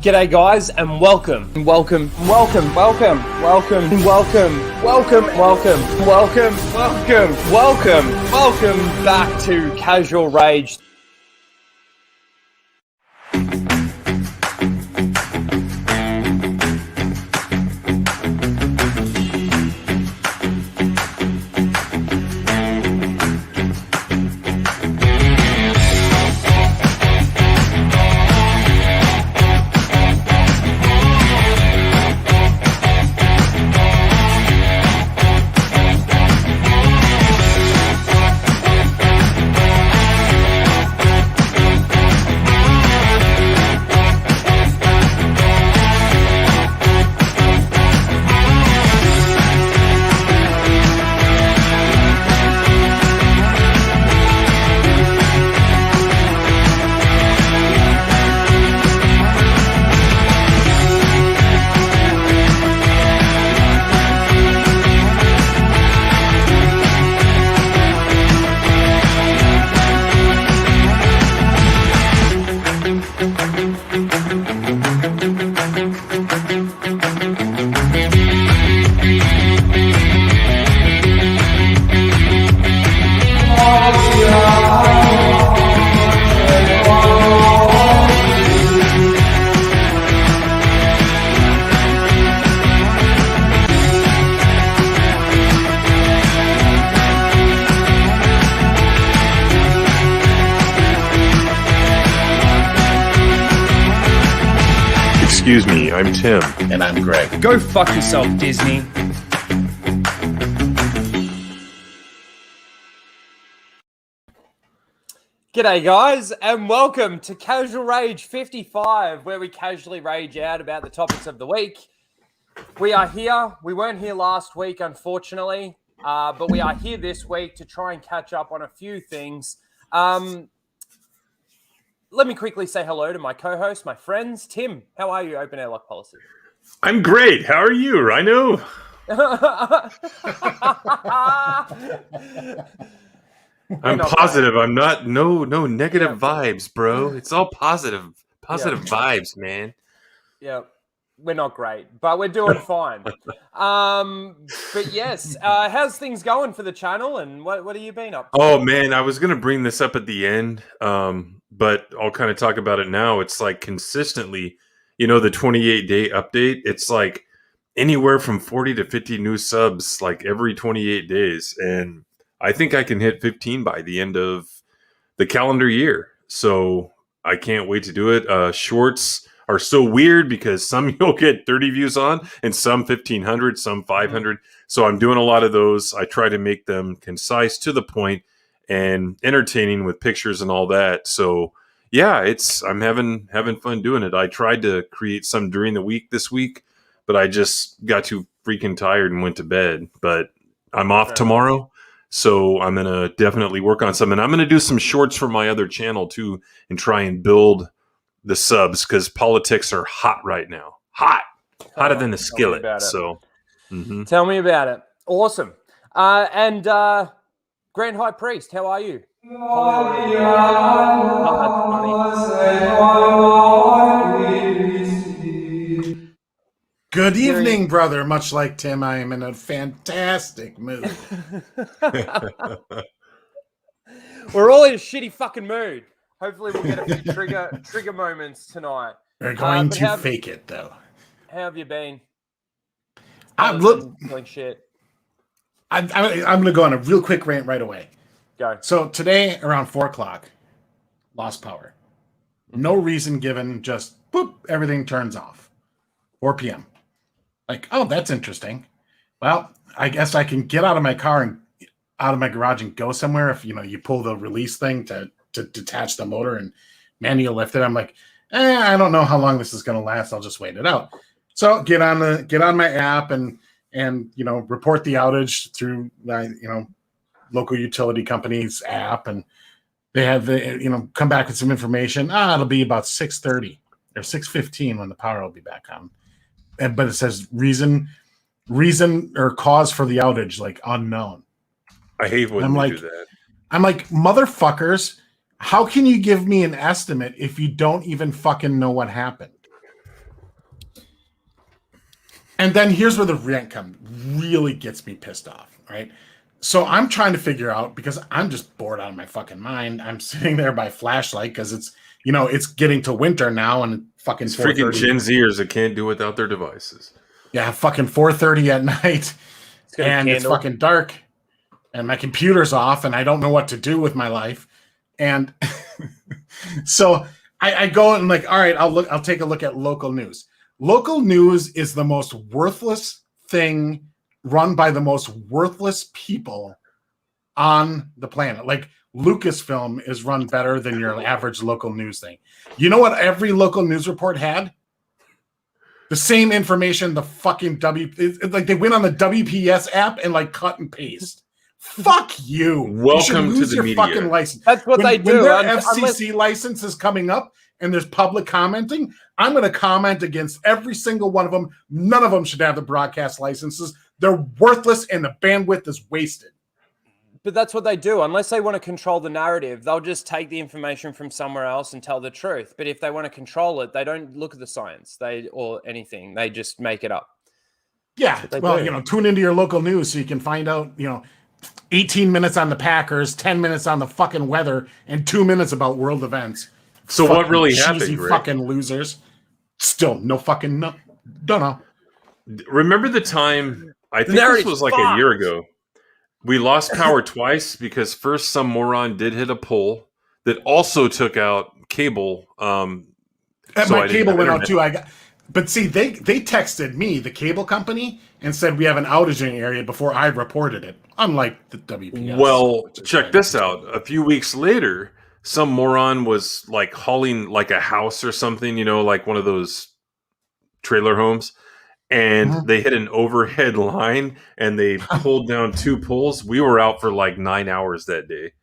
G'day guys and welcome back to Casual Rage. Excuse me, I'm Tim. And I'm Greg. Go fuck yourself, Disney. G'day guys and welcome to Casual Rage 55, where we casually rage out about the topics of the week. We are here. We weren't here last week, unfortunately, but we are here this week to try and catch up on a few things. Let me quickly say hello to my co-host, my friends. Tim, how are you? Open air lock policy. I'm great. How are you, Ryno? I'm positive. I'm not no negative vibes, bro. It's all positive vibes, man. Yeah, we're not great, but we're doing fine. But yes, how's things going for the channel, and what have you been up to? Oh man, I was gonna bring this up at the end, but I'll kind of talk about it now. It's like consistently, the 28-day update. It's like anywhere from 40 to 50 new subs, like every 28 days, and I think I can hit 15 by the end of the calendar year. So I can't wait to do it. Shorts are so weird because some you'll get 30 views on and some 1,500, some 500. So I'm doing a lot of those. I try to make them concise, to the point, and entertaining with pictures and all that. So yeah, I'm having fun doing it. I tried to create some during the week this week, but I just got too freaking tired and went to bed. But I'm off tomorrow. So I'm going to definitely work on some. And I'm going to do some shorts for my other channel too and try and build the subs, because politics are hot right now. Hotter than a skillet. So Tell me about it. Awesome. And Grand High Priest, how are you? Good evening, brother. Much like Tim, I am in a fantastic mood. We're all in a shitty fucking mood. Hopefully we'll get a few trigger moments tonight. We're going to fake it, though. How have you been? I'm shit. I'm going to go on a real quick rant right away. Go. So today, around 4 o'clock, lost power. No reason given, just boop, everything turns off. 4 p.m. Like, oh, that's interesting. Well, I guess I can get out of my car and out of my garage and go somewhere if, you pull the release thing to detach the motor and manual lift it. I'm like, I don't know how long this is going to last. I'll just wait it out. So get on my app and report the outage through my, local utility company's app, and they have come back with some information. It'll be about 6:30 or 6:15 when the power will be back on. But it says reason or cause for the outage, like unknown. I hate when they do that. I'm like, motherfuckers, how can you give me an estimate if you don't even fucking know what happened? And then here's where the rant really gets me pissed off, right? So I'm trying to figure out, because I'm just bored out of my fucking mind. I'm sitting there by flashlight because it's getting to winter now and fucking It's freaking 4:30. Gen Zers that can't do without their devices. Yeah, fucking 4:30 at night, and it's fucking dark, and my computer's off, and I don't know what to do with my life. And so I go and I'm like, all right, I'll take a look at local news. Local news is the most worthless thing run by the most worthless people on the planet. Like Lucasfilm is run better than your average local news thing. You know what every local news report had? The same information the fucking like they went on the WPS app and like cut and paste. Fuck you. Welcome you to the your media. Fucking license. That's what they do. When their FCC license is coming up and there's public commenting, I'm going to comment against every single one of them. None of them should have the broadcast licenses. They're worthless and the bandwidth is wasted. But that's what they do. Unless they want to control the narrative, they'll just take the information from somewhere else and tell the truth. But if they want to control it, they don't look at the science or anything. They just make it up. Yeah. Well, tune into your local news so you can find out, 18 minutes on the Packers, 10 minutes on the fucking weather, and 2 minutes about world events. So fucking what really cheesy happened, Rick? Fucking losers. Still, no fucking, don't know. Remember the time, I think this was like a year ago, we lost power twice because first some moron did hit a pole that also took out cable. My cable went out too. But see, they texted me, the cable company, and said we have an outage in the area before I reported it, unlike the WPS. Well, check this out. A few weeks later, some moron was like hauling like a house or something, like one of those trailer homes, and they hit an overhead line and they pulled down 2 poles. We were out for like 9 hours that day.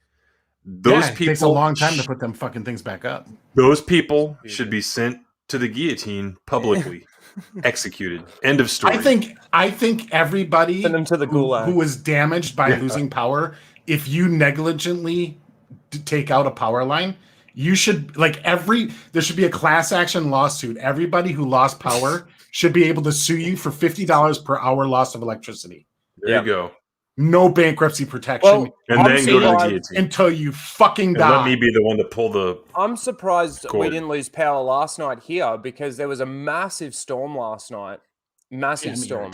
Those people, it takes a long time to put them fucking things back up. Those people should be sent to the guillotine publicly, executed. End of story. I think everybody Send them to the gulag. who was damaged by losing power, if you negligently take out a power line, you should there should be a class action lawsuit. Everybody who lost power should be able to sue you for $50 per hour loss of electricity. There you go. No bankruptcy protection. And then go to the guillotine until you fucking die. Let me be the one to pull the. I'm surprised cord. We didn't lose power last night here because there was a massive storm last night. Massive storm.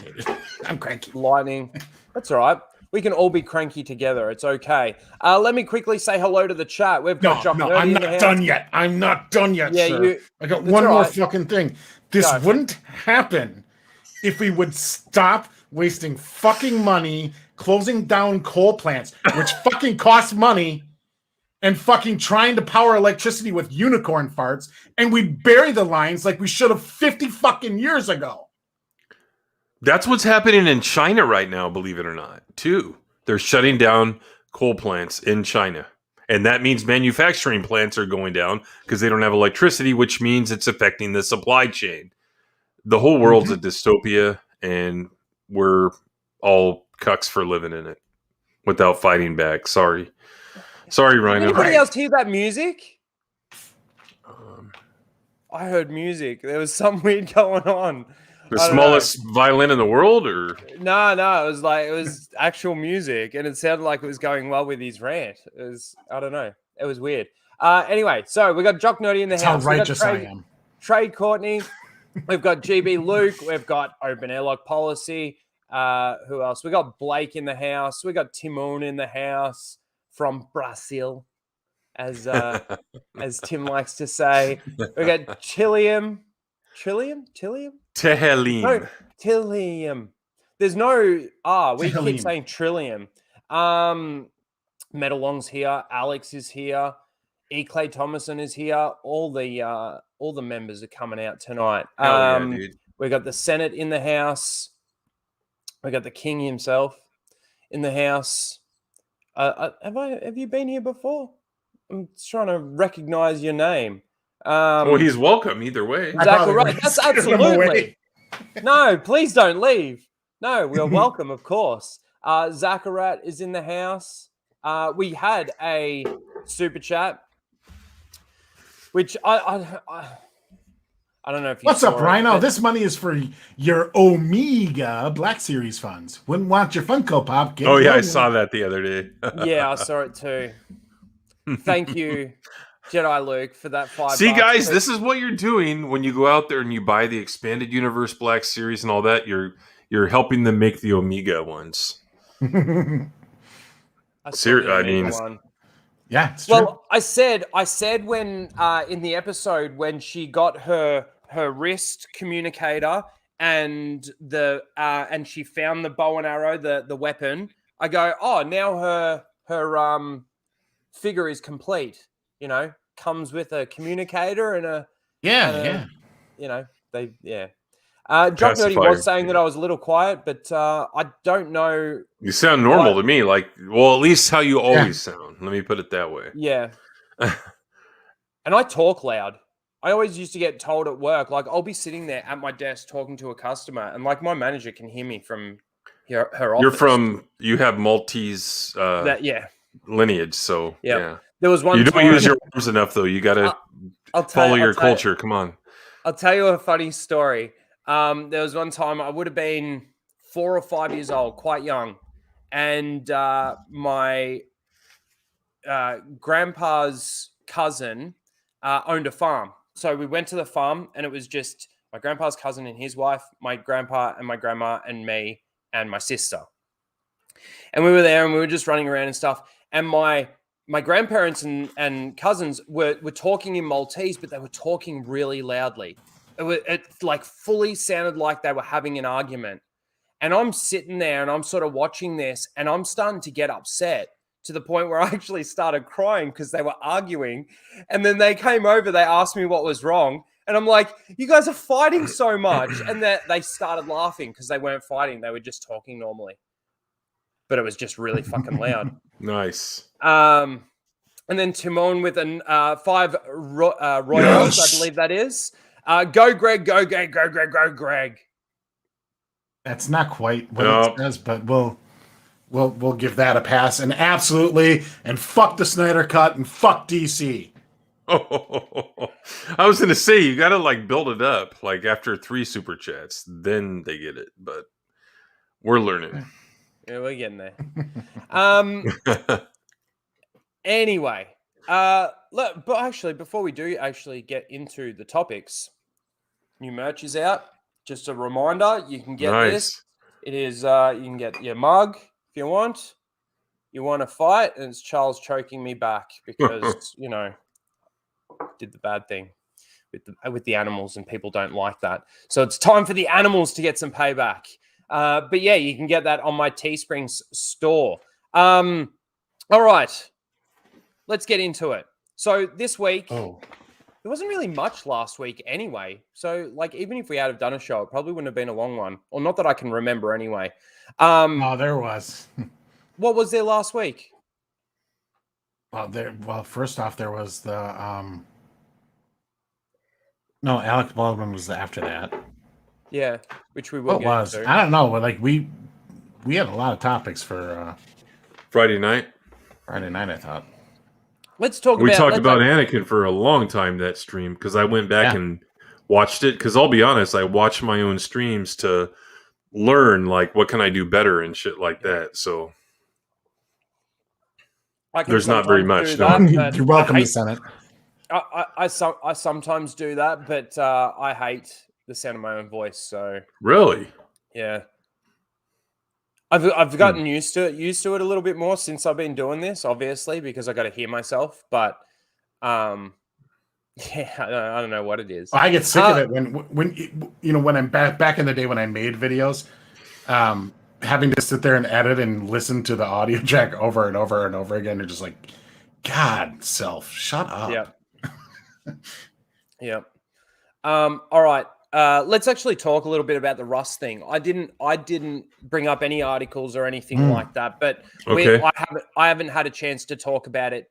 I'm cranky. Lightning. That's all right. We can all be cranky together. It's okay. Let me quickly say hello to the chat. We've got No, I'm not done yet. I'm not done yet, sir. I got one more fucking thing. This wouldn't happen if we would stop wasting fucking money closing down coal plants, which fucking cost money, and fucking trying to power electricity with unicorn farts, and we bury the lines like we should have 50 fucking years ago. That's what's happening in China right now, believe it or not, too. They're shutting down coal plants in China. And that means manufacturing plants are going down because they don't have electricity, which means it's affecting the supply chain. The whole world's a dystopia, and we're all cucks for living in it without fighting back. Sorry, Ryno. Anybody else hear that music? I heard music. There was something weird going on. The smallest violin in the world, or no, it was actual music, and it sounded like it was going well with his rant. I don't know. It was weird. Anyway, so we got Jock Nerdy in the house. How righteous I am. Trey Courtney. We've got GB Luke. We've got Open Airlock Policy. Who else? We got Blake in the house. We got Timon in the house from Brazil, as Tim likes to say. We got Trillium. Tehelim. No, Trillium. There's no we Trillium. keep saying Trillium. Metalong's here. Alex is here. E. Clay Thomason is here. All the members are coming out tonight. We got the Senate in the house. We got the King himself in the house. Have you been here before? I'm trying to recognize your name. Well, he's welcome either way. Exactly right. That's absolutely. No, please don't leave. No, we're welcome, of course. Zacharat is in the house. We had a super chat, which I I don't know if you What's up, saw it, Ryno? but- This money is for your Omega Black Series funds. Wouldn't want your Funko Pop. Get Oh yeah, I going. saw that the other day. Yeah, I saw it too. Thank you, Jedi Luke, for that $5. See, guys, But this is what you're doing when you go out there and you buy the expanded universe Black Series and all that. You're helping them make the Omega ones. I saw the I Omega mean, one. Yeah, it's true. Well, I said when in the episode when she got her wrist communicator and she found the bow and arrow, the weapon. I go, oh, now her figure is complete. You know, comes with a communicator and a yeah. you know, Jock Nerdy Pacifier, was saying that yeah. I was a little quiet, but I don't know. You sound normal to me, like, well, at least how you always Yeah. sound. Let me put it that way. Yeah. And I talk loud. I always used to get told at work, like I'll be sitting there at my desk talking to a customer, and like my manager can hear me from her office. You have Maltese Yeah. lineage, so Yep. yeah. There was one You don't time, use your arms enough, though. You got to follow your culture. Come on. I'll tell you a funny story. There was one time I would have been 4 or 5 years old, quite young, and my grandpa's cousin owned a farm. So we went to the farm, and it was just my grandpa's cousin and his wife, my grandpa and my grandma, and me and my sister. And we were there, and we were just running around and stuff. And my grandparents and cousins were talking in Maltese, but they were talking really loudly. It like fully sounded like they were having an argument. And I'm sitting there and I'm sort of watching this, and I'm starting to get upset to the point where I actually started crying because they were arguing. And then they came over, they asked me what was wrong. And I'm like, you guys are fighting so much. And they started laughing because they weren't fighting. They were just talking normally. But it was just really fucking loud. Nice. And then Timon with an 5 royals, Yes. I believe that is. Go Greg, go Greg, go Greg, go Greg. That's not quite what No. it says, but we'll give that a pass. And absolutely, and fuck the Snyder Cut and fuck DC. Oh, I was gonna say you gotta like build it up. Like after 3 super chats, then they get it. But we're learning. Yeah, we're getting there. Anyway, look, but actually, before we do actually get into the topics, new merch is out. Just a reminder, you can get this. Nice. It is, you can get your mug if you want. You want to fight, and it's Charles choking me back because, you know, did the bad thing with the animals, and people don't like that. So it's time for the animals to get some payback. But yeah, you can get that on my Teespring store. All right, let's get into it. So this week, there wasn't really much last week anyway. So like, even if we had have done a show, it probably wouldn't have been a long one, or not that I can remember anyway. Oh, there was. What was there last week? Well, first off, there was the no, Alec Baldwin was after that. Yeah, which we will What get was? into. I don't know. Like we had a lot of topics for Friday night. Friday night, I thought. Let's talk We about. talked about Anakin for a long time that stream because I went back and watched it. Because I'll be honest, I watch my own streams to learn like what can I do better and shit like that. So there's not very much. No. You're welcome to Senate. I sometimes do that, but I hate the sound of my own voice. So Really? yeah, I've gotten used to it a little bit more since I've been doing this. Obviously, because I got to hear myself. But yeah, I don't know what it is. I get sick of it when you know, when I'm back in the day when I made videos, having to sit there and edit and listen to the audio track over and over and over again. You're just like, God, self, shut up. Yep. Yep. All right. Let's actually talk a little bit about the Rust thing. I didn't bring up any articles or anything like that, but Okay. I haven't had a chance to talk about it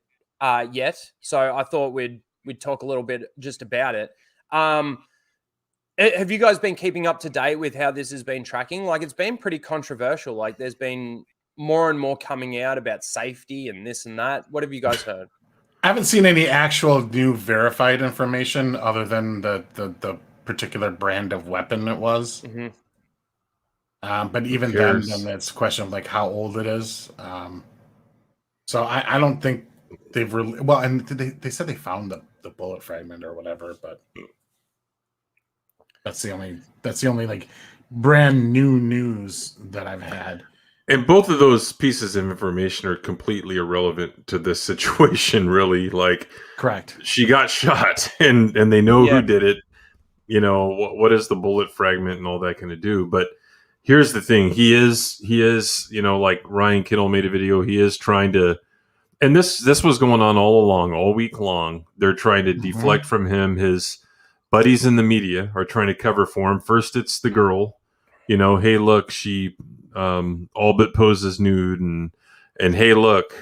yet. So I thought we'd talk a little bit just about it. Have you guys been keeping up to date with how this has been tracking? Like, it's been pretty controversial. Like, there's been more and more coming out about safety and this and that. What have you guys heard? I haven't seen any actual new verified information other than the particular brand of weapon it was. But even then it's a question of like how old it is. So I don't think they've really and they said they found the bullet fragment or whatever, but that's the only like brand new news that I've had. And both of those pieces of information are completely irrelevant to this situation, really. Like, correct. She got shot, and they know who did it. You know, what is the bullet fragment and all that going to do? But here's the thing: he is, you know, like Ryan Kittle made a video. He is trying to, and this was going on all along, all week long. They're trying to deflect from him. His buddies in the media are trying to cover for him. First, it's the girl. You know, hey, look, she all but poses nude, and hey, look,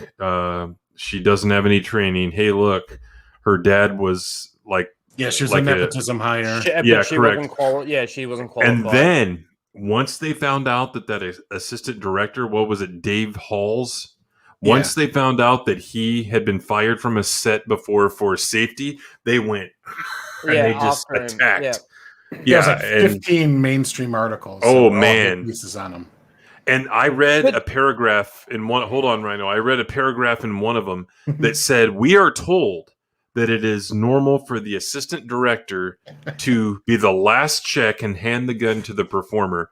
she doesn't have any training. Hey, look, her dad was like, she was a nepotism hire. Correct. She wasn't qualified. And then once they found out that assistant director, what was it, Dave Halls? Once they found out that he had been fired from a set before for safety, they went and they just attacked. Yeah, like 15 mainstream articles. Oh man, pieces on them. And I read a paragraph in one. Hold on, Ryno. I read a paragraph in one of them that said, "We are told that it is normal for the assistant director to be the last check and hand the gun to the performer."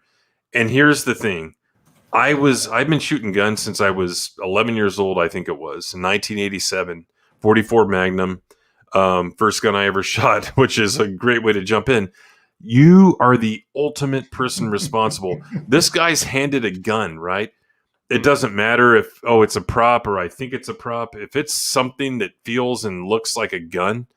And here's the thing: I've been shooting guns since I was 11 years old. I think it was in 1987, 44 Magnum, first gun I ever shot, which is a great way to jump in. You are the ultimate person responsible. This guy's handed a gun, right? It doesn't matter if, it's a prop or I think it's a prop. If it's something that feels and looks like a gun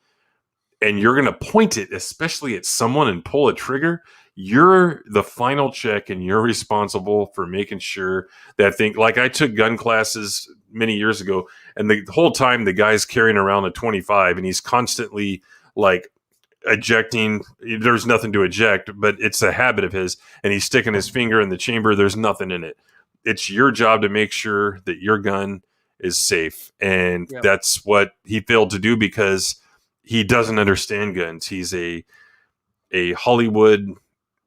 and you're going to point it, especially at someone, and pull a trigger, you're the final check and you're responsible for making sure that thing. Like, I took gun classes many years ago, and the whole time the guy's carrying around a 25 and he's constantly like ejecting. There's nothing to eject, but it's a habit of his, and he's sticking his finger in the chamber. There's nothing in it. It's your job to make sure that your gun is safe. And that's what he failed to do because he doesn't understand guns. He's a Hollywood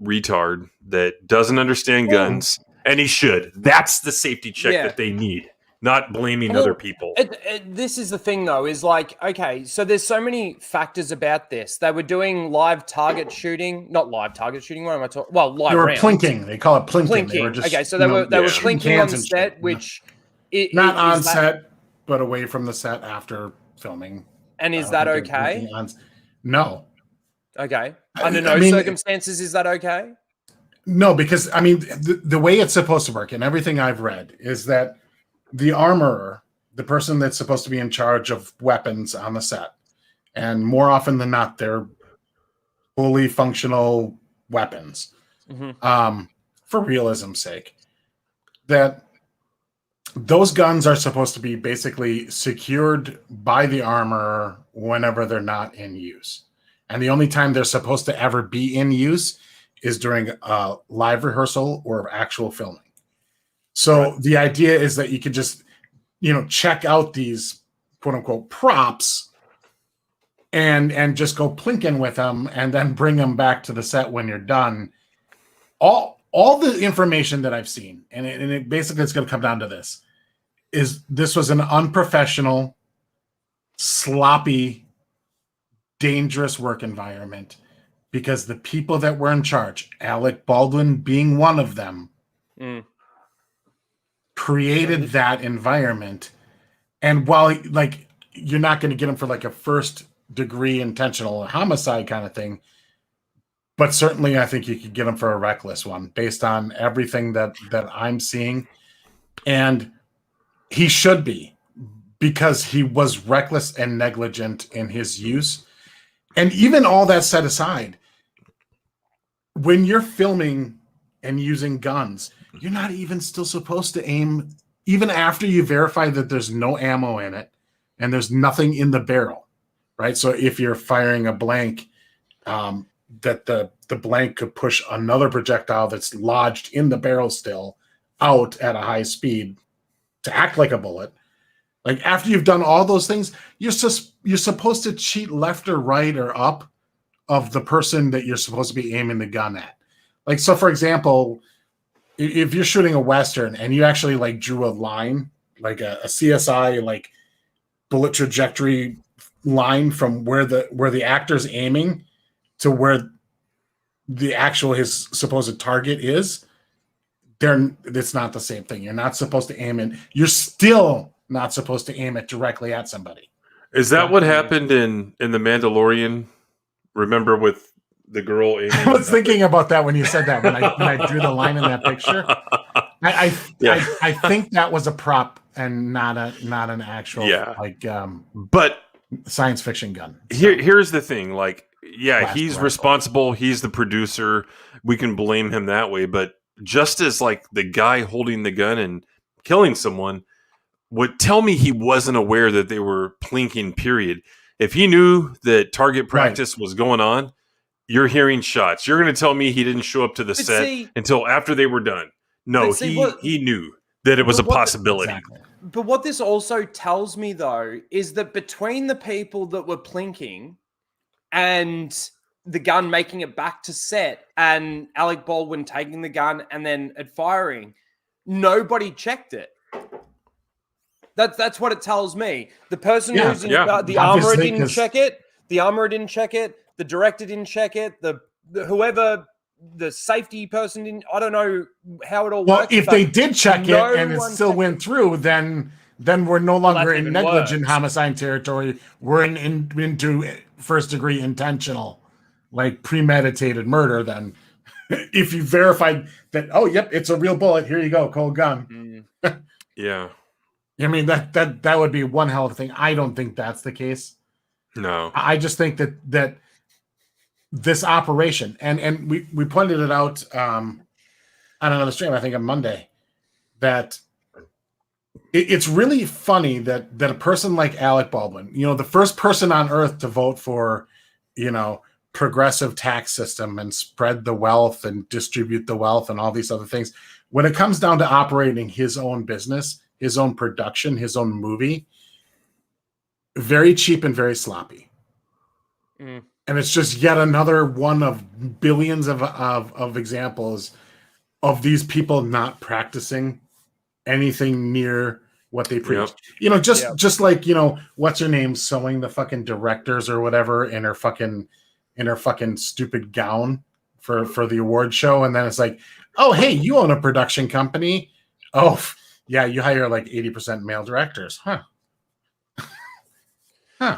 retard that doesn't understand guns, and he should. That's the safety check that they need. Not blaming other people. This is the thing, though, is like, okay, so there's so many factors about this. They were doing live target shooting, not live target shooting. What am I talking? Well, live rounds. Plinking. They call it plinking. They were just, okay, so they were plinking on set, which not on set, but away from the set after filming. And is that okay? No. Okay. Under no circumstances is that okay? No, because I mean, the way it's supposed to work, and everything I've read, is that the armorer, the person that's supposed to be in charge of weapons on the set, and more often than not, they're fully functional weapons, for realism's sake, that those guns are supposed to be basically secured by the armorer whenever they're not in use. And the only time they're supposed to ever be in use is during a live rehearsal or actual filming. So the idea is that you could just, check out these quote unquote props and just go plinking with them and then bring them back to the set when you're done. All the information that I've seen, and it basically it's going to come down to this was an unprofessional, sloppy, dangerous work environment because the people that were in charge, Alec Baldwin being one of them, created that environment. And while you're not going to get him for like a first degree intentional homicide kind of thing, but certainly I think you could get him for a reckless one based on everything that I'm seeing. And he should be, because he was reckless and negligent in his use. And even all that set aside, when you're filming and using guns, you're not even still supposed to aim, even after you verify that there's no ammo in it and there's nothing in the barrel, right? So if you're firing a blank, that the blank could push another projectile that's lodged in the barrel still out at a high speed to act like a bullet. Like, after you've done all those things, you're supposed to cheat left or right or up of the person that you're supposed to be aiming the gun at. Like, so for example, if you're shooting a Western and you actually like drew a line, like a CSI, like bullet trajectory line from where the actor's aiming to where the actual his supposed target is, it's not the same thing. You're not supposed to aim in. You're still not supposed to aim it directly at somebody. Is that what happened in The Mandalorian? Remember with the girl aiming? I was thinking about that when you said that, when I drew the line in that picture. I think that was a prop and not an actual but science fiction gun. So. Here's the thing, like, he's responsible, he's the producer, we can blame him that way, but just as like the guy holding the gun and killing someone would tell me he wasn't aware that they were plinking, period. If he knew that target practice was going on, you're hearing shots. You're going to tell me he didn't show up to the set until after they were done. No, he knew that it was a possibility. But what this also tells me, though, is that between the people that were plinking and the gun making it back to set and Alec Baldwin taking the gun and then it firing, nobody checked it. That's what it tells me. The person who's in the armorer didn't check it. The armorer didn't check it. The director didn't check it. The whoever, the safety person didn't. I don't know how it all works. Well, if they did check it and it still went through, then we're no longer in negligent homicide territory. We're into first degree intentional, like premeditated murder. Then, if you verified that, oh, yep, it's a real bullet. Here you go, cold gun. Yeah. I mean, that would be one hell of a thing. I don't think that's the case. No. I just think that this operation, and we pointed it out on another stream, I think on Monday, that it's really funny that a person like Alec Baldwin, the first person on earth to vote for, progressive tax system and spread the wealth and distribute the wealth and all these other things, when it comes down to operating his own business, his own production, his own movie, very cheap and very sloppy. And it's just yet another one of billions of examples of these people not practicing anything near what they preach. Yep. Just like, what's her name sewing the fucking directors or whatever in her fucking stupid gown for the award show. And then it's like, oh, hey, you own a production company. Oh, yeah, you hire like 80% male directors. Huh.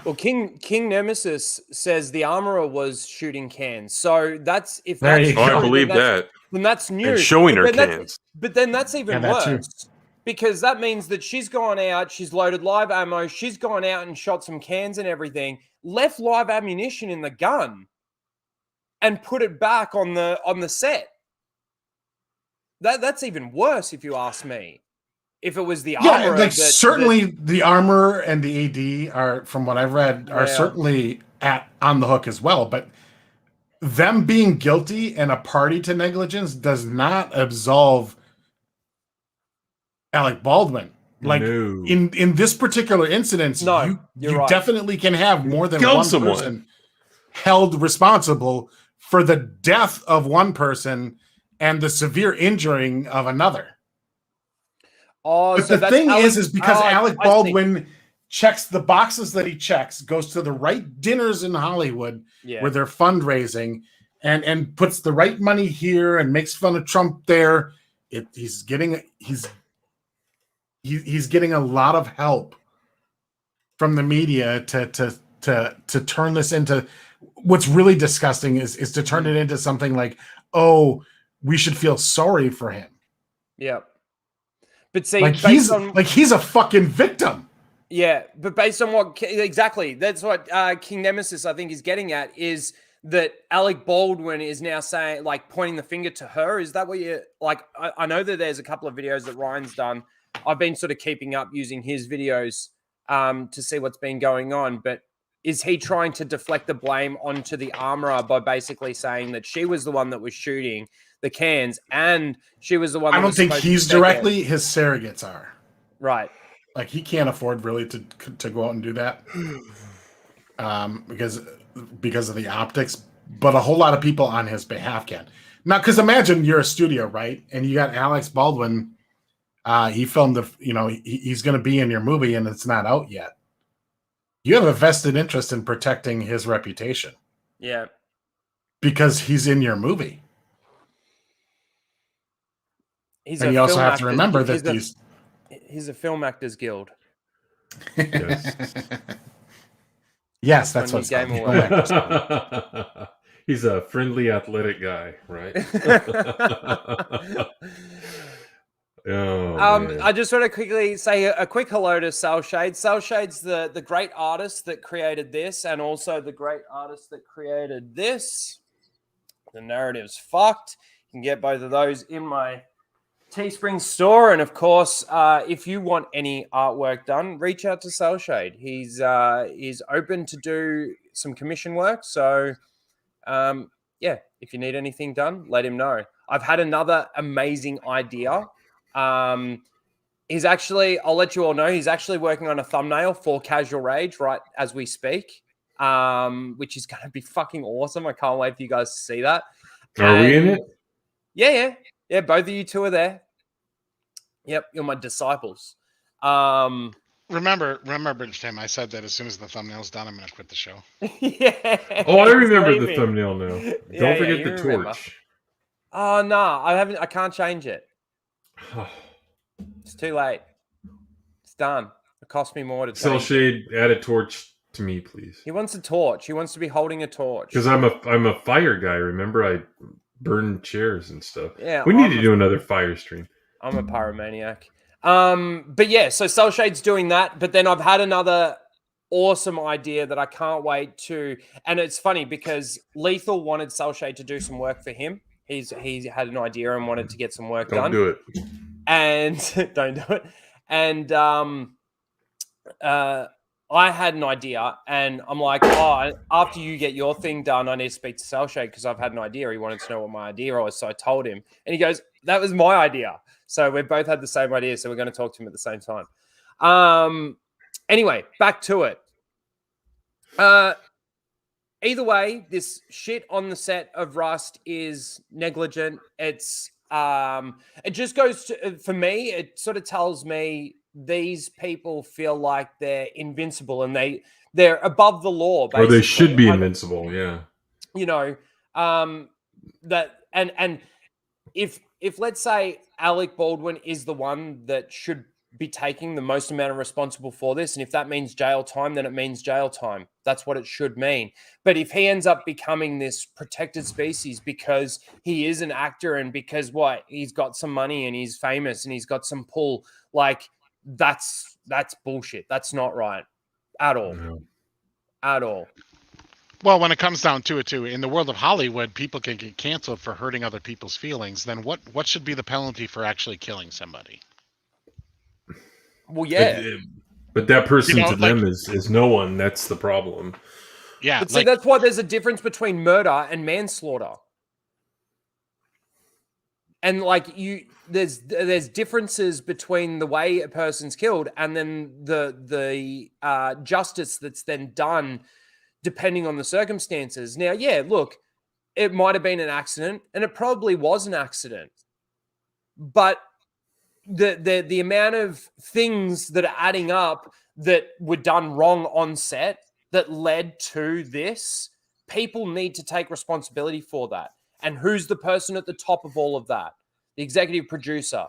Well, King Nemesis says the armorer was shooting cans. So that's if I true, believe that. Then that's new. And showing her cans. But then that's even worse. Because that means that she's gone out, she's loaded live ammo, she's gone out and shot some cans and everything, left live ammunition in the gun, and put it back on the set. That's even worse, if you ask me. If it was the armor, certainly the armor and the AD are, from what I've read, are certainly on the hook as well. But them being guilty and a party to negligence does not absolve Alec Baldwin. Like in this particular incident, you definitely can have more than one person held responsible for the death of one person and the severe injuring of another. Oh, but the thing is because Alec Baldwin checks the boxes that he checks, goes to the right dinners in Hollywood where they're fundraising, and puts the right money here and makes fun of Trump there. He's getting a lot of help from the media to turn this into. What's really disgusting is to turn it into something like, oh, we should feel sorry for him. Yeah. But see, he's a fucking victim. Yeah, but based on what exactly, that's what King Nemesis I think is getting at, is that Alec Baldwin is now saying, like, pointing the finger to her. Is that what you like? I know that there's a couple of videos that Ryan's done. I've been sort of keeping up using his videos to see what's been going on. But is he trying to deflect the blame onto the armorer by basically saying that she was the one that was shooting the cans and she was the one? I don't think he's directly. His surrogates are. Right. Like, he can't afford really to go out and do that because of the optics. but a whole lot of people on his behalf can. Now, because imagine you're a studio, right? And you got Alex Baldwin. He filmed he's going to be in your movie and it's not out yet. You have a vested interest in protecting his reputation. Yeah. Because he's in your movie. And you also have to remember that he's a Film Actors Guild. Yes, that's what it's called. He's a friendly athletic guy, right? I just want to quickly say a quick hello to Salshade. Salshade's the great artist that created this, and also the great artist that created this. The narrative's fucked. You can get both of those in my Teespring store, and of course, if you want any artwork done, reach out to Salshade. He's open to do some commission work. So, yeah, if you need anything done, let him know. I've had another amazing idea. He's actually, I'll let you all know, he's actually working on a thumbnail for Casual Rage right as we speak, which is going to be fucking awesome. I can't wait for you guys to see that. Are we in it? Yeah. Both of you two are there. Yep, you're my disciples. Remember, British Tim, I said that as soon as the thumbnail's done, I'm going to quit the show. Yeah. Oh, I remember the thumbnail now. Don't forget the remember. torch. Oh no, I can't change it. It's too late. It's done. It cost me more to change. Salshade, add a torch to me, please. He wants a torch. He wants to be holding a torch. Because I'm a fire guy. Remember, I burn chairs and stuff. Yeah, we need to do another fire stream. I'm a pyromaniac. But yeah, so Salshade's doing that. But then I've had another awesome idea that I can't wait to. And it's funny because Lethal wanted Salshade to do some work for him. He had an idea and wanted to get some work done. Don't do it. And don't do it. And I had an idea, and I'm like, after you get your thing done, I need to speak to Salshade because I've had an idea. He wanted to know what my idea was, so I told him, and he goes, "That was my idea." So we both had the same idea, so we're going to talk to him at the same time. Anyway, back to it. Either way, this shit on the set of Rust is negligent. It's it just goes to, for me, it sort of tells me these people feel like they're invincible and they're above the law, basically. Or they should be invincible, yeah. You know, that and if let's say Alec Baldwin is the one that should be taking the most amount of responsible for this, and if that means jail time, then it means jail time. That's what it should mean. But if he ends up becoming this protected species because he is an actor and because he's got some money and he's famous and he's got some pull, like that's bullshit. That's not right at all. No. At all. Well, when it comes down to it, too, in the world of Hollywood, people can get canceled for hurting other people's feelings. Then what should be the penalty for actually killing somebody? Well, yeah. But that person to them is no one. That's the problem. Yeah. But see, that's why there's a difference between murder and manslaughter. And there's differences between the way a person's killed and then the justice that's then done depending on the circumstances. Now, yeah, look, it might have been an accident, and it probably was an accident. But the amount of things that are adding up that were done wrong on set that led to this, people need to take responsibility for that. And who's the person at the top of all of that? The executive producer,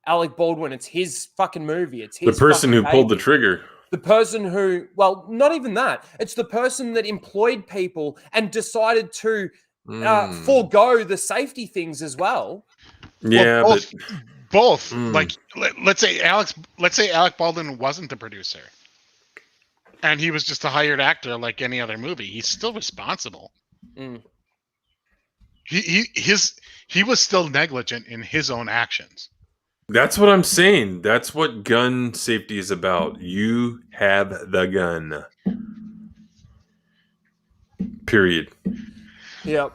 Alec Baldwin. It's his fucking movie. It's his the person who pulled the trigger. The person who, well, not even that. It's the person that employed people and decided to forego the safety things as well. Yeah, well, both. Like, let's say Alec Baldwin wasn't the producer, and he was just a hired actor like any other movie. He's still responsible. He was still negligent in his own actions. That's what I'm saying. That's what gun safety is about. You have the gun. Period. Yep.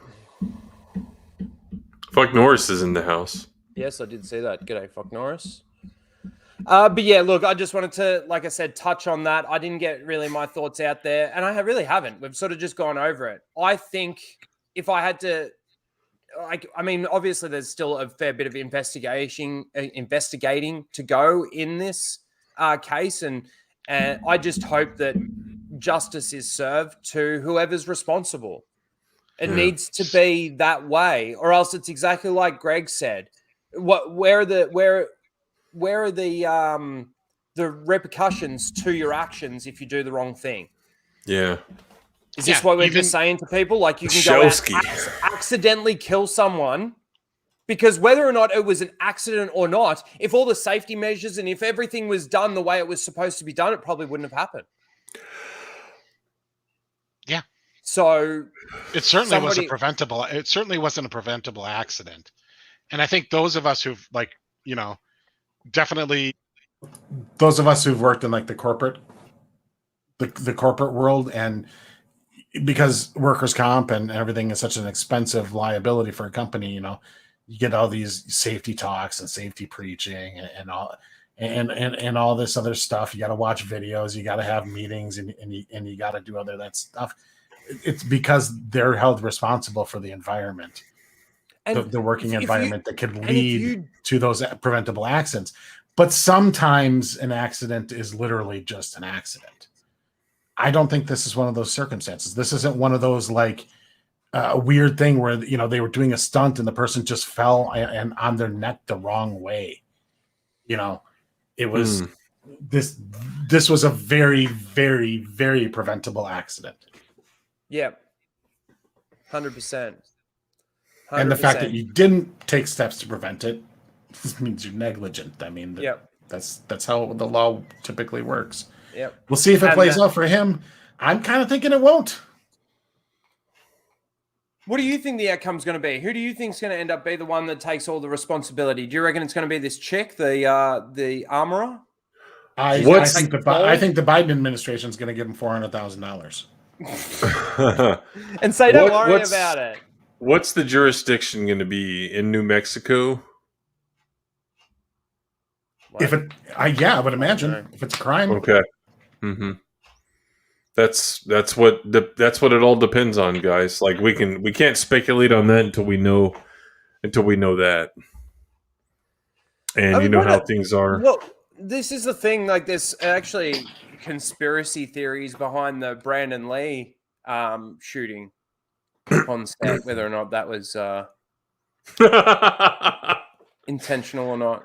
Fuck Norris is in the house. Yes, I did see that. G'day, fuck Norris. But yeah, look, I just wanted to, like I said, touch on that. I didn't get really my thoughts out there, and I really haven't. We've sort of just gone over it. I think if I had to, I mean, obviously there's still a fair bit of investigating to go in this case, and I just hope that justice is served to whoever's responsible. It needs to be that way, or else it's exactly like Greg said. Where are the repercussions to your actions if you do the wrong thing? Yeah. Is this what we're just saying to people? Like, you can go out and accidentally kill someone, because whether or not it was an accident or not, if all the safety measures and if everything was done the way it was supposed to be done, it probably wouldn't have happened. Yeah. So it certainly was a preventable. It certainly wasn't a preventable accident. And I think those of us who've, like, you know, definitely those of us who've worked in like the corporate world, and because workers' comp and everything is such an expensive liability for a company, you know, you get all these safety talks and safety preaching and all and all this other stuff. You got to watch videos, you got to have meetings, and you got to do other that stuff. It's because they're held responsible for the environment, and the working environment that could lead to those preventable accidents. But sometimes an accident is literally just an accident. I don't think this is one of those circumstances. This isn't one of those like a weird thing where, you know, they were doing a stunt and the person just fell and on their neck the wrong way. You know, it was this was a very, very, very preventable accident. Yeah. 100%. And the fact that you didn't take steps to prevent it, this means you're negligent. I mean, that's how the law typically works. Yep. We'll see if it plays out for him. I'm kind of thinking it won't. What do you think the outcome's going to be? Who do you think is going to end up be the one that takes all the responsibility? Do you reckon it's going to be this chick, the armorer? I think the Biden administration is going to give him $400,000 and say, "Don't worry about it." What's the jurisdiction going to be in New Mexico? If it, I would imagine if it's a crime. Okay. Mm-hmm. That's what it all depends on, guys. Like we can't speculate on that until we know that. And you know how things are. Well, this is the thing. Like, there's actually conspiracy theories behind the Brandon Lee shooting on set, whether or not that was intentional or not.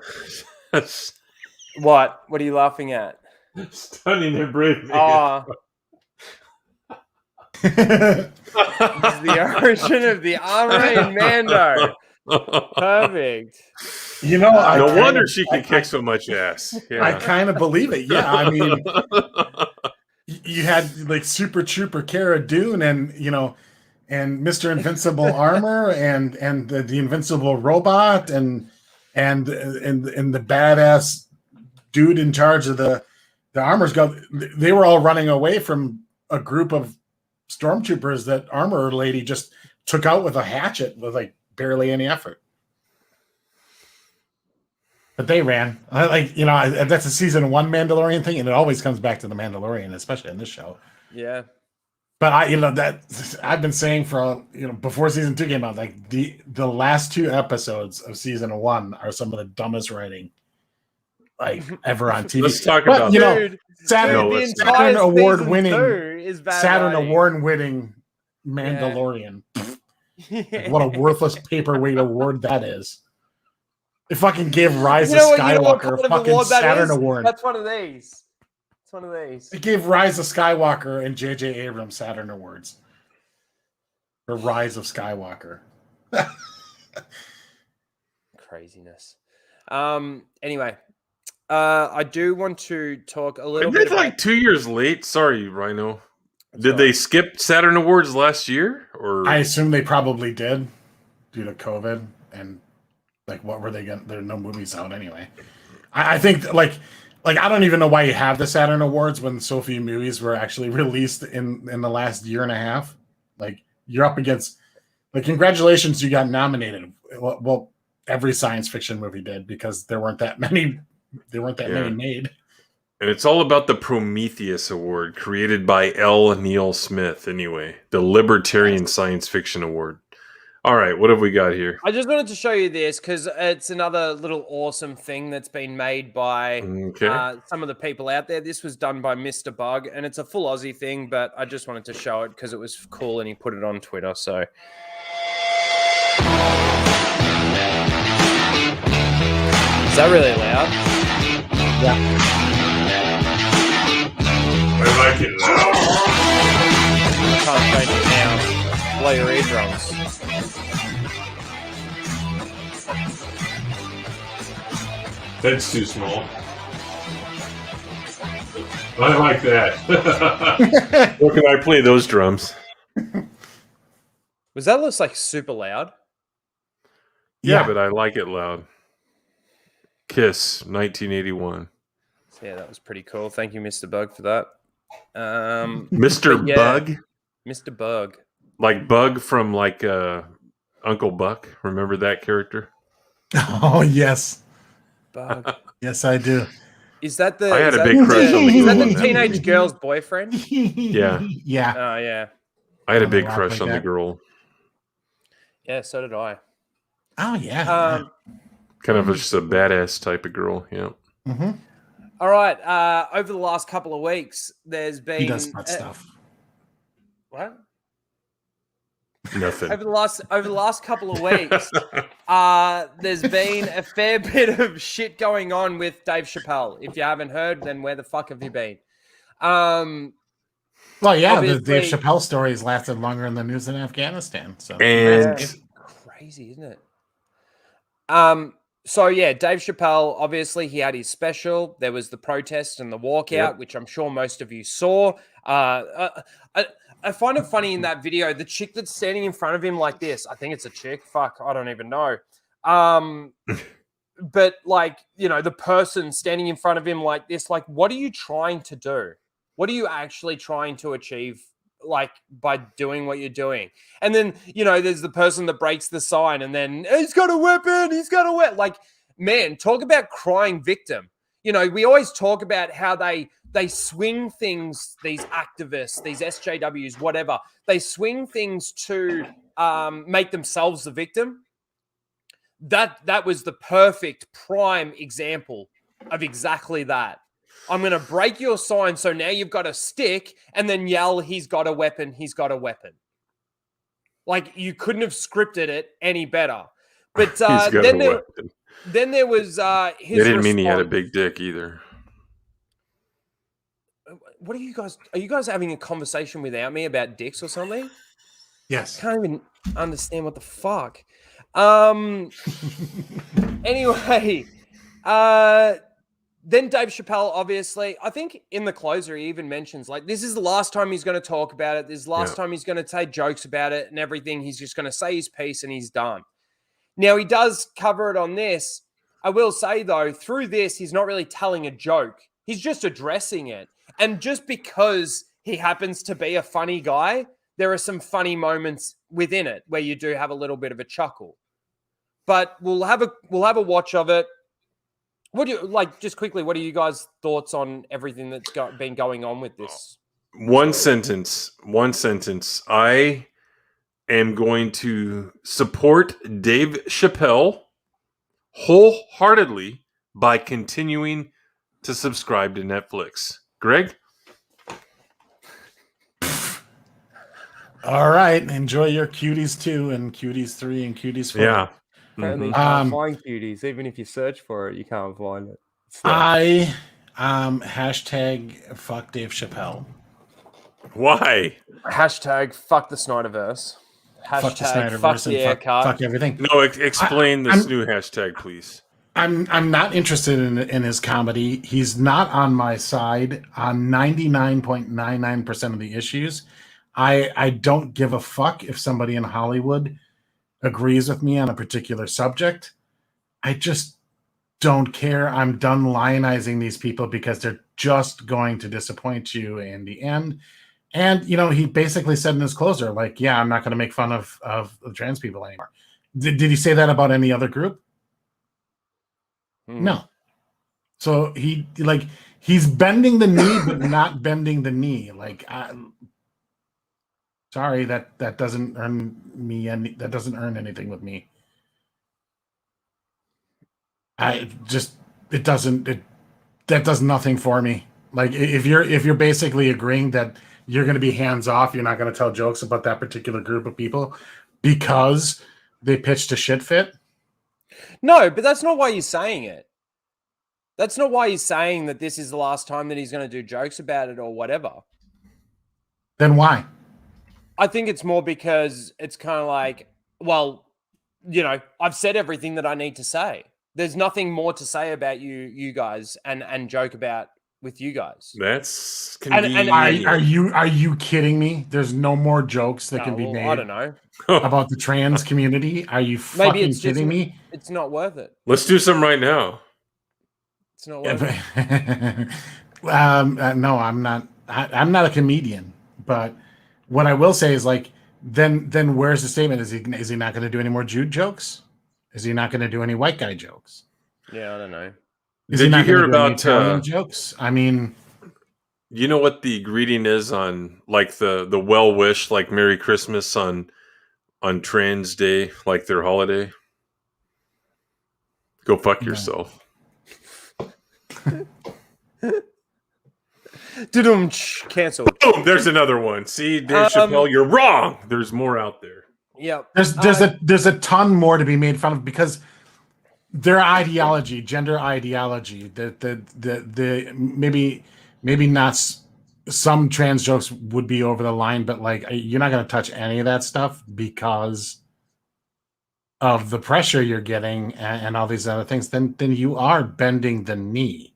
What are you laughing at? Stunning and brave. This is the origin of the armor in Mando. Perfect. You know, no wonder she can kick so much ass. Yeah. I kind of believe it. Yeah, I mean, you had like Super Trooper Cara Dune, and you know, and Mr. Invincible armor, and the Invincible robot, and the badass dude in charge of the armor's got. They were all running away from a group of stormtroopers that armor lady just took out with a hatchet with like barely any effort. But they ran. Like, you know, that's a season 1 Mandalorian thing, and it always comes back to the Mandalorian, especially in this show. Yeah. But I've been saying for, you know, before season 2 came out, like the last 2 episodes of season 1 are some of the dumbest writing like ever on TV. Let's talk about you know, Saturn award winning Mandalorian. Like, what a worthless paperweight award that is. It fucking gave Rise of Skywalker a fucking Saturn award. That's one of these. It's one of these. It gave Rise of Skywalker and J.J. Abrams Saturn awards for Rise of Skywalker. Craziness. Anyway, I do want to talk a little bit. It's like 2 years late. Sorry, Ryno. Did they skip Saturn Awards last year? Or I assume they probably did due to COVID, and like, what were they going? There are no movies out anyway. I think like I don't even know why you have the Saturn Awards when so few movies were actually released in the last year and a half. Like, you're up against, like, congratulations, you got nominated. Well, every science fiction movie did, because there weren't that many There weren't that Yeah. many made. And it's all about the Prometheus Award, created by L. Neil Smith, anyway. The Libertarian Science Fiction Award. All right, what have we got here? I just wanted to show you this because it's another little awesome thing that's been made by some of the people out there. This was done by Mr. Bug, and it's a full Aussie thing, but I just wanted to show it because it was cool, and he put it on Twitter, so... Is that really loud? Yeah. I like it loud. I can't change it now. Blow your eardrums. That's too small. I like that. Where can I play those drums? Was that looks like super loud? Yeah, but I like it loud. Kiss, 1981. Yeah, that was pretty cool. Thank you, Mr. Bug, for that. Mr. Yeah, Bug? Mr. Bug. Like Bug from like Uncle Buck. Remember that character? Oh, yes. Bug. Yes, I do. Is that the? I had is a that big crush on the Is that girl the in that teenage movie. girl's boyfriend? Yeah. Yeah. Oh yeah. I had a Oh, big rock crush like on the that. girl. Yeah, so did I. Oh, yeah. Kind of just a badass type of girl. Yeah. Mm-hmm. All right. Over the last couple of weeks, there's been He does that stuff. What? Nothing. Over the last couple of weeks, there's been a fair bit of shit going on with Dave Chappelle. If you haven't heard, then where the fuck have you been? Well, yeah, the Dave obviously- Chappelle story has lasted longer in the news than Afghanistan. So And It's crazy, isn't it? So yeah, Dave Chappelle, obviously he had his special. There was the protest and the walkout, Yep. which I'm sure most of you saw. I find it funny in that video, the chick that's standing in front of him like this, I think it's a chick. Fuck, I don't even know. But like, you know, the person standing in front of him like this, like, what are you trying to do? What are you actually trying to achieve? Like by doing what you're doing. And then, you know, there's the person that breaks the sign and then he's got a weapon. Like, man, talk about crying victim. You know, we always talk about how they swing things, these activists, these SJWs, whatever, they swing things to make themselves the victim. That was the perfect prime example of exactly that. I'm going to break your sign, so now you've got a stick, and then yell, he's got a weapon, he's got a weapon. Like, you couldn't have scripted it any better. But then there was his they didn't mean he had a response. big dick either. What are you guys having a conversation without me about dicks or something? yes. Can't even understand what the fuck. Anyway, then Dave Chappelle, obviously, I think in the closer, he even mentions, like, this is the last time he's going to talk about it. This is the last time he's going to take jokes about it and everything. He's just going to say his piece and he's done. Now, he does cover it on this. I will say, though, through this, he's not really telling a joke. He's just addressing it. And just because he happens to be a funny guy, there are some funny moments within it where you do have a little bit of a chuckle. But we'll have a watch of it. What do you like? Just quickly, what are you guys' thoughts on everything that's been going on with this? One sentence. I am going to support Dave Chappelle wholeheartedly by continuing to subscribe to Netflix. Greg? All right. Enjoy your Cuties 2 and Cuties 3 and Cuties 4. Yeah. Apparently, you can't find cuties. Even if you search for it, you can't find it. I hashtag fuck Dave Chappelle. Why? Hashtag fuck the Snyderverse. Fuck the Hashtag Snyderverse fuck the and haircut. fuck everything. No, explain this new hashtag, please. I'm not interested in his comedy. He's not on my side on 99.99% of the issues. I don't give a fuck if somebody in Hollywood agrees with me on a particular subject. I just don't care. I'm done lionizing these people because they're just going to disappoint you in the end. And, you know, he basically said in his closer, like, yeah, I'm not going to make fun of trans people anymore. Did he say that about any other group? No. So he's bending the knee, but not bending the knee. Like, sorry, that doesn't earn me that doesn't earn anything with me. That does nothing for me. Like, if you're basically agreeing that you're going to be hands off, you're not going to tell jokes about that particular group of people because they pitched a shit fit. No, but that's not why you're saying it. That's not why he's saying that this is the last time that he's going to do jokes about it or whatever. Then why? I think it's more because it's kind of like, well, I've said everything that I need to say. There's nothing more to say about you guys and joke about with you guys. That's convenient. Are you kidding me? There's no more jokes that can be made. I don't know about the trans community. Are you fucking kidding me? It's not worth it. Let's do some right now. It's not worth it. No, I'm not. I'm not a comedian. But what I will say is, like, then where's the statement? Is he not going to do any more Jude jokes? Is he not going to do any white guy jokes? Yeah, I don't know. Did you hear about Italian jokes? I mean, you know what the greeting is on, like, the well wish, like Merry Christmas on Trans Day, like their holiday? Go fuck yourself. Cancelled. Oh, there's another one. See, Dave Chappelle, you're wrong. There's more out there. Yeah, there's a ton more to be made fun of because their ideology, gender ideology, the maybe not some trans jokes would be over the line, but like you're not going to touch any of that stuff because of the pressure you're getting and all these other things. Then you are bending the knee.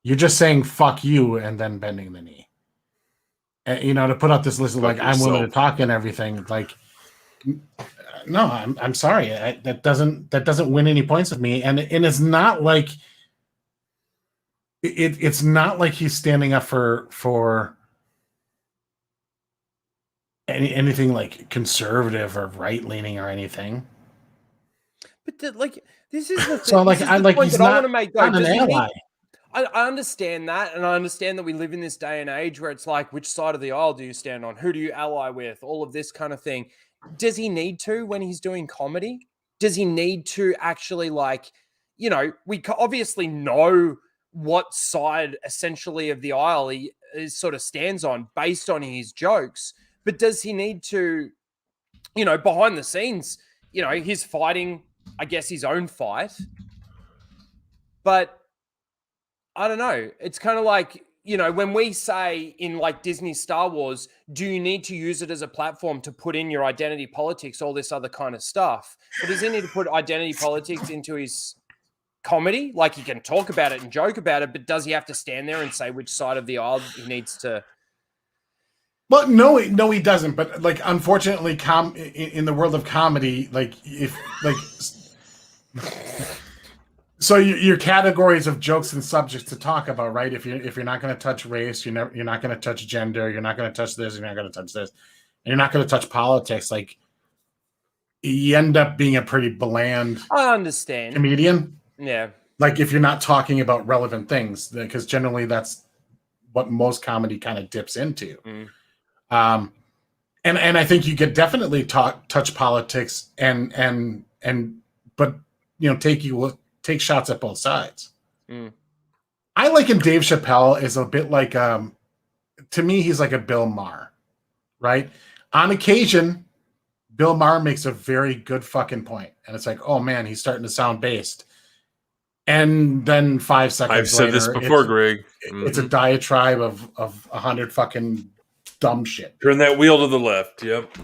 You're just saying fuck you and then bending the knee. And, to put out this list of like I'm willing to talk and everything. Like, no, I'm sorry. That doesn't win any points with me. And it's not like it's not like he's standing up for anything like conservative or right leaning or anything. But this is the thing. So like I like he's not, not an ally. I understand that, and I understand that we live in this day and age where it's like, which side of the aisle do you stand on? Who do you ally with? All of this kind of thing. Does he need to when he's doing comedy? Does he need to actually, like, we obviously know what side essentially of the aisle he sort of stands on based on his jokes, but does he need to, behind the scenes, he's fighting, I guess, his own fight, but I don't know. It's kind of like, when we say in like Disney Star Wars, do you need to use it as a platform to put in your identity politics, all this other kind of stuff? But does he need to put identity politics into his comedy? Like, he can talk about it and joke about it, but does he have to stand there and say which side of the aisle he needs to? Well, no, he doesn't. But like, unfortunately, in the world of comedy, like so your categories of jokes and subjects to talk about, right? If you're not going to touch race, you're not going to touch gender, you're not going to touch this, you're not going to touch this, and you're not going to touch politics. Like, you end up being a pretty bland. I understand. Comedian. Yeah. Like, if you're not talking about relevant things, because generally that's what most comedy kind of dips into. And I think you could definitely touch politics and but take shots at both sides. I liken Dave Chappelle as a bit like to me he's like a Bill Maher, right? On occasion, Bill Maher makes a very good fucking point, and it's like, oh man, he's starting to sound based. And then 5 seconds I've said later, this before, Greg. It's a diatribe of 100 fucking dumb shit. Turn that wheel to the left. Yep.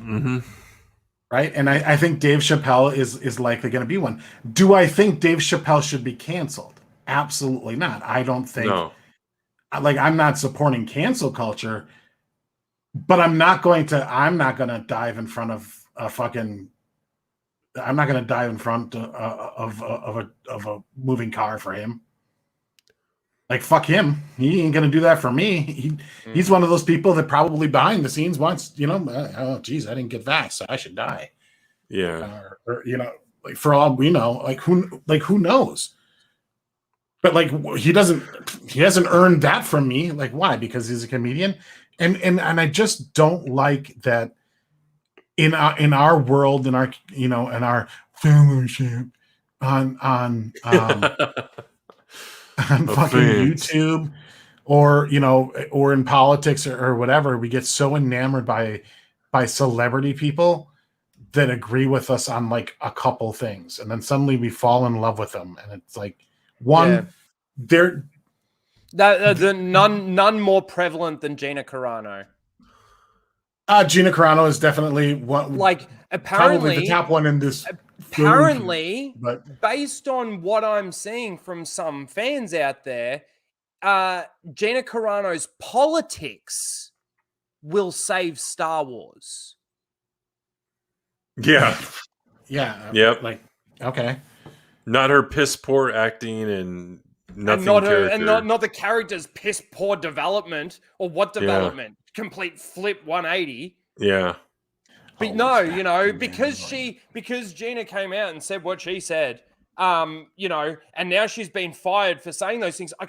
Right. And I think Dave Chappelle is likely going to be one. Do I think Dave Chappelle should be canceled? Absolutely not. I don't think. No. Like, I'm not supporting cancel culture, but I'm not going to dive in front of a fucking. I'm not going to dive in front of a moving car for him. Like, fuck him. He ain't going to do that for me. He's one of those people that probably behind the scenes wants, oh, geez, I didn't get vaxxed, so I should die. Yeah. Or like, for all we know, who knows? But like he hasn't earned that from me. Like why? Because he's a comedian, and I just don't like that in our world, in our in our fellowship on on fucking Offense. YouTube or or in politics or whatever, we get so enamored by celebrity people that agree with us on like a couple things, and then suddenly we fall in love with them, and it's like they're none more prevalent than Gina Carano. Gina Carano is definitely one, like probably apparently the top one in this. Apparently, but based on what I'm seeing from some fans out there, Gina Carano's politics will save Star Wars. Yeah. Yeah. Yep. Like, okay. Not her piss poor acting and nothing. And not the character's piss poor development or what development. Yeah. Complete flip 180. Yeah. But no, because Gina came out and said what she said, and now she's been fired for saying those things. I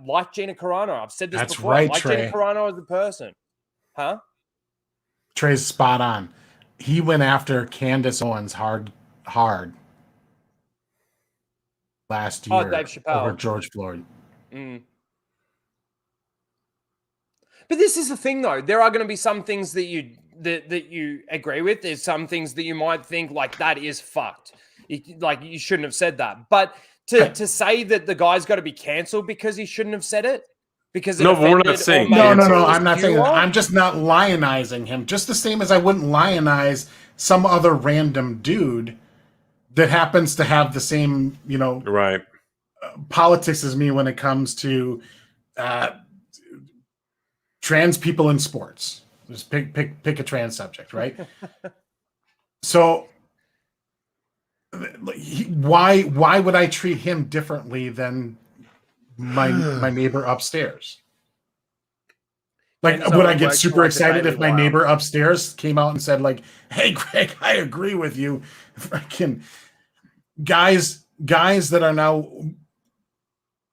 like Gina Carano. I've said this before. Right, I like Trey. Gina Carano as a person. Huh? Trey's spot on. He went after Candace Owens hard last year Dave Chappelle. over George Floyd. Mm. But this is the thing, though. There are going to be some things that you agree with. There's some things that you might think like that is fucked. You shouldn't have said that. But to say that the guy's got to be cancelled because he shouldn't have said it, because no, but we're not saying no. I'm not saying that. I'm just not lionizing him. Just the same as I wouldn't lionize some other random dude that happens to have the same, right, politics as me when it comes to trans people in sports. Just pick a trans subject, right? So why would I treat him differently than my neighbor upstairs? Like, would I get super excited if my neighbor upstairs came out and said, like, "Hey, Greg, I agree with you." Freaking guys that are now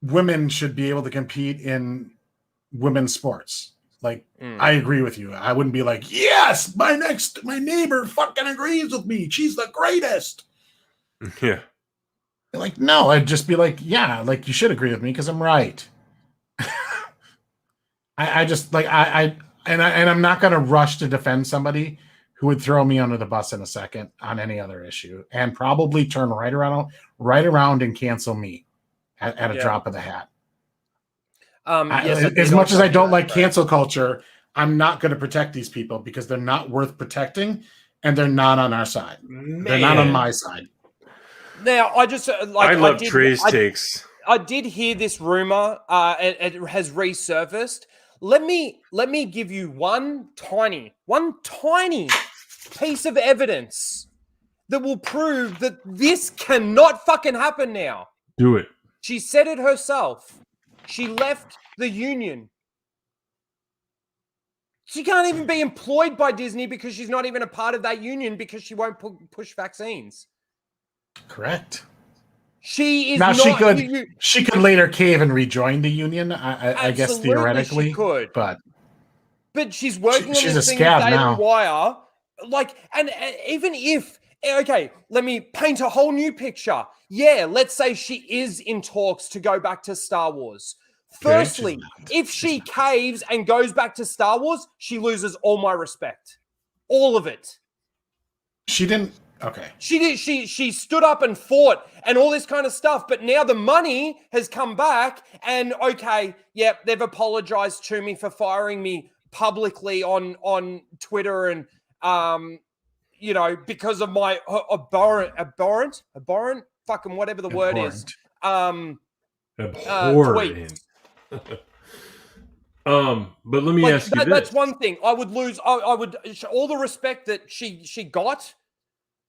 women should be able to compete in women's sports. Like, I agree with you. I wouldn't be like, "Yes, my neighbor fucking agrees with me. She's the greatest." Yeah. Like, no, I'd just be like, "Yeah, like you should agree with me because I'm right." I just like I'm not going to rush to defend somebody who would throw me under the bus in a second on any other issue and probably turn right around and cancel me at a drop of the hat. As much as I don't like cancel culture, I'm not going to protect these people because they're not worth protecting and they're not on our side. Man. They're not on my side. Now, I just I love Trey's takes. I did hear this rumor. It has resurfaced. Let me give you one tiny piece of evidence that will prove that this cannot fucking happen now. Do it. She said it herself. She left the union. She can't even be employed by Disney because she's not even a part of that union because she won't push vaccines. Correct. She is now not, she could later cave and rejoin the union. I guess theoretically she could, but she's working on she's this a thing scab with Daily now. Wire. Like, and even if let me paint a whole new picture. Yeah, let's say she is in talks to go back to Star Wars. Firstly, if she caves and goes back to Star Wars, she loses all my respect, all of it. She didn't. Okay. She did. She stood up and fought and all this kind of stuff. But now the money has come back, and they've apologized to me for firing me publicly on Twitter and because of my abhorrent, fucking whatever the word is. Abhorrent. But let me ask you this. That's one thing. I would lose. I would all the respect that she got.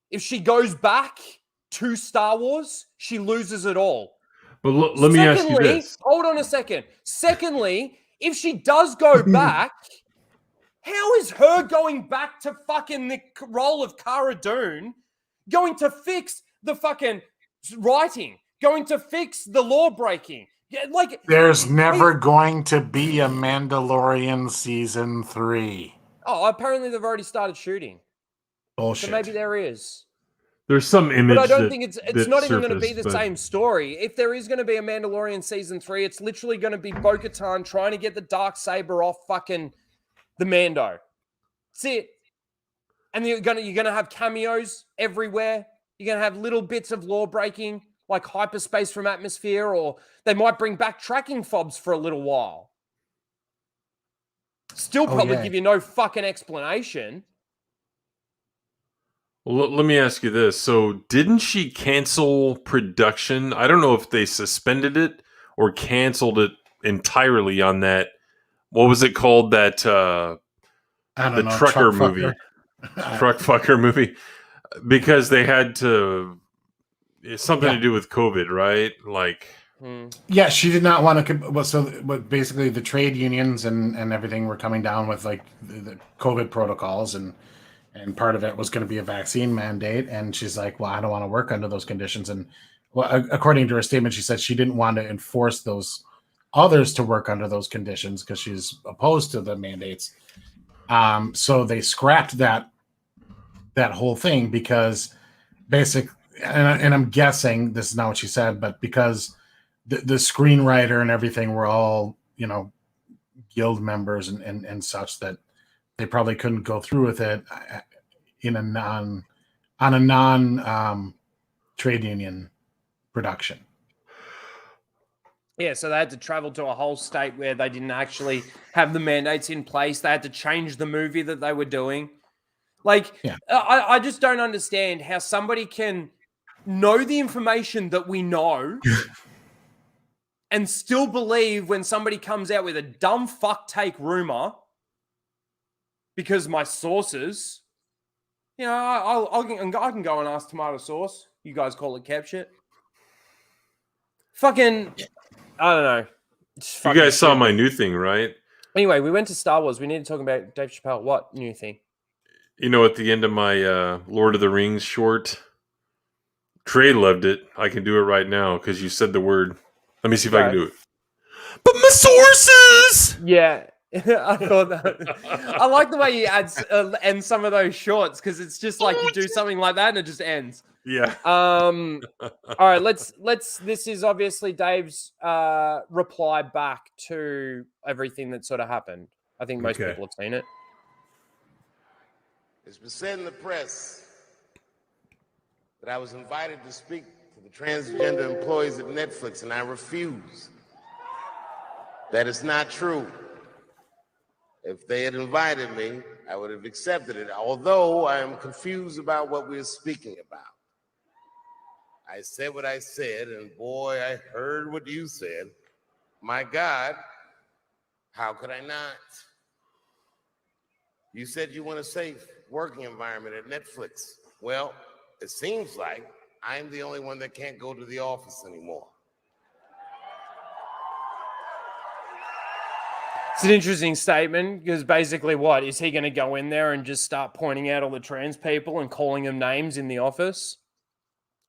If she goes back to Star Wars, she loses it all. But let me ask you this. Hold on a second. Secondly, if she does go back, how is her going back to fucking the role of Cara Dune going to fix the fucking writing? going to fix the law breaking? Yeah, like There's never going to be a Mandalorian season 3. Oh, apparently they've already started shooting. Bullshit. So maybe there is. There's some image, but I don't think it's not even going to be the but... same story. If there is going to be a Mandalorian season 3, it's literally going to be Bo-Katan trying to get the Darksaber off fucking the Mando. That's it. And you're gonna have cameos everywhere. You're gonna have little bits of law breaking, like hyperspace from atmosphere, or they might bring back tracking fobs for a little while. Still probably give you no fucking explanation. Well, let me ask you this. So didn't she cancel production? I don't know if they suspended it or canceled it entirely on that. What was it called? That trucker movie. Truck fucker movie. Because they had to... It's something to do with COVID, right? Like... Yeah, she did not want to... So basically the trade unions and everything were coming down with like the COVID protocols, and part of it was going to be a vaccine mandate. And she's like, well, I don't want to work under those conditions. And well, according to her statement, she said she didn't want to enforce those others to work under those conditions because she's opposed to the mandates. So they scrapped that whole thing because and I'm guessing this is not what she said, but because the screenwriter and everything were all, guild members and such, that they probably couldn't go through with it on a non trade union production. Yeah, so they had to travel to a whole state where they didn't actually have the mandates in place. They had to change the movie that they were doing. I just don't understand how somebody can know the information that we know and still believe when somebody comes out with a dumb fuck take rumor, because my sources, I can go and ask Tomato Sauce. You guys call it cap shit. Fucking, I don't know. You guys saw my new thing, right? Anyway, we went to Star Wars. We need to talk about Dave Chappelle. What new thing? At the end of my Lord of the Rings short, Trey loved it. I can do it right now because you said the word. Let me see if I can do it. But my sources! Yeah. I thought that. I like the way you end some of those shorts, because it's just like you do something like that and it just ends. Yeah. All right, let's this is obviously Dave's reply back to everything that sort of happened. I think most people have seen it. It's been said in the press that I was invited to speak to the transgender employees at Netflix, and I refuse. That is not true. If they had invited me, I would have accepted it, although I am confused about what we're speaking about. I said what I said, and boy, I heard what you said. My God, how could I not? You said you want a safe working environment at Netflix. Well, it seems like I'm the only one that can't go to the office anymore. It's an interesting statement, because basically what? Is he going to go in there and just start pointing out all the trans people and calling them names in the office?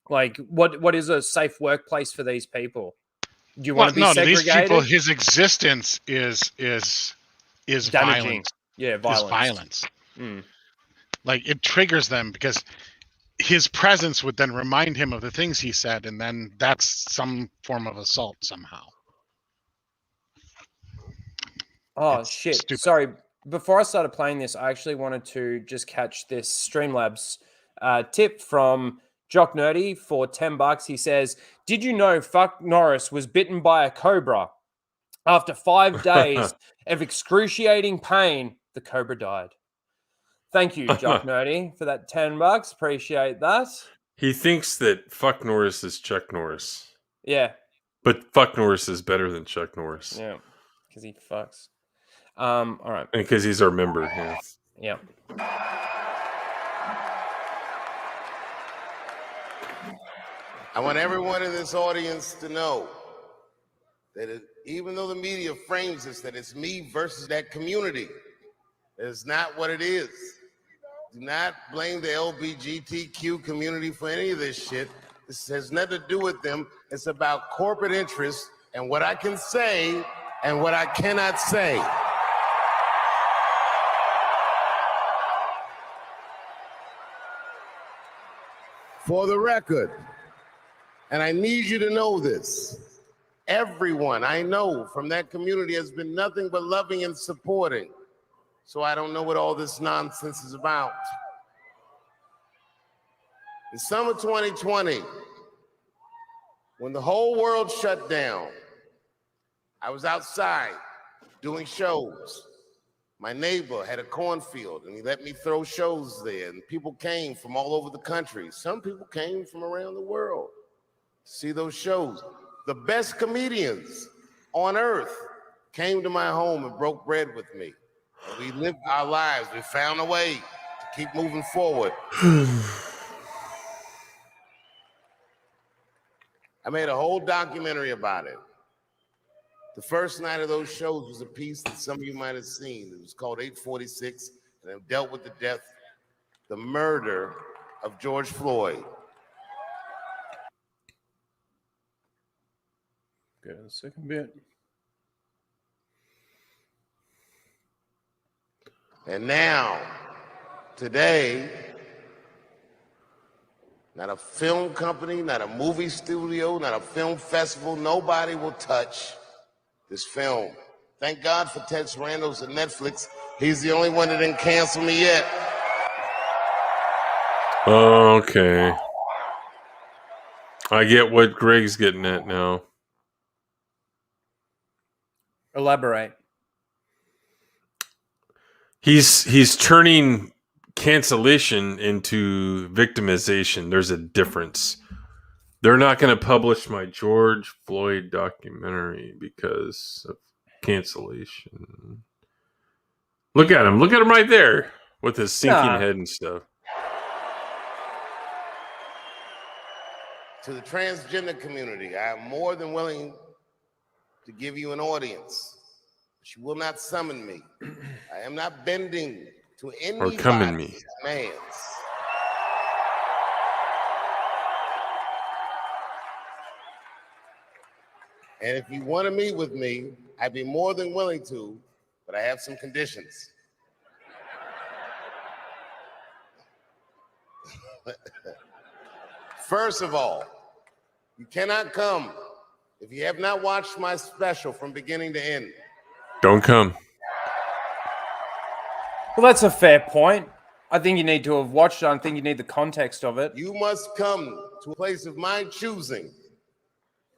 Like, what is a safe workplace for these people? Do you want to be segregated? These people, his existence is damaging. Violence. Yeah, violence. Is violence. Like, it triggers them because his presence would then remind him of the things he said, and then that's some form of assault somehow. Oh, shit. Stupid. Sorry. Before I started playing this, I actually wanted to just catch this Streamlabs tip from Jock Nerdy for $10. He says, did you know Fuck Norris was bitten by a cobra? After 5 days of excruciating pain, the cobra died. Thank you, Jock Nerdy, for that $10. Appreciate that. He thinks that Fuck Norris is Chuck Norris. Yeah. But Fuck Norris is better than Chuck Norris. Yeah, because he fucks. All right. And because he's our member, yeah. Yeah. I want everyone in this audience to know that even though the media frames this, that it's me versus that community, it's not what it is. Do not blame the LGBTQ community for any of this shit. This has nothing to do with them. It's about corporate interests and what I can say and what I cannot say. For the record, and I need you to know this, everyone I know from that community has been nothing but loving and supporting. So I don't know what all this nonsense is about. In summer 2020, when the whole world shut down, I was outside doing shows. My neighbor had a cornfield and he let me throw shows there, and people came from all over the country. Some people came from around the world to see those shows. The best comedians on earth came to my home and broke bread with me. And we lived our lives. We found a way to keep moving forward. I made a whole documentary about it. The first night of those shows was a piece that some of you might have seen. It was called 846, and it dealt with the murder of George Floyd. Go to the second bit. And now, today, not a film company, not a movie studio, not a film festival, nobody will touch this film. Thank God for Ted Sarandos at Netflix. He's the only one that didn't cancel me yet. Okay. I get what Greg's getting at now. Elaborate. He's turning cancellation into victimization. There's a difference. They're not going to publish my George Floyd documentary because of cancellation. Look at him. Look at him right there with his sinking head and stuff. To the transgender community, I am more than willing to give you an audience. But you will not summon me. I am not bending to anybody's demands. And if you want to meet with me, I'd be more than willing to, but I have some conditions. First of all, you cannot come if you have not watched my special from beginning to end. Don't come. Well, that's a fair point. I think you need to have watched it. I think you need the context of it. You must come to a place of my choosing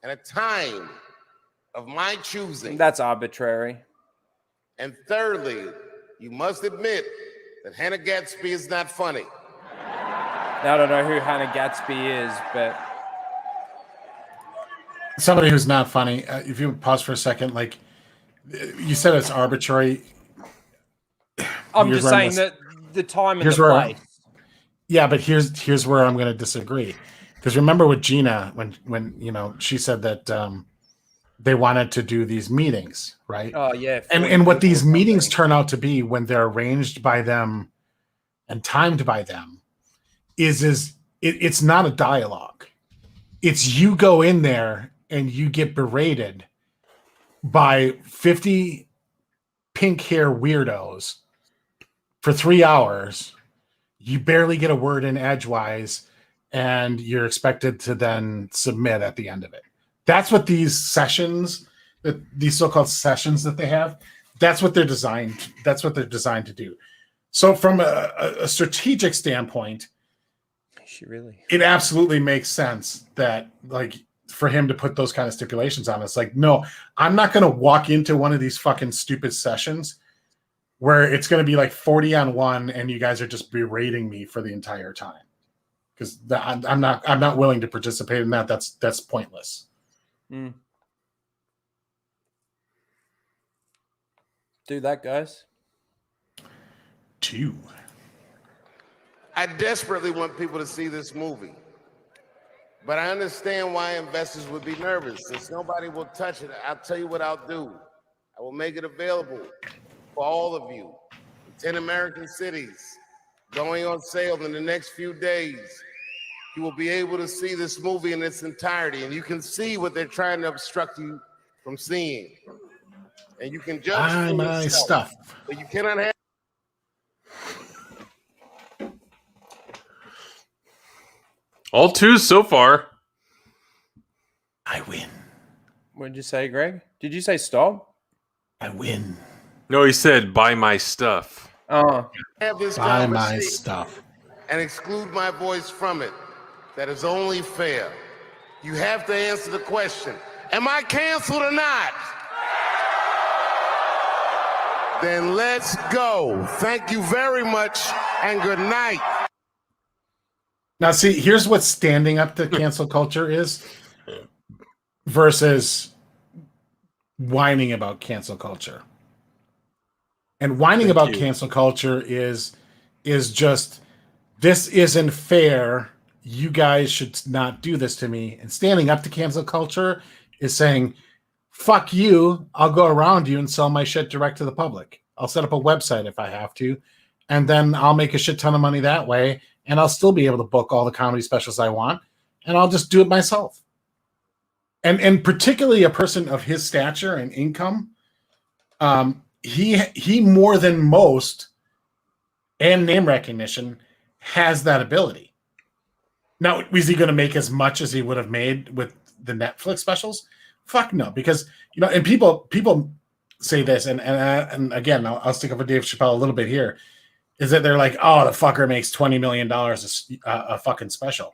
and a time of my choosing. That's arbitrary. And thirdly, you must admit that Hannah Gatsby is not funny. Now, I don't know who Hannah Gatsby is, but somebody who's not funny. If you pause for a second, like you said, it's arbitrary. I'm just saying that the time and the place. Yeah, but here's where I'm going to disagree. Because remember with Gina, when you know she said that they wanted to do these meetings, right? Oh yeah. And what these meetings turn out to be when they're arranged by them and timed by them it's not a dialogue. It's you go in there and you get berated by 50 pink hair weirdos for 3 hours. You barely get a word in edgewise, and you're expected to then submit at the end of it. That's what these sessions, these so-called sessions that they have, that's what they're designed to do. So from a strategic standpoint, it absolutely makes sense that, like, for him to put those kind of stipulations on. It's like, no, I'm not going to walk into one of these fucking stupid sessions where it's going to be like 40 on 1 and you guys are just berating me for the entire time. Because I'm not willing to participate in that. That's pointless. Do that, guys. 2. I desperately want people to see this movie, but I understand why investors would be nervous. Since nobody will touch it, I'll tell you what I'll do. I will make it available for all of you in 10 American cities, going on sale in the next few days. you will be able to see this movie in its entirety, and you can see what they're trying to obstruct you from seeing. And you can judge Buy for my yourself, stuff. but you cannot have. All twos so far. I win. What did you say, Greg? Did you say stop? I win. No, he said buy my stuff. Oh, Have this Buy my conversation stuff. and exclude my voice from it. That is only fair. You have to answer the question, am I canceled or not? Then let's go. Thank you very much and good night. Now, see, here's what standing up to cancel culture is versus whining about cancel culture. And whining about cancel culture is just, this isn't fair. You guys should not do this to me. And standing up to cancel culture is saying, fuck you. I'll go around you and sell my shit direct to the public. I'll set up a website if I have to, and then I'll make a shit ton of money that way. And I'll still be able to book all the comedy specials I want, and I'll just do it myself. And particularly a person of his stature and income, he more than most, and name recognition, has that ability. Now, is he going to make as much as he would have made with the Netflix specials? Fuck no, because and people say this, and again, I'll stick up with Dave Chappelle a little bit here. Is that they're like, oh, the fucker makes $20 million a fucking special.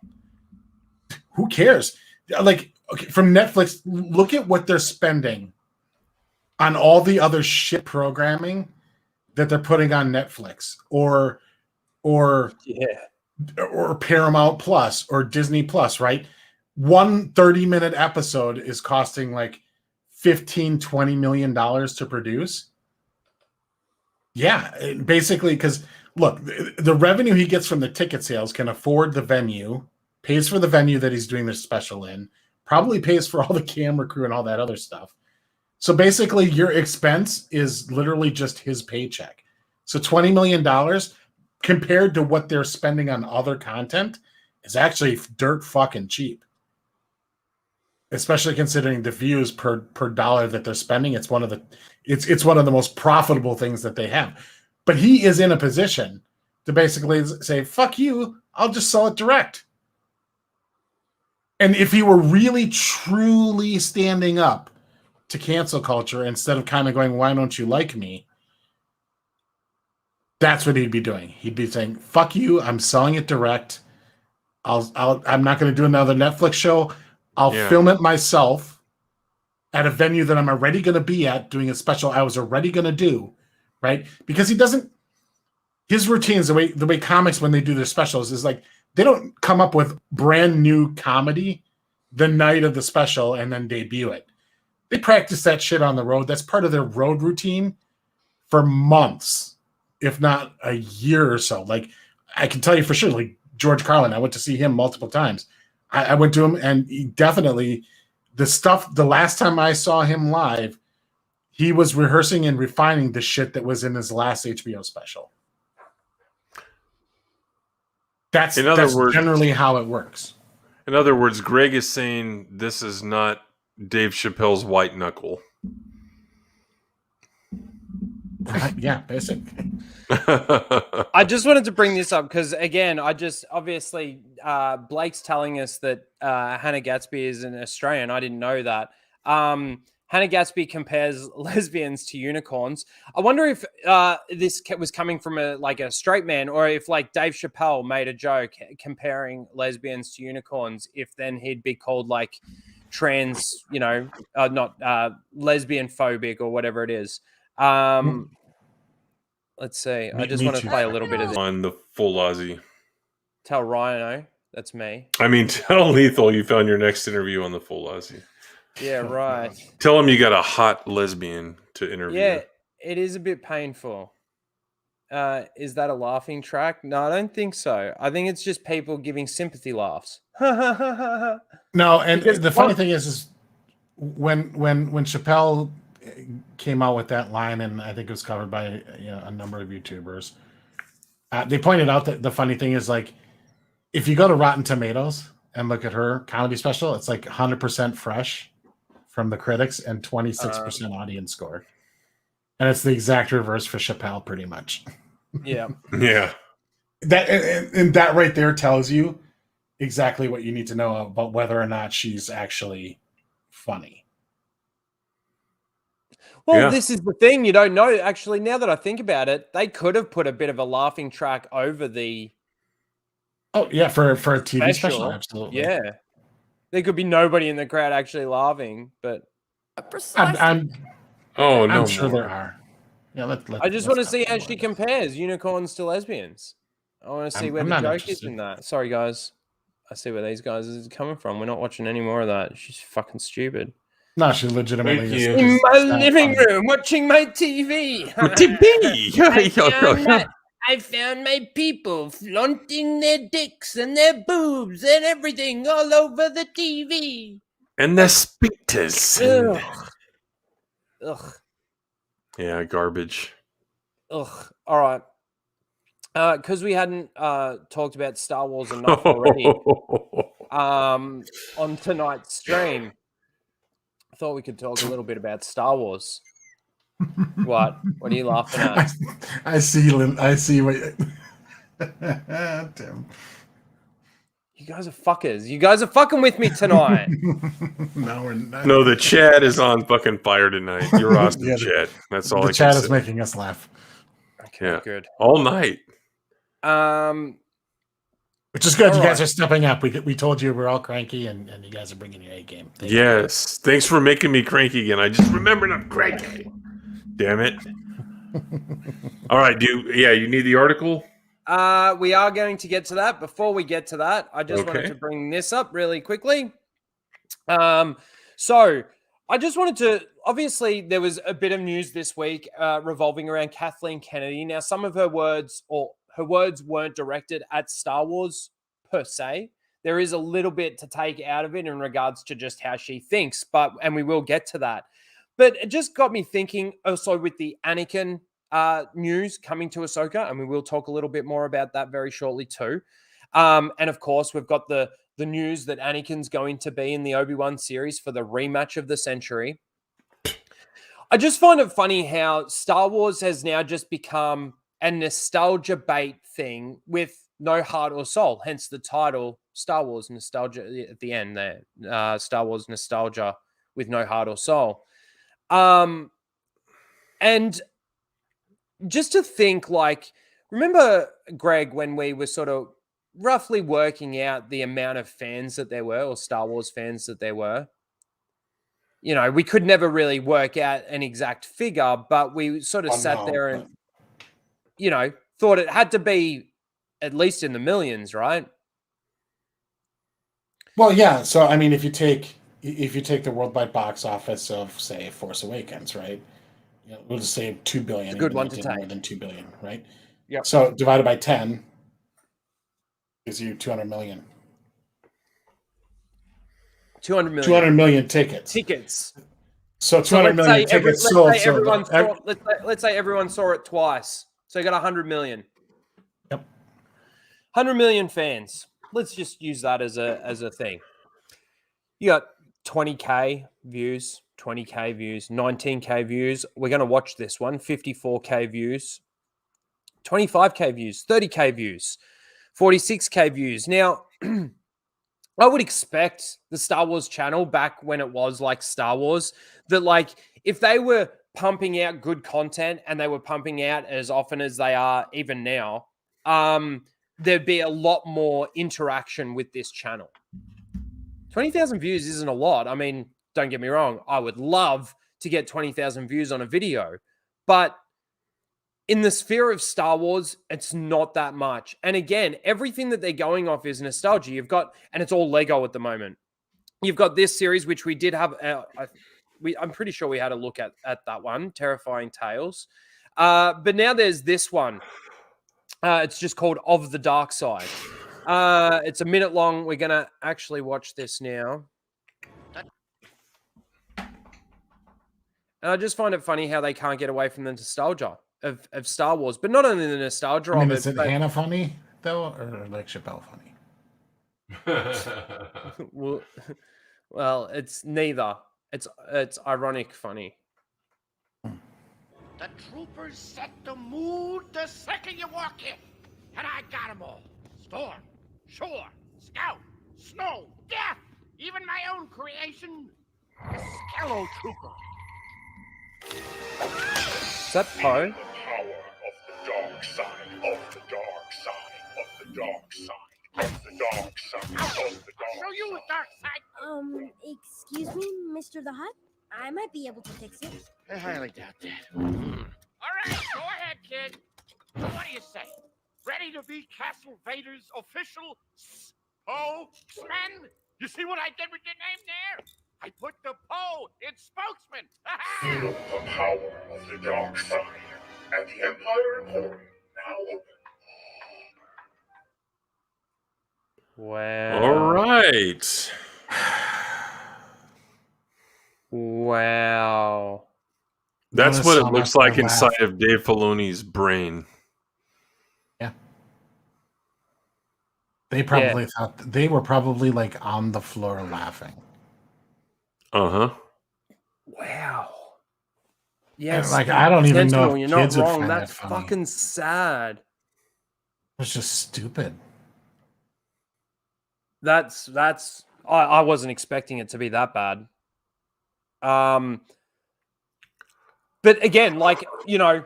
Who cares? Like, okay, from Netflix, look at what they're spending on all the other shit programming that they're putting on Netflix or Paramount Plus or Disney Plus, right? One 30-minute episode is costing like $15-20 million to produce. Yeah, basically, because look, the revenue he gets from the ticket sales can afford the venue, pays for the venue that he's doing the special in, probably pays for all the camera crew and all that other stuff. So basically, your expense is literally just his paycheck. So $20 million compared to what they're spending on other content is actually dirt fucking cheap. Especially considering the views per dollar that they're spending. It's one of the most profitable things that they have. But he is in a position to basically say, fuck you, I'll just sell it direct. And if he were really truly standing up to cancel culture instead of kind of going, why don't you like me? That's what he'd be doing. He'd be saying, fuck you, I'm selling it direct. I'm not going to do another Netflix show. I'll film it myself at a venue that I'm already going to be at, doing a special I was already going to do, right? Because his routines, the way comics, when they do their specials, is like, they don't come up with brand new comedy the night of the special and then debut it. They practice that shit on the road. That's part of their road routine for months, if not a year or so. Like, I can tell you for sure, like George Carlin, I went to see him multiple times. I went to him, and he definitely, the last time I saw him live, he was rehearsing and refining the shit that was in his last HBO special. That's generally how it works. In other words, Greg is saying this is not Dave Chappelle's white knuckle. Yeah, basically. I just wanted to bring this up because, again, obviously Blake's telling us that Hannah Gatsby is an Australian. I didn't know that. Hannah Gatsby compares lesbians to unicorns. I wonder if this was coming from a straight man, or if like Dave Chappelle made a joke comparing lesbians to unicorns, if then he'd be called like trans, not lesbian phobic or whatever it is. Let's see. I just want to play a little bit of this. On the full Aussie. Tell Ryno, that's me. I mean, tell Lethal you found your next interview on the full Aussie. Yeah, right. Tell him you got a hot lesbian to interview. Yeah, it is a bit painful. Is that a laughing track? No, I don't think so. I think it's just people giving sympathy laughs. No, and the funny thing is when Chappelle came out with that line, and I think it was covered by a number of YouTubers, they pointed out that the funny thing is, like, if you go to Rotten Tomatoes and look at her comedy special, it's like 100% fresh from the critics and 26% audience score. And it's the exact reverse for Chappelle, pretty much. Yeah. Yeah. That and that right there tells you exactly what you need to know about whether or not she's actually funny. Well, Yeah. this is the thing. You don't know. Actually, now that I think about it, they could have put a bit of a laughing track over the Oh, yeah, for a TV special, special. absolutely. Yeah. There could be nobody in the crowd actually laughing, but I'm Oh no. sure more. there are. Yeah, I just want to see how she compares unicorns to lesbians. I want to see where I'm the not joke is interested. in that. Sorry, guys. I see where these guys is coming from. We're not watching any more of that. She's fucking stupid. No, she legitimately Thank is. you. In is my not living funny. room, watching my TV. I found my people flaunting their dicks and their boobs and everything all over the TV. And the specters. Ugh. Yeah, garbage. Ugh. All right. Because we hadn't talked about Star Wars enough already on tonight's stream, I thought we could talk a little bit about Star Wars. What? What are you laughing at? I see what Tim. You guys are fuckers. You guys are fucking with me tonight. No, we're not. No, the chat is on fucking fire tonight. You're awesome, Yeah, chat. That's all The I chat can is say. making us laugh. Okay, Yeah. good. All night. Which is good. All You guys right. are stepping up. We told you we're all cranky, and you guys are bringing your A game. Thank you. Yes. Thanks for making me cranky again. I just remembered I'm cranky. Damn it. All right, you need the article? We are going to get to that. Before we get to that, I just wanted to bring this up really quickly. So I just wanted to, obviously there was a bit of news this week revolving around Kathleen Kennedy. Now, some of her words weren't directed at Star Wars per se. There is a little bit to take out of it in regards to just how she thinks, and we will get to that. But it just got me thinking also with the Anakin news coming to Ahsoka, and we will talk a little bit more about that very shortly too. And of course, we've got the news that Anakin's going to be in the Obi-Wan series for the rematch of the century. I just find it funny how Star Wars has now just become a nostalgia bait thing with no heart or soul, hence the title Star Wars Nostalgia at the end there. Star Wars Nostalgia with no heart or soul. And just to think, like, remember, Greg, when we were sort of roughly working out the amount of fans that there were, or Star Wars fans that there were? You know, we could never really work out an exact figure, but we sort of sat there and, you know, thought it had to be at least in the millions, right? Well, yeah. So, I mean, if you take the worldwide box office of, say, Force Awakens, right? You know, we'll just say 2 billion. It's a good one to take. take. More than 2 billion, right? Yeah. So divided by 10 gives you 200 million. 200 million. 200 million tickets. So 200 million tickets sold. Let's say everyone saw it twice. So you got 100 million. Yep. 100 million fans. Let's just use that as a thing. You got 20K views, 20K views, 19K views. We're going to watch this one. 54K views, 25K views, 30K views, 46K views. Now, I would expect the Star Wars channel back when it was like Star Wars that, like, if they were pumping out good content and they were pumping out as often as they are even now, there'd be a lot more interaction with this channel. 20,000 views isn't a lot. I mean, don't get me wrong. I would love to get 20,000 views on a video, but in the sphere of Star Wars, it's not that much. And again, everything that they're going off is nostalgia. You've got, and it's all Lego at the moment. You've got this series, which we did have. I'm pretty sure we had a look at that one, Terrifying Tales. But now there's this one. It's just called Of the Dark Side. It's a minute long. We're going to actually watch this now. And I just find it funny how they can't get away from the nostalgia of Star Wars, but not only the nostalgia I mean, of it. is it Hannah funny though, or like Chappelle funny? Well, it's neither. It's ironic funny. The troopers set the mood the second you walk in. And I got 'em all. Storm, shore, scout, snow, death, even my own creation, the Skello Trooper. Is that Poe? The power of the dark side of the dark side of the dark side of the dark side of the I'll dark show you, dark side. Excuse me, Mr. the Hut? I might be able to fix it. I highly doubt that. All right, go ahead, kid. So what do you say? Ready to be Castle Vader's official spokesman? You see what I did with your name there? I put the Poe in spokesman. Feel the power of the dark side at the Empire Emporium now open. Wow. All right. Wow. That's Notice what it how looks much like I inside laugh. of Dave Filoni's brain. They probably thought they were probably like on the floor laughing. Uh-huh. Wow. And, Yes. like, I don't even know Sentinel, if you're not kids would wrong. find That's that funny. fucking sad. It's just stupid. That's I wasn't expecting it to be that bad. But again, like, you know,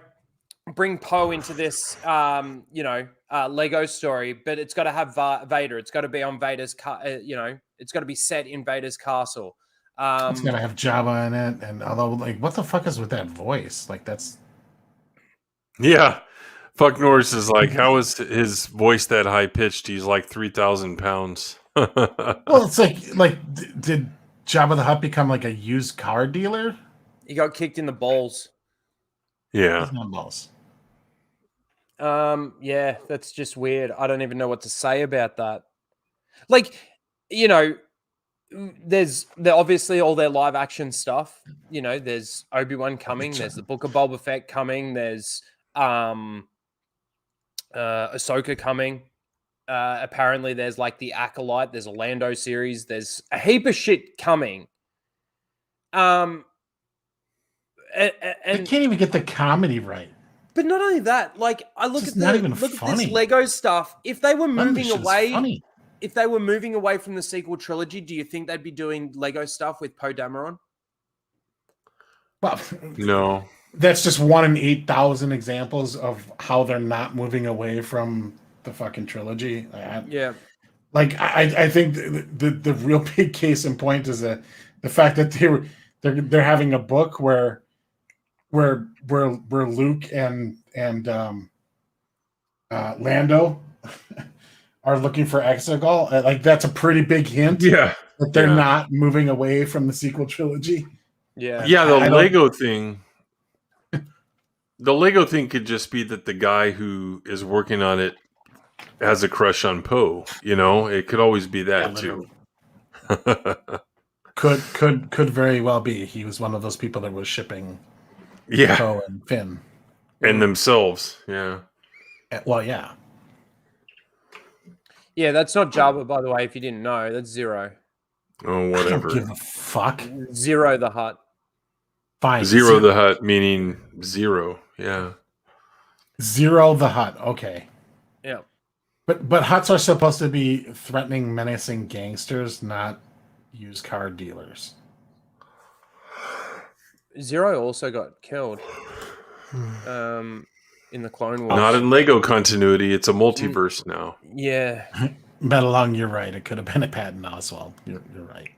bring Poe into this Lego story, but it's got to have Vader. It's got to be on Vader's it's got to be set in Vader's castle. It's gonna have Jabba in it, and although, like, what the fuck is with that voice? Like, that's Yeah. Fuck Norris is like, how is his voice that high pitched? He's like 3,000 pounds. well, it's like did Jabba the Hutt become like a used car dealer? He got kicked in the balls. Yeah. He's not balls. Yeah, that's just weird. I don't even know what to say about that. Like, you know, there's obviously all their live action stuff. You know, there's Obi-Wan coming, there's the Book of Boba Fett coming, there's Ahsoka coming. Apparently there's like the Acolyte, there's a Lando series, there's a heap of shit coming. And They can't even get the comedy right. But not only that, like, I look It's at not even look at funny. this Lego stuff. If they were None of moving this shit's away, funny. if they were moving away from the sequel trilogy, do you think they'd be doing Lego stuff with Poe Dameron? Well, No. that's just 1 in 8,000 examples of how they're not moving away from the fucking trilogy. Yeah. Like, I think the real big case in point is the fact that they're having a book where Luke and Lando are looking for Exegol. Like, that's a pretty big hint. Yeah. That they're Yeah. not moving away from the sequel trilogy. Yeah. Yeah, I the don't- Lego thing. The Lego thing could just be that the guy who is working on it has a crush on Poe. You know, it could always be that too. Could very well be. He was one of those people that was shipping Yeah, Poe and Finn. and themselves. Yeah. Well, yeah. Yeah, that's not Jabba, by the way, if you didn't know. That's Zero. Oh, I don't whatever. give a fuck. Zero the Hutt. Fine. Zero the Hut meaning zero. Yeah. Zero the Hut. Okay. Yeah. But Hutts are supposed to be threatening, menacing gangsters, not used car dealers. Zero also got killed. In the Clone Wars. Not in Lego continuity. It's a multiverse now. Yeah. Metalong, you're right. It could have been a Patton Oswalt. You're right.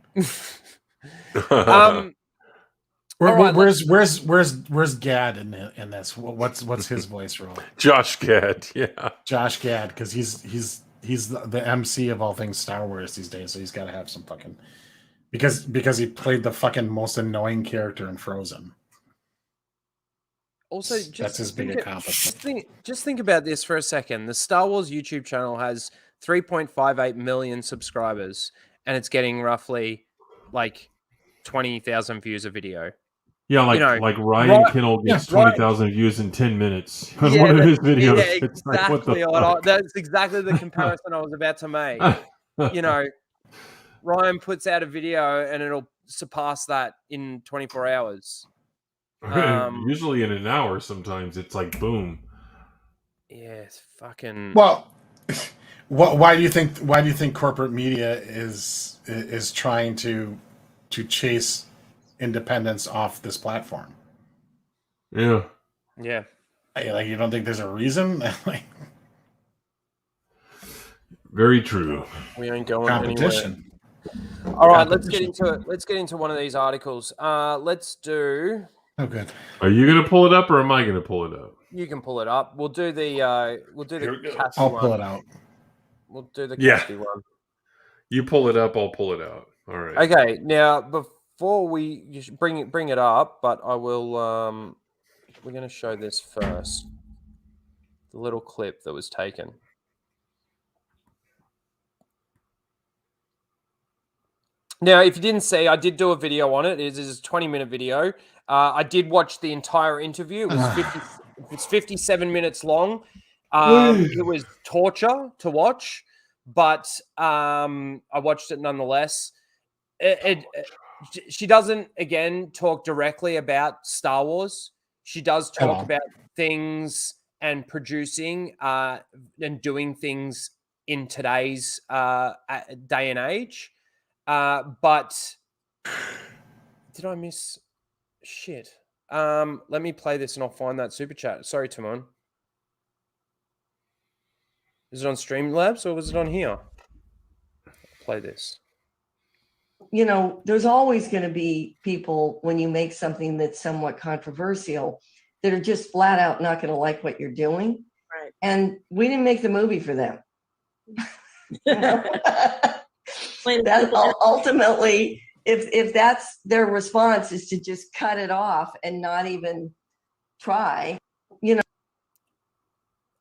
All right, Where's Gad in this? What's his voice role? Josh Gad. Yeah. Josh Gad, because he's the MC of all things Star Wars these days, so he's got to have some fucking because he played the fucking most annoying character in Frozen. Also, just That's his big accomplishment. Just think about this for a second. The Star Wars YouTube channel has 3.58 million subscribers, and it's getting roughly like 20,000 views a video. Yeah, like You know, like Ryan right- Kinnell gets yeah, right. 20,000 views in 10 minutes on Yeah, one of his Yeah, videos. exactly. It's like, what the That's fuck? exactly the comparison I was about to make. you know, Ryan puts out a video and it'll surpass that in 24 hours. Usually in an hour. Sometimes it's like boom. Yeah, it's fucking. Well, why do you think corporate media is trying to chase independence off this platform? Yeah. Yeah. Like, you don't think there's a reason? Like, very true. We ain't going competition. Anywhere. All right, let's get into it. Let's get into one of these articles. Let's do. Oh, good. Are you gonna pull it up, or am I gonna pull it up? You can pull it up. We'll do the Cassie I'll one. pull it out. We'll do the Yeah. Cassie one. You pull it up, I'll pull it out. All right. Okay, now before you should bring it up, but I will. We're going to show this first. The little clip that was taken. Now, if you didn't see, I did do a video on it. It is a 20-minute video. I did watch the entire interview. It's 57 minutes long. It was torture to watch, but I watched it nonetheless. She doesn't, again, talk directly about Star Wars. She does talk about things and producing and doing things in today's day and age. But did I miss shit? Let me play this and I'll find that super chat. Sorry, Timon. Is it on Streamlabs or was it on here? I'll play this. You know, there's always going to be people when you make something that's somewhat controversial that are just flat out not going to like what you're doing. Right. And we didn't make the movie for them. That's ultimately, if that's their response, is to just cut it off and not even try, you know.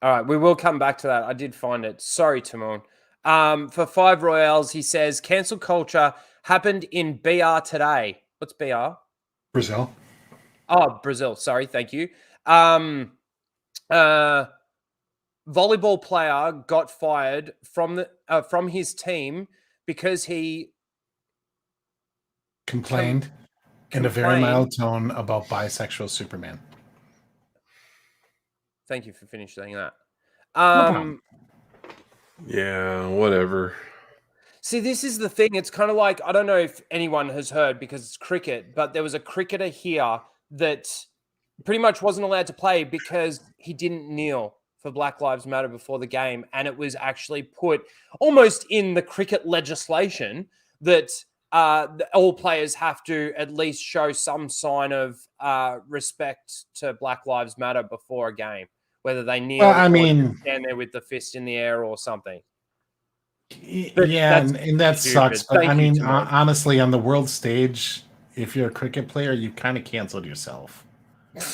All right, we will come back to that. I did find it. Sorry, Timon. For 5 Royales, he says, cancel culture happened in BR today. What's BR? Brazil. Oh, Brazil. Sorry. Thank you. Volleyball player got fired from his team because he complained in a very mild tone about bisexual Superman. Thank you for finishing that. Yeah, whatever. See, this is the thing. It's kind of like, I don't know if anyone has heard because it's cricket, but there was a cricketer here that pretty much wasn't allowed to play because he didn't kneel for Black Lives Matter before the game. And it was actually put almost in the cricket legislation that all players have to at least show some sign of respect to Black Lives Matter before a game, whether they kneel or stand there with the fist in the air or something. But yeah, and that sucks. But I mean, honestly, on the world stage, if you're a cricket player, you kind of canceled yourself.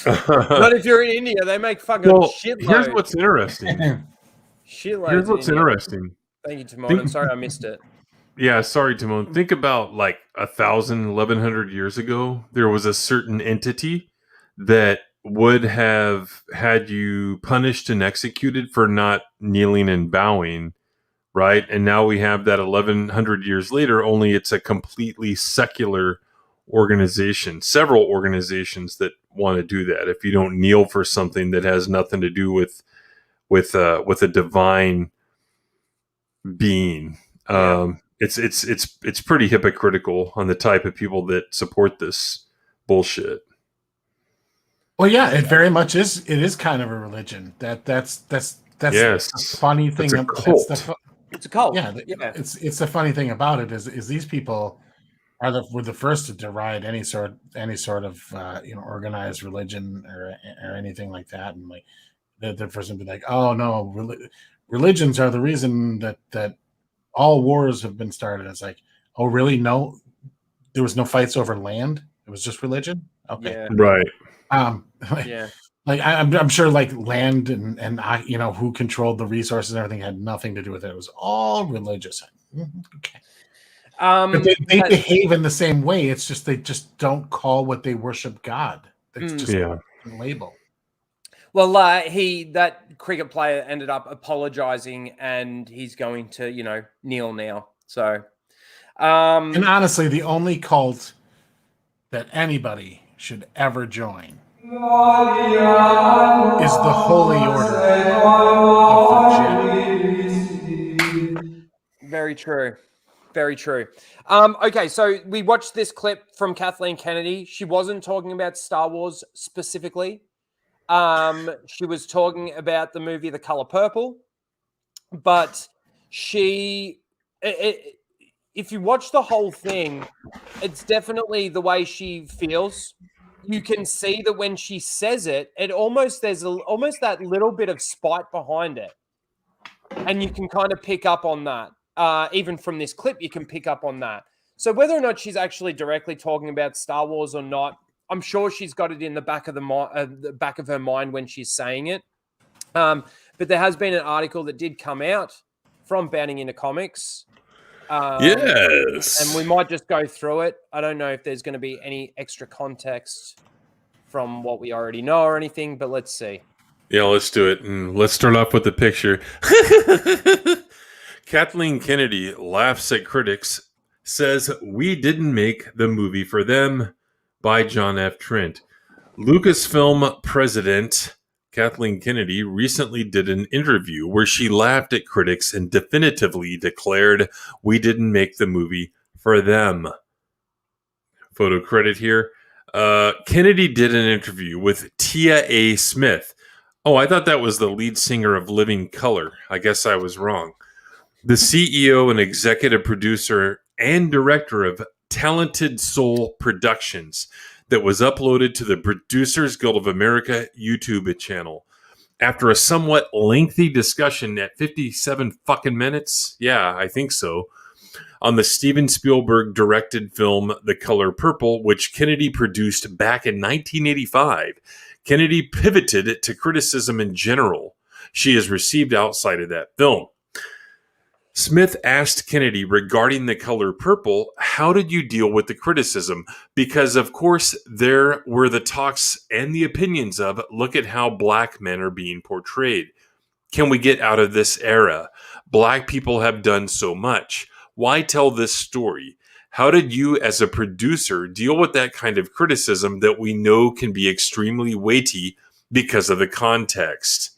But if you're in India, they make fucking shitloads. Here's what's interesting. Here's what's interesting. Thank you, Timon. I'm sorry I missed it. Yeah, sorry, Timon. Think about like 1,000, 1,100 years ago, there was a certain entity that would have had you punished and executed for not kneeling and bowing, right? And now we have that 1,100 years later, only it's a completely secular organization, several organizations that want to do that. If you don't kneel for something that has nothing to do with a divine being, it's pretty hypocritical on the type of people that support this bullshit. Well, yeah, it very much is. It is kind of a religion. That's yes. the funny thing. It's a cult. It's a cult. Yeah, it's the funny thing about it is these people were the first to deride any sort of organized religion or anything like that, and like the first to be like, oh no, religions are the reason that all wars have been started. It's like, oh really? No, there was no fights over land. It was just religion. Okay, yeah. Right. Like I'm sure like land and who controlled the resources and everything had nothing to do with it. It was all religious. Okay. But they behave in the same way. It's just they just don't call what they worship God. It's just a label. Well, that cricket player ended up apologizing, and he's going to, kneel now. So, And honestly, the only cult that anybody should ever join is the Holy Order of the Jedi. Very true. Very true. Okay, so we watched this clip from Kathleen Kennedy. She wasn't talking about Star Wars specifically. She was talking about the movie The Color Purple, but if you watch the whole thing, it's definitely the way she feels. You can see that when she says it, there's almost that little bit of spite behind it, and you can kind of pick up on that. Even from this clip, you can pick up on that. So whether or not she's actually directly talking about Star Wars or not, I'm sure she's got it in the back of the back of her mind when she's saying it. But there has been an article that did come out from Bounding Into Comics. Yes. And we might just go through it. I don't know if there's going to be any extra context from what we already know or anything, but let's see. Yeah, let's do it. And let's start off with the picture. Kathleen Kennedy laughs at critics, says, "We didn't make the movie for them," by John F. Trent. Lucasfilm president Kathleen Kennedy recently did an interview where she laughed at critics and definitively declared, "We didn't make the movie for them." Photo credit here. Kennedy did an interview with Tia A. Smith. Oh, I thought that was the lead singer of Living Colour. I guess I was wrong. The CEO and executive producer and director of Talented Soul Productions, that was uploaded to the Producers Guild of America YouTube channel. After a somewhat lengthy discussion at 57 fucking minutes, yeah, I think so, on the Steven Spielberg directed film The Color Purple, which Kennedy produced back in 1985, Kennedy pivoted to criticism in general she has received outside of that film. Smith asked Kennedy regarding The Color Purple, "How did you deal with the criticism? Because, of course, there were the talks and the opinions of, look at how black men are being portrayed. Can we get out of this era? Black people have done so much. Why tell this story? How did you, as a producer, deal with that kind of criticism that we know can be extremely weighty because of the context?"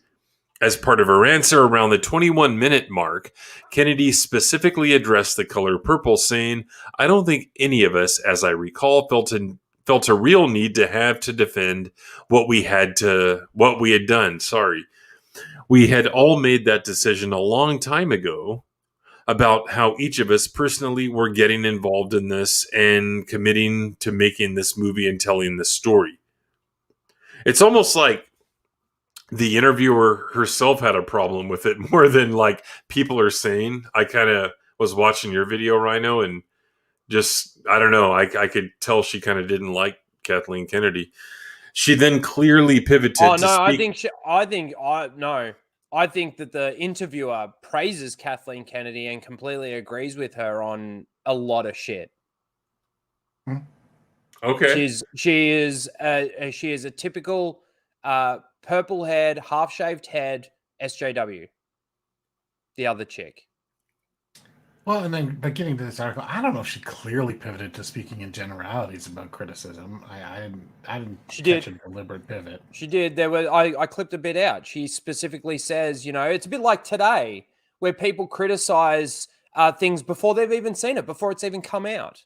As part of her answer around the 21-minute mark, Kennedy specifically addressed The Color Purple, saying, "I don't think any of us, as I recall, felt a real need to have to defend what we had done. We had all made that decision a long time ago about how each of us personally were getting involved in this and committing to making this movie and telling this story." It's almost like the interviewer herself had a problem with it more than like people are saying. I kind of was watching your video, Ryno, and just, I don't know, I could tell she kind of didn't like Kathleen Kennedy. She then clearly pivoted to speak. I think that the interviewer praises Kathleen Kennedy and completely agrees with her on a lot of shit. Okay. She is a typical purple-haired, half-shaved head SJW. The other chick. Well, and then, but getting to this article, I don't know if she clearly pivoted to speaking in generalities about criticism. I didn't catch a deliberate pivot. She did. I clipped a bit out. She specifically says, it's a bit like today, where people criticize things before they've even seen it, before it's even come out.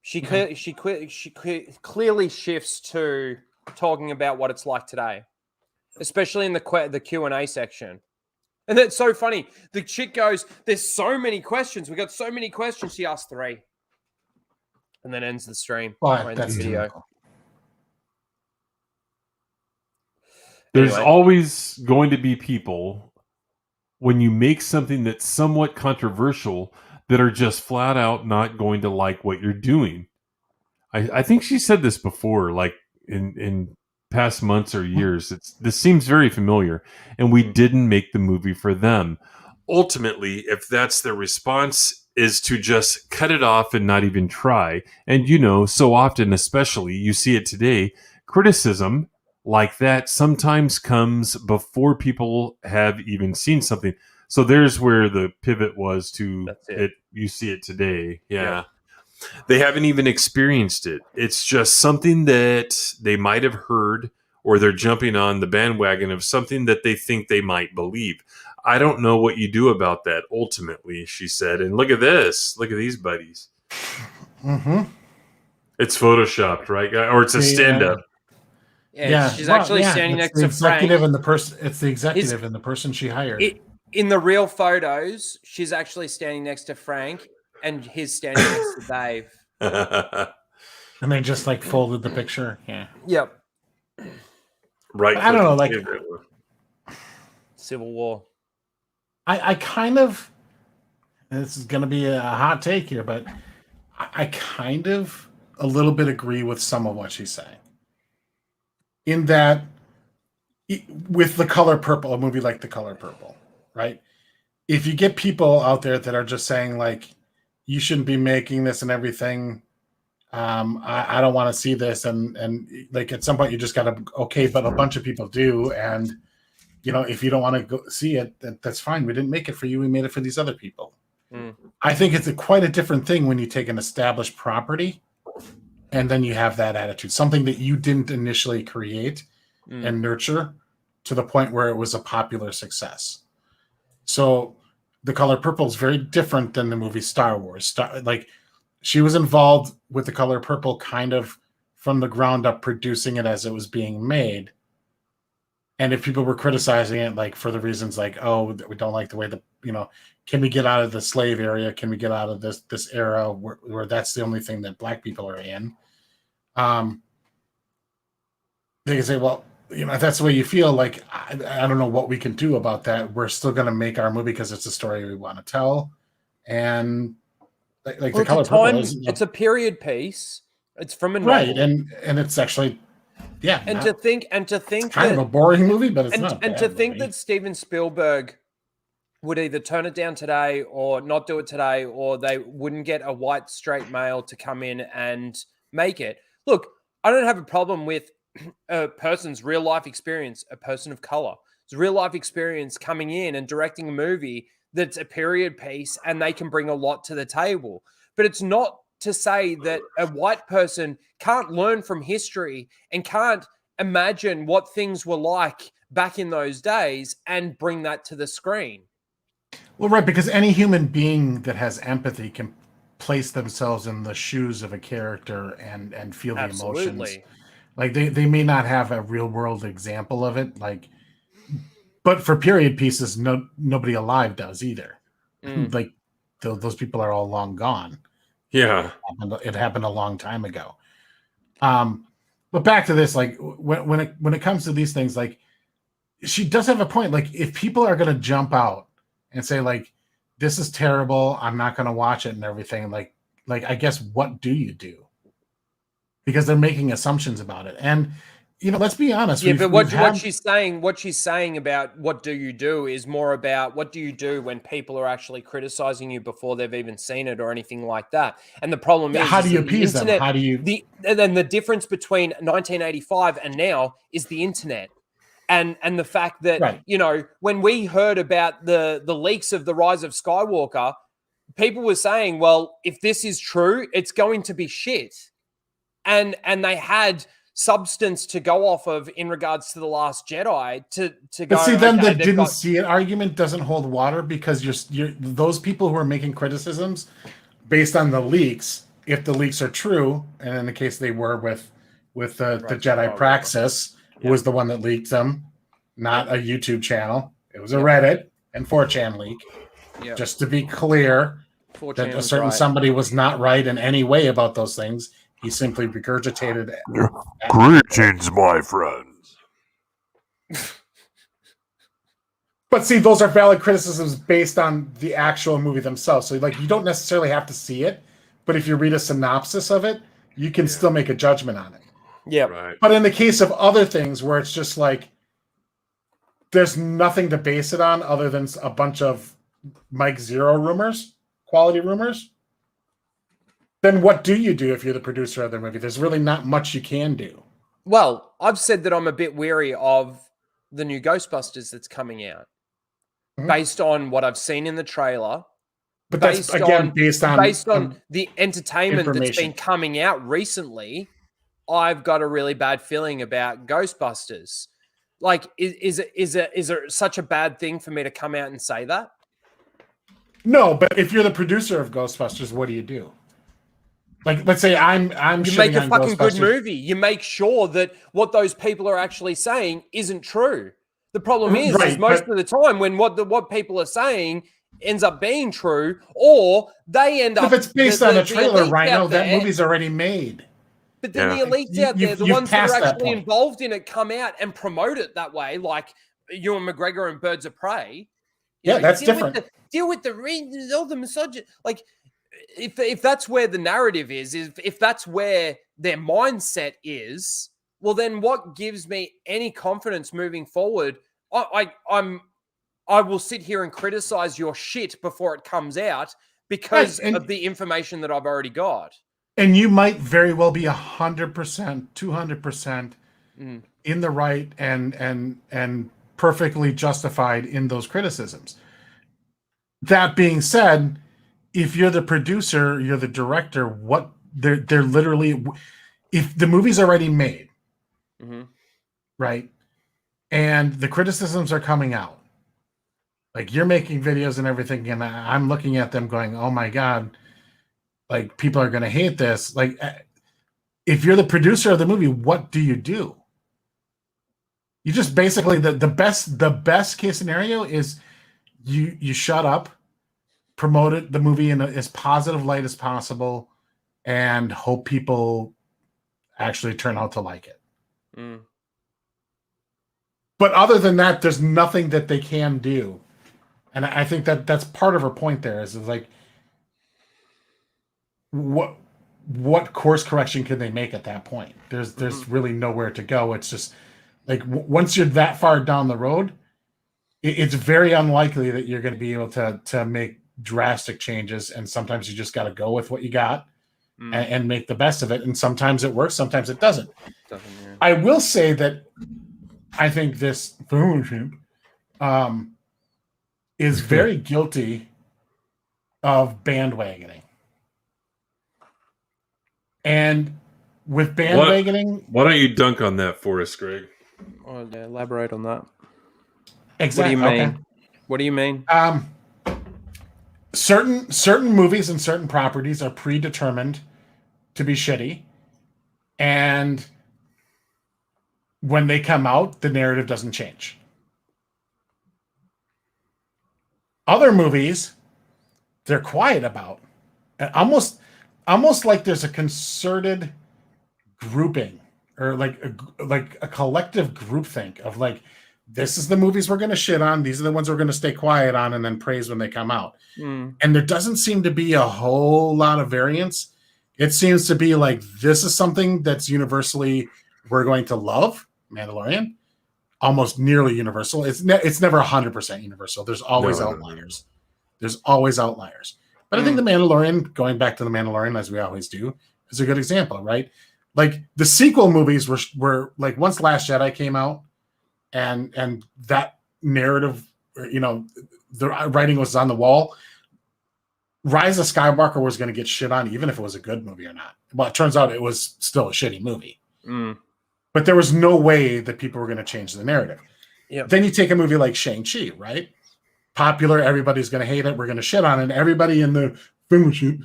She clearly shifts to talking about what it's like today, especially in the Q&A section. And that's so funny. The chick goes, "There's so many questions. We got so many questions." She asked 3, and then ends the stream. That's the video. typical. There's always going to be people, when you make something that's somewhat controversial, that are just flat out not going to like what you're doing. I think she said this before, like in past months or years. This seems very familiar, and we didn't make the movie for them. Ultimately, if that's the response, is to just cut it off and not even try. And so often, especially, you see it today, criticism like that sometimes comes before people have even seen something. So there's where the pivot was to That's it. You see it today. Yeah. They haven't even experienced it. It's just something that they might have heard, or they're jumping on the bandwagon of something that they think they might believe. I don't know what you do about that ultimately, she said. And look at this. Look at these buddies. Mm-hmm. It's photoshopped, right? Or it's a stand-up. She's actually standing next to Frank. It's the executive and the person she hired. In the real photos, she's actually standing next to Frank, and he's standing next to Dave. And they just like folded the picture. Yeah. Yep. Right. I don't know, like Civil War. I kind of, this is going to be a hot take here, but I kind of a little bit agree with some of what she's saying. In that, with The Color Purple, a movie like The Color Purple, right? If you get people out there that are just saying like, you shouldn't be making this and everything, I don't want to see this, and like at some point you just got to okay, but a bunch of people do, and you know, if you don't want to go see it, that's fine. We didn't make it for you. We made it for these other people. I think it's quite a different thing when you take an established property and then you have that attitude, something that you didn't initially create and nurture to the point where it was a popular success. So The Color Purple is very different than the movie Star Wars. Like she was involved with The Color Purple kind of from the ground up, producing it as it was being made. And if people were criticizing it, like for the reasons like, oh, we don't like the way can we get out of the slave area? Can we get out of this era where that's the only thing that black people are in? They can say, well, if that's the way you feel, like, I don't know what we can do about that. We're still going to make our movie because it's a story we want to tell. And like The Color Purple it's a period piece. It's from a novel. Right. And it's actually, yeah. And to think it's kind of a boring movie, but it's not. And to think that Steven Spielberg would either turn it down today or not do it today, or they wouldn't get a white straight male to come in and make it. Look, I don't have a problem with a person's real life experience, a person of color, it's real life experience coming in and directing a movie that's a period piece, and they can bring a lot to the table. But it's not to say that a white person can't learn from history and can't imagine what things were like back in those days and bring that to the screen. Well, right, because any human being that has empathy can place themselves in the shoes of a character and feel the emotions. Like they may not have a real world example of it, like, but for period pieces, nobody alive does either. Like those people are all long gone. Yeah, it happened a long time ago. But back to this, like when it comes to these things, like she does have a point. Like if people are going to jump out and say like, this is terrible, I'm not going to watch it and everything, like I guess what do you do? Because they're making assumptions about it. And let's be honest. Yeah, but what she's saying about what do you do is more about what do you do when people are actually criticizing you before they've even seen it or anything like that. And the problem is, how do you appease them? How do you? Then the difference between 1985 and now is the internet. And the fact that, right. When we heard about the leaks of The Rise of Skywalker, people were saying, well, if this is true, it's going to be shit. And they had substance to go off of in regards to The Last Jedi to go. But see, then the didn't see it argument doesn't hold water, because you're those people who are making criticisms based on the leaks, if the leaks are true, and in the case they were with the Jedi Praxis, who was the one that leaked them, not a YouTube channel. It was a Reddit and 4chan leak. Yep. Just to be clear, that a certain somebody was not right in any way about those things. He simply regurgitated it. Greetings, my friends. But see, those are valid criticisms based on the actual movie themselves. So, like, you don't necessarily have to see it, but if you read a synopsis of it, you can still make a judgment on it. Yeah. Right. But in the case of other things where it's just like, there's nothing to base it on other than a bunch of Mike Zero rumors, quality rumors, then what do you do if you're the producer of the movie? There's really not much you can do. Well, I've said that I'm a bit weary of the new Ghostbusters that's coming out, based on what I've seen in the trailer. But that's again based on the entertainment that's been information. coming out recently. I've got a really bad feeling about Ghostbusters. Like, is it such a bad thing for me to come out and say that? No, but if you're the producer of Ghostbusters, what do you do? Like, let's say I'm You make a fucking good Ghostbusters. movie. You make sure that what those people are actually saying isn't true. The problem is most of the time when what people are saying ends up being true, or they end up. If it's based on a trailer, Ryno, that movie's already made. But then the elites out there, the ones that are actually involved in it, come out and promote it that way, like Ewan McGregor and Birds of Prey. Yeah, that's different. Deal with all the misogyny. Like, if that's where the narrative is, if that's where their mindset is, well, then what gives me any confidence moving forward? I will sit here and criticize your shit before it comes out because of the information that I've already got. And you might very well be 100%, 200% in the right and perfectly justified in those criticisms. That being said, if you're the producer, you're the director, what they're literally, if the movie's already made, right, and the criticisms are coming out, like you're making videos and everything, and I'm looking at them going, oh my God, like people are going to hate this. Like, if you're the producer of the movie, what do? You just basically, the best case scenario is you shut up, promote it, the movie in as positive light as possible, and hope people actually turn out to like it. But other than that, there's nothing that they can do. And I think that's part of her point there is like, what course correction can they make at that point? There's really nowhere to go. It's just like once you're that far down the road, it's very unlikely that you're going to be able to make drastic changes. And sometimes you just got to go with what you got and make the best of it. And sometimes it works, sometimes it doesn't. I will say that I think this is very guilty of bandwagoning. And with bandwagoning... Why don't you dunk on that for us, Greg? Oh, yeah, elaborate on that. Exactly. What do you mean? Okay. What do you mean? Certain movies and certain properties are predetermined to be shitty. And when they come out, the narrative doesn't change. Other movies, they're quiet about. Almost like there's a concerted grouping or like a collective groupthink of like, this is the movies we're going to shit on. These are the ones we're going to stay quiet on and then praise when they come out. And there doesn't seem to be a whole lot of variance. It seems to be like, this is something that's universally we're going to love, Mandalorian, almost nearly universal. It's never 100% universal. There's always outliers. There's always outliers. But I think The Mandalorian, going back to The Mandalorian, as we always do, is a good example, right? Like, the sequel movies were like, once Last Jedi came out and that narrative, the writing was on the wall, Rise of Skywalker was going to get shit on, even if it was a good movie or not. Well, it turns out it was still a shitty movie. But there was no way that people were going to change the narrative. Then you take a movie like Shang-Chi, right? Popular, everybody's going to hate it. We're going to shit on it. And everybody in the film shoot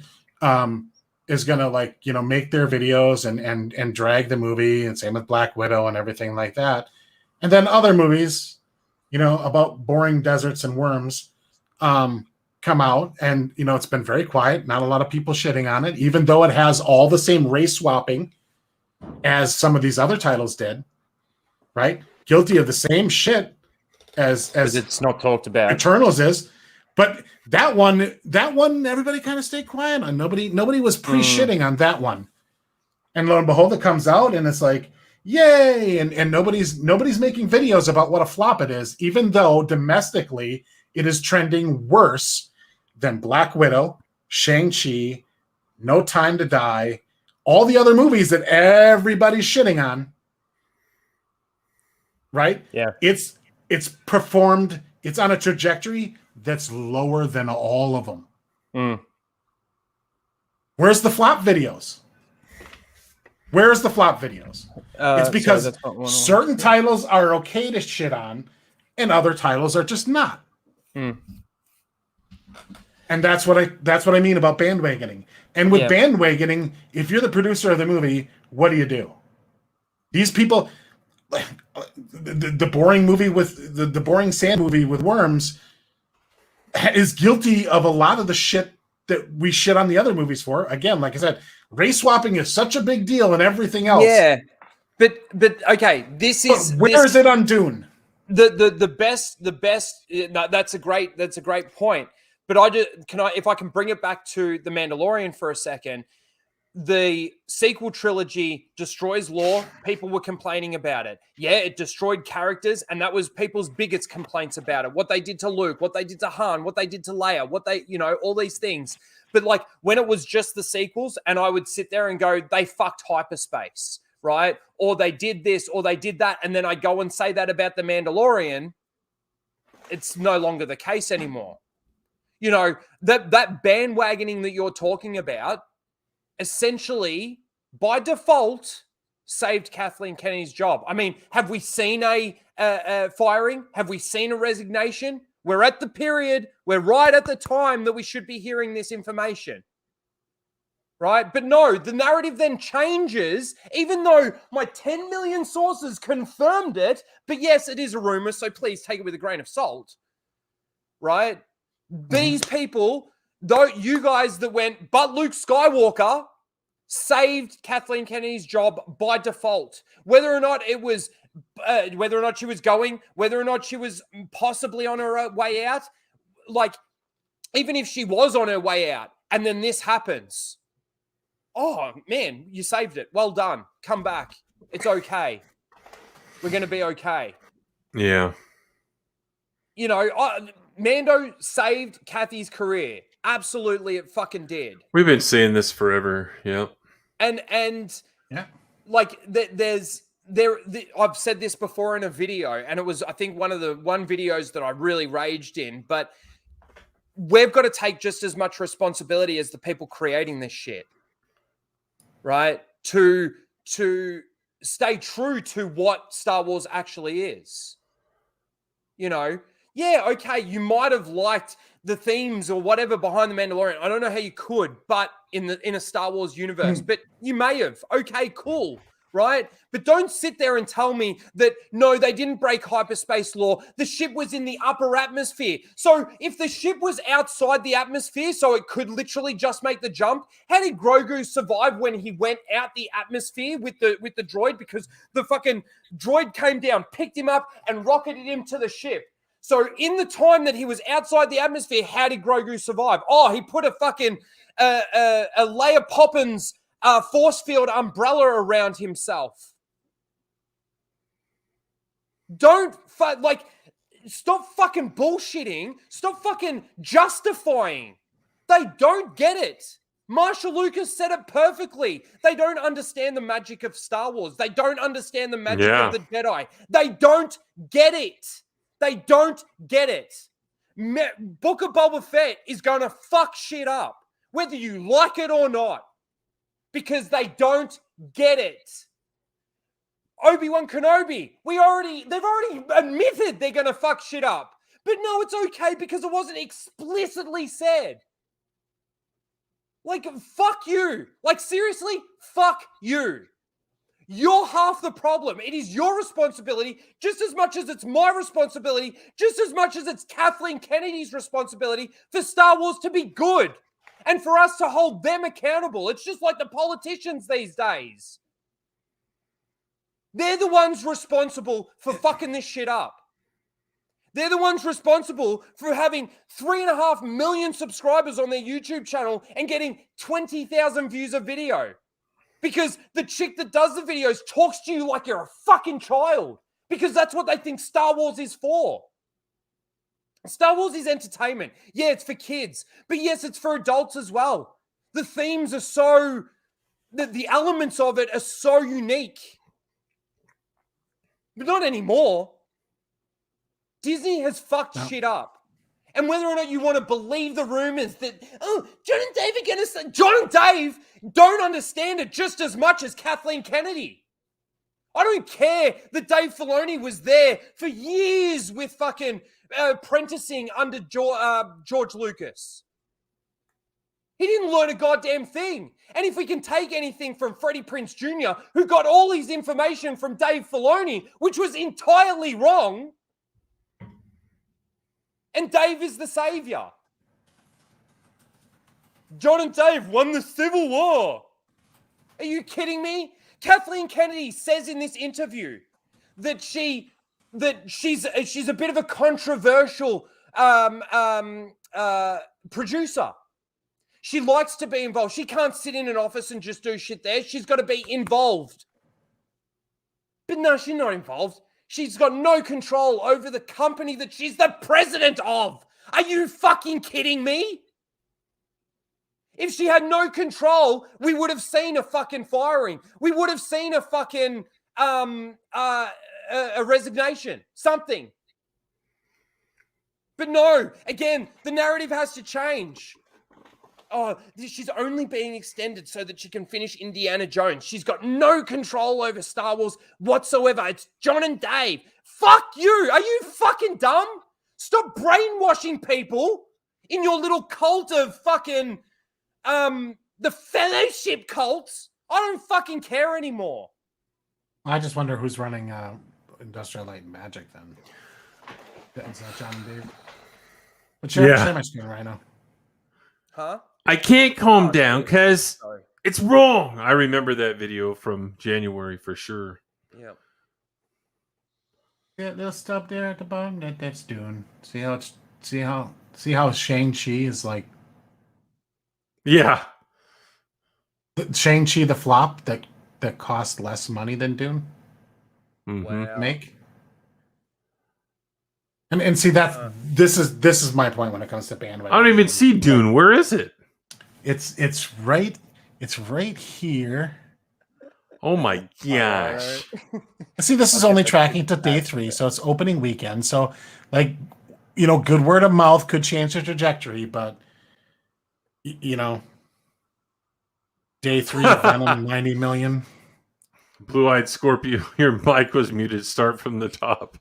is going to make their videos and drag the movie, and same with Black Widow and everything like that. And then other movies, about boring deserts and worms come out, and it's been very quiet. Not a lot of people shitting on it, even though it has all the same race swapping as some of these other titles did, right? Guilty of the same shit as it's not talked about. Eternals is, but that one everybody kind of stayed quiet on. Nobody was pre-shitting on that one, and lo and behold, it comes out and it's like, yay! And nobody's making videos about what a flop it is, even though domestically it is trending worse than Black Widow, Shang-Chi, No Time to Die, all the other movies that everybody's shitting on. right? Yeah. It's performed. It's on a trajectory that's lower than all of them. Mm. Where's the flop videos? Where's the flop videos? It's because certain titles are okay to shit on, and other titles are just not. Mm. And that's what I mean about bandwagoning. And with bandwagoning, if you're the producer of the movie, what do? These people, the boring movie with the boring sand movie with worms, is guilty of a lot of the shit that we shit on the other movies for. Again, like I said, race swapping is such a big deal and everything else. Yeah, but okay, this is where is it on Dune? The best. No, that's a great point. But if I can bring it back to The Mandalorian for a second. The sequel trilogy destroys lore. People were complaining about it. Yeah, it destroyed characters, and that was people's biggest complaints about it. What they did to Luke, what they did to Han, what they did to Leia, all these things. But like when it was just the sequels, and I would sit there and go, they fucked hyperspace, right? Or they did this, or they did that, and then I go and say that about The Mandalorian. It's no longer the case anymore. That bandwagoning that you're talking about, essentially, by default, saved Kathleen Kennedy's job. I mean, have we seen a firing? Have we seen a resignation? We're at the period, we're right at the time that we should be hearing this information. Right? But no, the narrative then changes, even though my 10 million sources confirmed it. But yes, it is a rumor, so please take it with a grain of salt. Right? These people... Though you guys that went, but Luke Skywalker saved Kathleen Kennedy's job by default. Whether or not it was, whether or not she was going, whether or not she was possibly on her way out, like even if she was on her way out and then this happens, oh man, you saved it. Well done. Come back. It's okay. We're going to be okay. Yeah. Mando saved Kathy's career. Absolutely, it fucking did. We've been saying this forever. Yep. And yeah, like I've said this before in a video, and it was I think one videos that I really raged in. But we've got to take just as much responsibility as the people creating this shit, right? To stay true to what Star Wars actually is. Yeah, okay, you might have liked the themes or whatever behind The Mandalorian. I don't know how you could, but in a Star Wars universe, but you may have. Okay, cool, right? But don't sit there and tell me that, no, they didn't break hyperspace law. The ship was in the upper atmosphere. So if the ship was outside the atmosphere, so it could literally just make the jump, how did Grogu survive when he went out the atmosphere with the droid? Because the fucking droid came down, picked him up, and rocketed him to the ship. So in the time that he was outside the atmosphere, how did Grogu survive? Oh, he put a fucking a Leia Poppins force field umbrella around himself. Stop fucking bullshitting. Stop fucking justifying. They don't get it. Marshall Lucas said it perfectly. They don't understand the magic of Star Wars. They don't understand the magic of the Jedi. They don't get it. They don't get it. Book of Boba Fett is going to fuck shit up, whether you like it or not, because they don't get it. Obi-Wan Kenobi, they've already admitted they're going to fuck shit up. But no, it's okay because it wasn't explicitly said. Like, fuck you. Like, seriously, fuck you. You're half the problem. It is your responsibility just as much as it's my responsibility, just as much as it's Kathleen Kennedy's responsibility for Star Wars to be good and for us to hold them accountable. It's just like the politicians these days. They're the ones responsible for fucking this shit up. They're the ones responsible for having 3.5 million subscribers on their YouTube channel and getting 20,000 views a video. Because the chick that does the videos talks to you like you're a fucking child. Because that's what they think Star Wars is for. Star Wars is entertainment. Yeah, it's for kids. But yes, it's for adults as well. The themes are so... The elements of it are so unique. but not anymore. Disney has fucked shit up. And whether or not you want to believe the rumors that, oh, John and Dave are going to say, John and Dave don't understand it just as much as Kathleen Kennedy. I don't care that Dave Filoni was there for years with fucking apprenticing under George Lucas. He didn't learn a goddamn thing. And if we can take anything from Freddie Prinze Jr., who got all his information from Dave Filoni, which was entirely wrong, and Dave is the savior. John and Dave won the Civil War. Are you kidding me? Kathleen Kennedy says in this interview that she's a bit of a controversial producer. She likes to be involved. She can't sit in an office and just do shit there. She's got to be involved. But no, she's not involved. She's got no control over the company that she's the president of. Are you fucking kidding me? If she had no control, we would have seen a fucking firing. We would have seen a fucking a resignation, something. But no, again, the narrative has to change. Oh, she's only being extended so that she can finish Indiana Jones. She's got no control over Star Wars whatsoever. It's John and Dave. Fuck you. Are you fucking dumb? Stop brainwashing people in your little cult of fucking, the fellowship cults. I don't fucking care anymore. I just wonder who's running Industrial Light and Magic then. Is that John and Dave? But share my screen, Ryno. Huh? I can't calm down because it's wrong. I remember that video from January for sure. Yeah. Yeah, little stop there at the bottom. That's Dune. See how Shang-Chi is like. Yeah. Shang-Chi the flop that cost less money than Dune. Mm-hmm. Make. And see this is my point when it comes to bandwagon. I don't even see Dune. Where is it? It's right here. Oh my gosh. See, this is only tracking to day 3, so it's opening weekend. So, like, good word of mouth could change the trajectory, but day 3 Venom 90 million. Blue-eyed Scorpio, your mic was muted. Start from the top.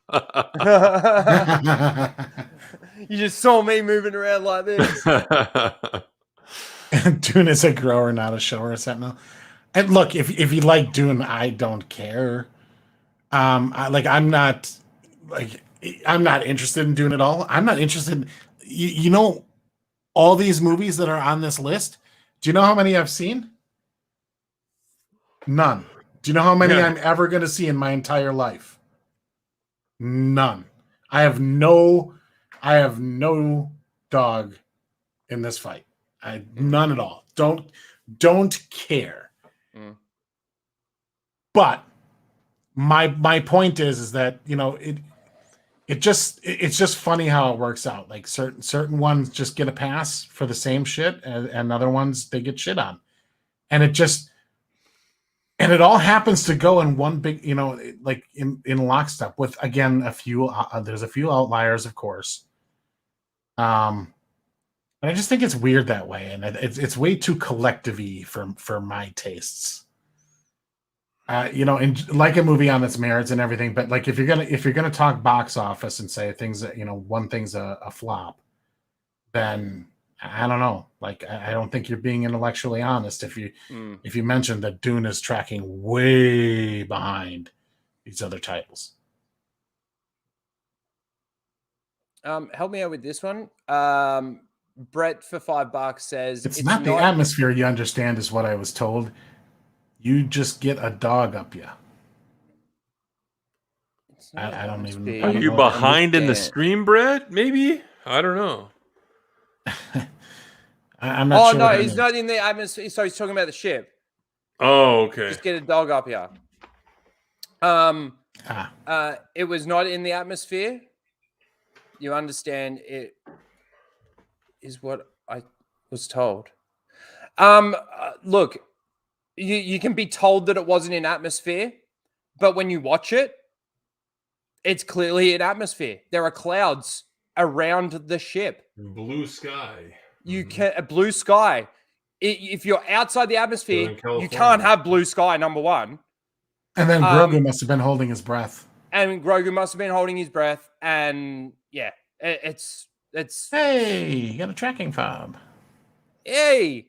You just saw me moving around like this. Dune is a grower, not a shower, Sentinel. And look, if you like Dune, I don't care. I'm not interested in Dune at all. I'm not interested. All these movies that are on this list. Do you know how many I've seen? None. Do you know how many I'm ever going to see in my entire life? None. I have no dog in this fight. None at all. Don't care. But my point is that it's just funny how it works out. Like certain ones just get a pass for the same shit, and other ones they get shit on, and it all happens to go in one big, like in lockstep with, again, there's a few outliers, of course. And I just think it's weird that way, and it's way too collective-y for my tastes. And like a movie on its merits and everything, but like if you're gonna talk box office and say things that one thing's a flop, then I don't know. Like I don't think you're being intellectually honest if you mention that Dune is tracking way behind these other titles. Help me out with this one. Brett for $5 says it's not the atmosphere you understand, is what I was told. You just get a dog up you. I don't even know. Are you behind in the stream, Brett? Maybe? I don't know. I'm not sure. Oh, no, he's not in the atmosphere. So he's talking about the ship. Oh, okay. Just get a dog up here. It was not in the atmosphere. You understand it is what I was told. Look, you can be told that it wasn't in atmosphere, but when you watch it, It's clearly an atmosphere. There are clouds around the ship. Blue sky. You can a blue sky. If you're outside the atmosphere, you California. can't have blue sky. Number one. And then Grogu must have been holding his breath. And Grogu must have been holding his breath. And yeah, it's. Hey, you got a tracking fob. Hey,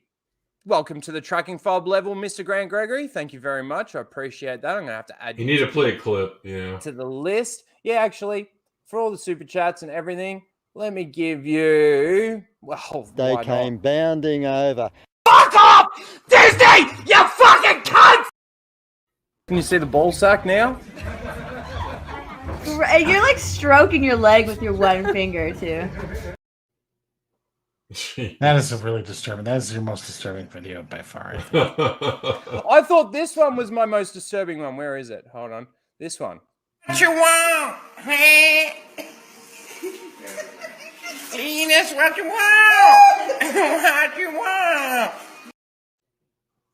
welcome to the tracking fob level, Mr. Grant Gregory. Thank you very much. I appreciate that. I'm gonna have to add You need to play a clip, to the list. Yeah, actually, for all the super chats and everything, let me give you. Well, they came bounding over. Fuck off, Disney! You fucking cunt! Can you see the ball sack now? You're like stroking your leg with your one finger too. That is really disturbing. That is your most disturbing video by far. I thought this one was my most disturbing one. Where is it? Hold on. This one. What you want? Hey? That's what you want. What you want?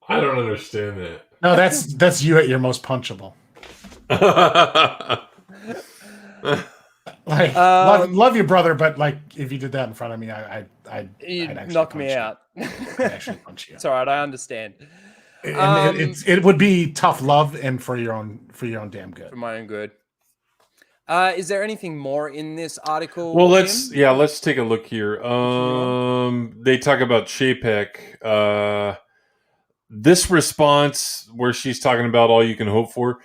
I don't understand that. No, that's you at your most punchable. Like, love you, brother, but like, if you did that in front of me, I'd knock me out. I'd actually punch you. It's all right. I understand. And it would be tough love and for your own damn good. For my own good. Is there anything more in this article? Well, let's take a look here. They talk about Chapek. This response, where she's talking about all you can hope for,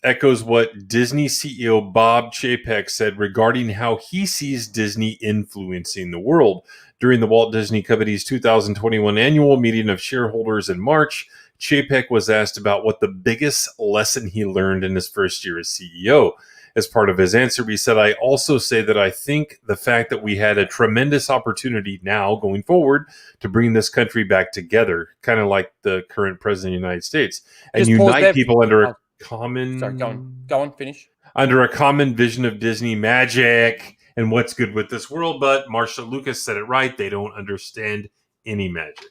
echoes what Disney CEO Bob Chapek said regarding how he sees Disney influencing the world. During the Walt Disney Company's 2021 annual meeting of shareholders in March, Chapek was asked about what the biggest lesson he learned in his first year as CEO. As part of his answer, he said, "I also say that I think the fact that we had a tremendous opportunity now going forward to bring this country back together, kind of like the current president of the United States, and unite people under a common..." Sorry, go on, finish. Under a common vision of Disney magic and what's good with this world. But Marsha Lucas said it right. They don't understand any magic.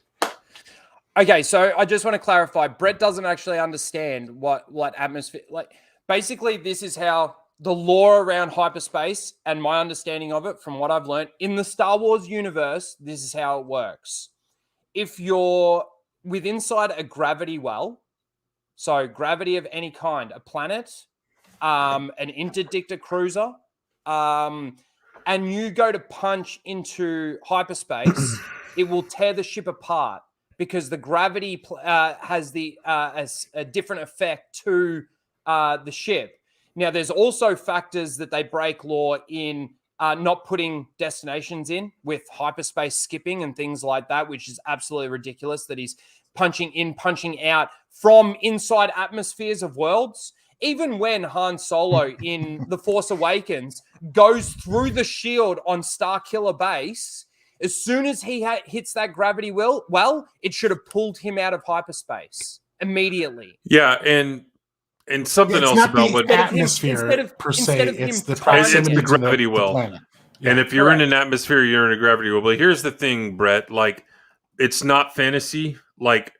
Okay, so I just want to clarify. Brett doesn't actually understand what atmosphere... Like, basically, this is how the lore around hyperspace and my understanding of it from what I've learned in the Star Wars universe, this is how it works. If you're inside a gravity well, so gravity of any kind, a planet, an interdictor cruiser, and you go to punch into hyperspace, it will tear the ship apart because the gravity has a different effect to the ship. Now, there's also factors that they break law in not putting destinations in with hyperspace skipping and things like that, which is absolutely ridiculous that he's punching in, punching out from inside atmospheres of worlds. Even when Han Solo in The Force Awakens goes through the shield on Starkiller Base, as soon as he hits that gravity well, it should have pulled him out of hyperspace immediately. Yeah, and something else about what atmosphere per se, it's the proximity to the gravity to well. the planet. Yeah, and if you're in an atmosphere, you're in a gravity well. But here's the thing, Brett. Like, it's not fantasy. Like,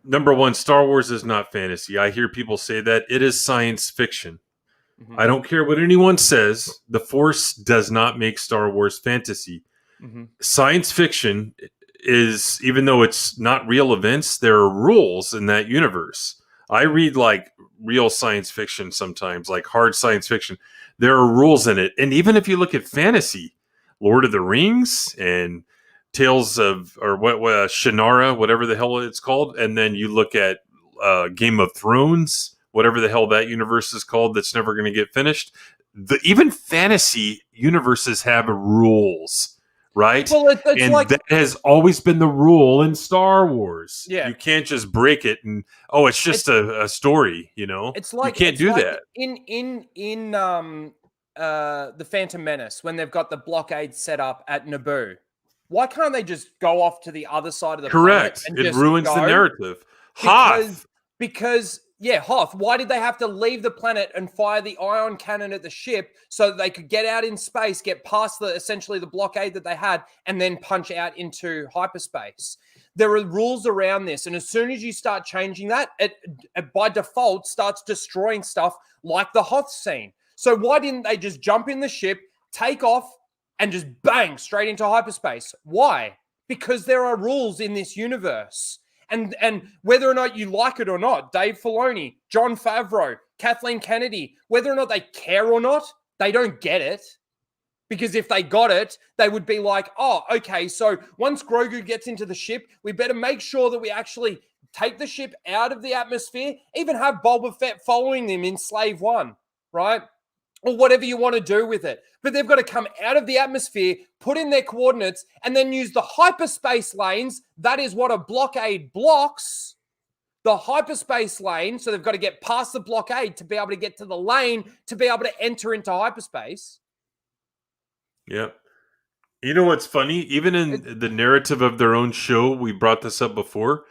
number one, Star Wars is not fantasy. I hear people say that. It is science fiction. Mm-hmm. I don't care what anyone says. The Force does not make Star Wars fantasy. Mm-hmm. Science fiction is, even though it's not real events, there are rules in that universe. I read like real science fiction sometimes, like hard science fiction. There are rules in it. And even if you look at fantasy, Lord of the Rings and Tales of, or Shannara, whatever the hell it's called. And then you look at Game of Thrones, whatever the hell that universe is called that's never going to get finished. Even fantasy universes have rules. Right? Well, and like, that has always been the rule in Star Wars. Yeah. You can't just break it and, it's just a story, you know? It's like, you can't do like that. In The Phantom Menace, when they've got the blockade set up at Naboo, why can't they just go off to the other side of the Correct. planet? It ruins the narrative. Because Hoth, why did they have to leave the planet and fire the ion cannon at the ship so that they could get out in space, get past essentially the blockade that they had, and then punch out into hyperspace? There are rules around this, and as soon as you start changing that, it by default starts destroying stuff like the Hoth scene. So why didn't they just jump in the ship, take off, and just bang straight into hyperspace? Why? Because there are rules in this universe. And whether or not you like it or not, Dave Filoni, Jon Favreau, Kathleen Kennedy, whether or not they care or not, they don't get it. Because if they got it, they would be like, oh, okay, so once Grogu gets into the ship, we better make sure that we actually take the ship out of the atmosphere, even have Boba Fett following them in Slave One, right? Or whatever you want to do with it. But they've got to come out of the atmosphere, put in their coordinates, and then use the hyperspace lanes. That is what a blockade blocks. The hyperspace lane. So they've got to get past the blockade to be able to get to the lane to be able to enter into hyperspace. Yep. You know what's funny? Even in the narrative of their own show, we brought this up before.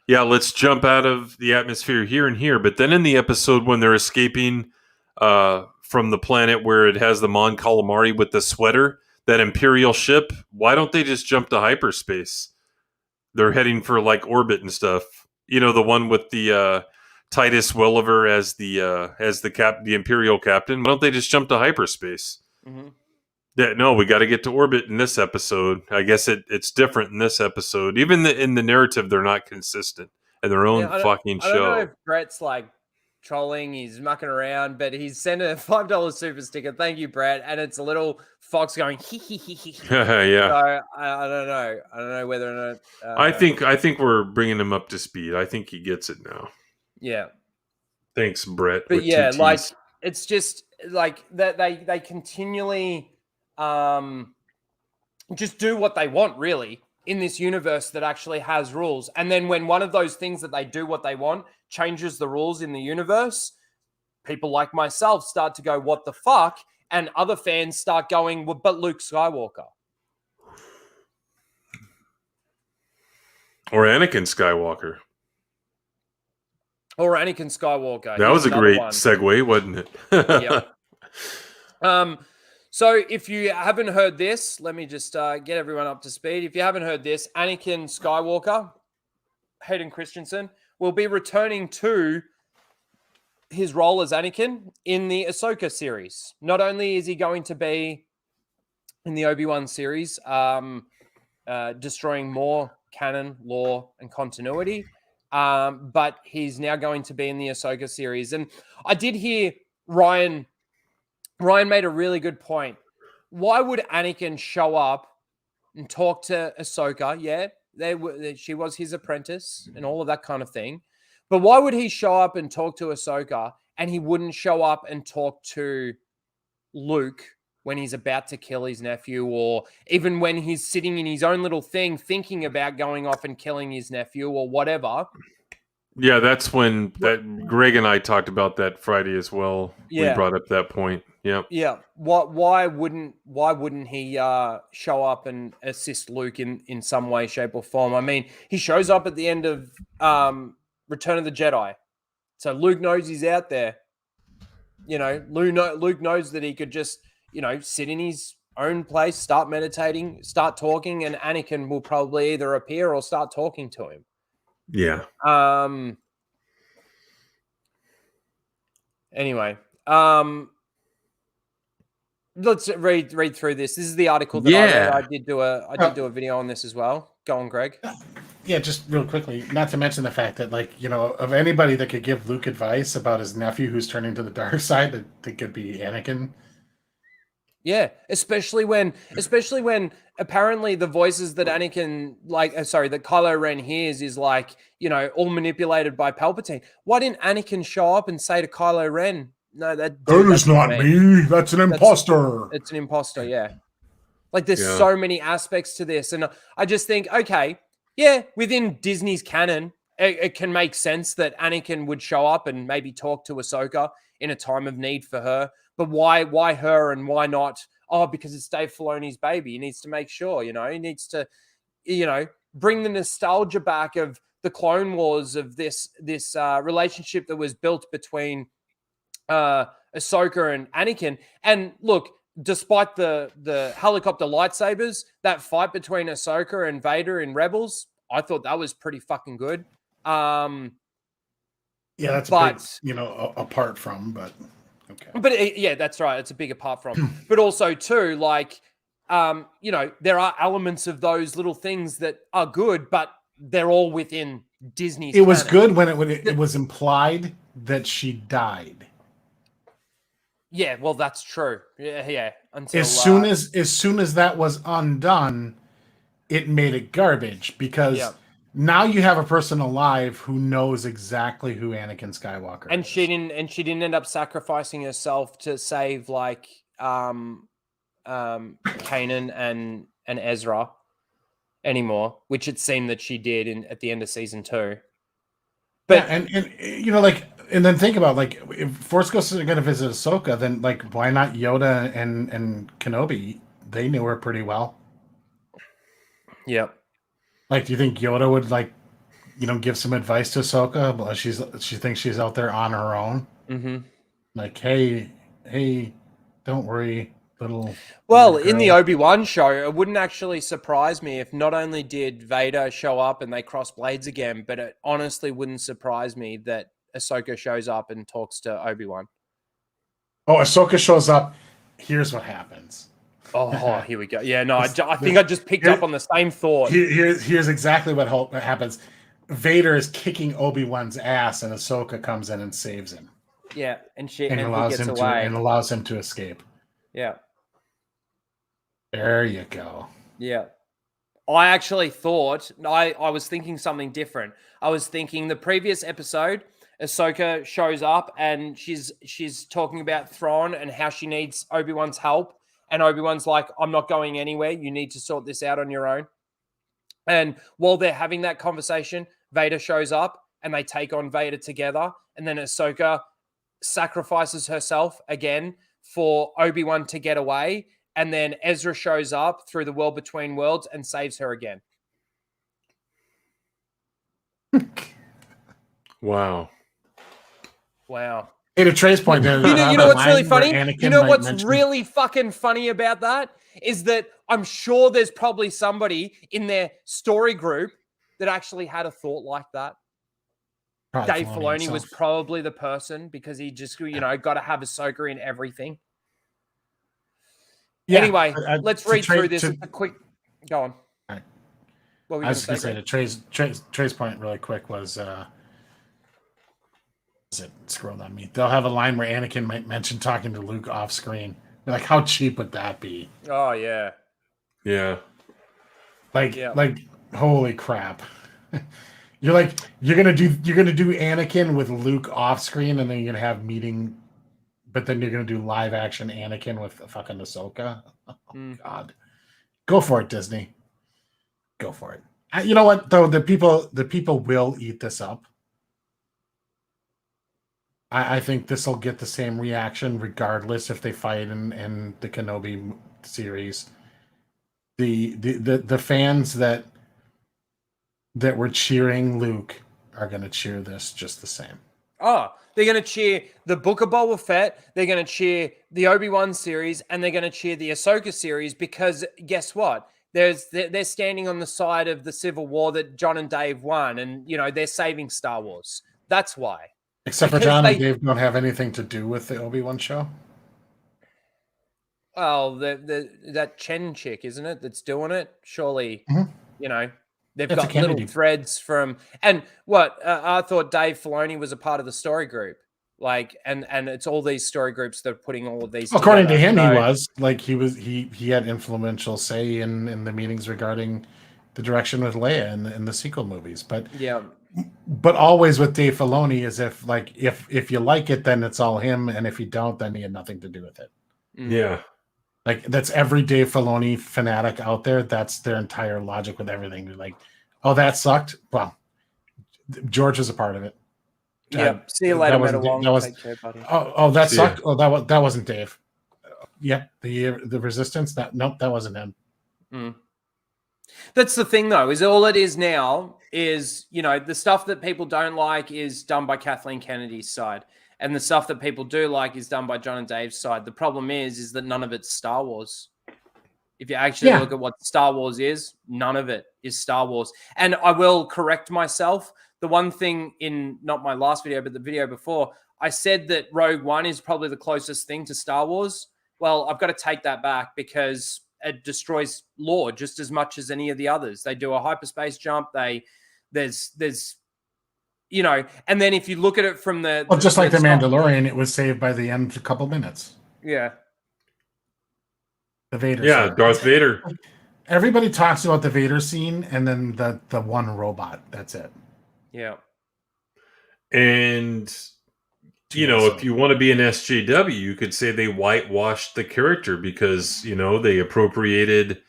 Yeah, let's jump out of the atmosphere here and here. But then in the episode when they're escaping from the planet where it has the Mon Calamari with the sweater, that Imperial ship, why don't they just jump to hyperspace? They're heading for like orbit and stuff. You know, the one with the Titus Welliver as the Imperial captain. Why don't they just jump to hyperspace? Mm-hmm. Yeah, no, we got to get to orbit in this episode. I guess it's different in this episode. Even in the narrative, they're not consistent in their own fucking show. I don't know if Brett's like trolling, he's mucking around, but he's sent a $5 super sticker. Thank you, Brett. And it's a little fox going hee hee hee hee. Yeah. So I don't know. I don't know whether or not. I think we're bringing him up to speed. I think he gets it now. Yeah. Thanks, Brett. But yeah, like it's just like that they continually just do what they want, really, in this universe that actually has rules. And then when one of those things that they do what they want changes the rules in the universe, people like myself start to go, what the fuck? And other fans start going, well, but Luke Skywalker. Or Anakin Skywalker. Or Anakin Skywalker. That was a great segue, wasn't it? Yeah. So if you haven't heard this, let me just get everyone up to speed. If you haven't heard this, Anakin Skywalker, Hayden Christensen, will be returning to his role as Anakin in the Ahsoka series. Not only is he going to be in the Obi-Wan series, destroying more canon, lore, and continuity, but he's now going to be in the Ahsoka series. And I did hear Ryan made a really good point. Why would Anakin show up and talk to Ahsoka? Yeah, she was his apprentice and all of that kind of thing. But why would he show up and talk to Ahsoka and he wouldn't show up and talk to Luke when he's about to kill his nephew, or even when he's sitting in his own little thing thinking about going off and killing his nephew or whatever? Yeah, that's when Greg and I talked about that Friday as well. Yeah. We brought up that point. Yep. Yeah. Why wouldn't he show up and assist Luke in some way, shape, or form? I mean, he shows up at the end of Return of the Jedi, so Luke knows he's out there. You know, Luke knows that he could just sit in his own place, start meditating, start talking, and Anakin will probably either appear or start talking to him. Yeah. Anyway, let's read through this. This is the article that I read. I did do a video on this as well. Go on, Greg. Yeah, just real quickly, not to mention the fact that, of anybody that could give Luke advice about his nephew who's turning to the dark side, that could be Anakin. Yeah, especially when apparently the voices that Anakin, that Kylo Ren hears is all manipulated by Palpatine. Why didn't Anakin show up and say to Kylo Ren, "No, that is not me. That's an imposter." It's an imposter. Yeah, there's so many aspects to this, and I just think, okay, yeah, within Disney's canon, it can make sense that Anakin would show up and maybe talk to Ahsoka in a time of need for her. But why her and why not? Oh, because it's Dave Filoni's baby. He needs to make sure, he needs to, bring the nostalgia back of the Clone Wars, of this relationship that was built between Ahsoka and Anakin. And look, despite the helicopter lightsabers, that fight between Ahsoka and Vader in Rebels, I thought that was pretty fucking good. Yeah, that's a bit, apart from, but Okay. But yeah, that's right. It's a big apart from. But also too, like, you know, there are elements of those little things that are good, but they're all within Disney's. It was canon. good when it was implied that she died. Yeah, well, that's true. Yeah. Until As soon as that was undone, it made it garbage because now you have a person alive who knows exactly who Anakin Skywalker and is. she didn't end up sacrificing herself to save like Kanan and Ezra anymore, which it seemed that she did at the end of season 2. But yeah, and you know, like, and then think about, like, if Force Ghosts are going to visit Ahsoka, then like, why not Yoda and Kenobi? They knew her pretty well. Yep. Like, do you think Yoda would, like, you know, give some advice to Ahsoka? But she thinks she's out there on her own. Mm-hmm. Like, hey, don't worry, little. Well, in the Obi-Wan show, it wouldn't actually surprise me if not only did Vader show up and they cross blades again, but it honestly wouldn't surprise me that Ahsoka shows up and talks to Obi-Wan. Oh, Ahsoka shows up. Here's what happens. Oh, here we go. Yeah, no, I think I just picked up on the same thought. Here's exactly what happens. Vader is kicking Obi-Wan's ass, and Ahsoka comes in and saves him. Yeah, and allows he gets him away. and allows him to escape. Yeah. There you go. Yeah. I actually thought, I was thinking something different. I was thinking the previous episode, Ahsoka shows up and she's talking about Thrawn and how she needs Obi-Wan's help. And Obi-Wan's like, I'm not going anywhere. You need to sort this out on your own. And while they're having that conversation, Vader shows up and they take on Vader together. And then Ahsoka sacrifices herself again for Obi-Wan to get away. And then Ezra shows up through the world between worlds and saves her again. Wow. Hey, to Trey's point, there. You know what's really funny? You know what's really fucking funny about that is that I'm sure there's probably somebody in their story group that actually had a thought like that. Dave Filoni was probably the person because he just, you know, got to have Ahsoka in everything. Yeah, anyway, let's read through this. A quick, go on. Right. What were I was going to say to Trey's point really quick was, it scrolled on me. They'll have a line where Anakin might mention talking to Luke off screen. Like, how cheap would that be? Oh yeah, yeah. Like, holy crap! You're gonna do Anakin with Luke off screen, and then you're gonna have meeting. But then you're going to do live action Anakin with fucking Ahsoka. Oh, God. Go for it, Disney. Go for it. You know what, though? The people will eat this up. I think this will get the same reaction regardless if they fight in the Kenobi series. The fans that were cheering Luke are going to cheer this just the same. Oh, they're going to cheer the Book of Boba Fett, they're going to cheer the Obi-Wan series, and they're going to cheer the Ahsoka series because guess what? They're standing on the side of the Civil War that John and Dave won, and, you know, they're saving Star Wars. That's why. Except for John and Dave don't have anything to do with the Obi-Wan show? Well, that Chen chick, isn't it, that's doing it? Surely, you know, they've got little threads from, and what I thought Dave Filoni was a part of the story group, like, and it's all these story groups that are putting all of these. According to him, he was like he had influential say in the meetings regarding the direction with Leia in the sequel movies, but always with Dave Filoni is if you like it, then it's all him, and if you don't, then he had nothing to do with it. Yeah. Like, that's every Dave Filoni fanatic out there. That's their entire logic with everything. They're like, oh, that sucked. Well, George was a part of it. Yeah. See you later, Metalong. Take care, buddy. Oh, that sucked. Oh, that wasn't Dave. Yep. The Resistance. That wasn't him. That's the thing, though, is all it is now is, you know, the stuff that people don't like is done by Kathleen Kennedy's side. And the stuff that people do like is done by John and Dave's side. The problem is that none of it's Star Wars. If you actually look at what Star Wars is, none of it is Star Wars. And I will correct myself. The one thing in not my last video, but the video before, I said that Rogue One is probably the closest thing to Star Wars. Well, I've got to take that back because it destroys lore just as much as any of the others. They do a hyperspace jump. There's and then if you look at it from just like the Mandalorian, it was saved by the end a couple minutes. Yeah. The Vader. Yeah, Darth Vader. Everybody talks about the Vader scene and then the one robot. That's it. Yeah. And if you want to be an SJW, you could say they whitewashed the character because they appropriated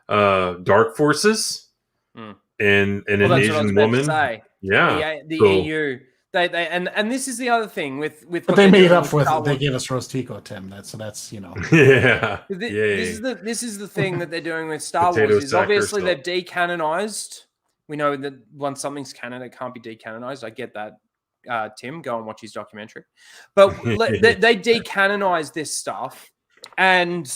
dark forces and an Asian woman. Yeah, the EU. They and this is the other thing with. But they made up for it. They gave us roast Tico, Tim. That's Yeah. This is the thing that they're doing with Star Wars. Is obviously they've decanonized. We know that once something's canon, it can't be decanonized. I get that. Tim, go and watch his documentary. But they decanonized this stuff, and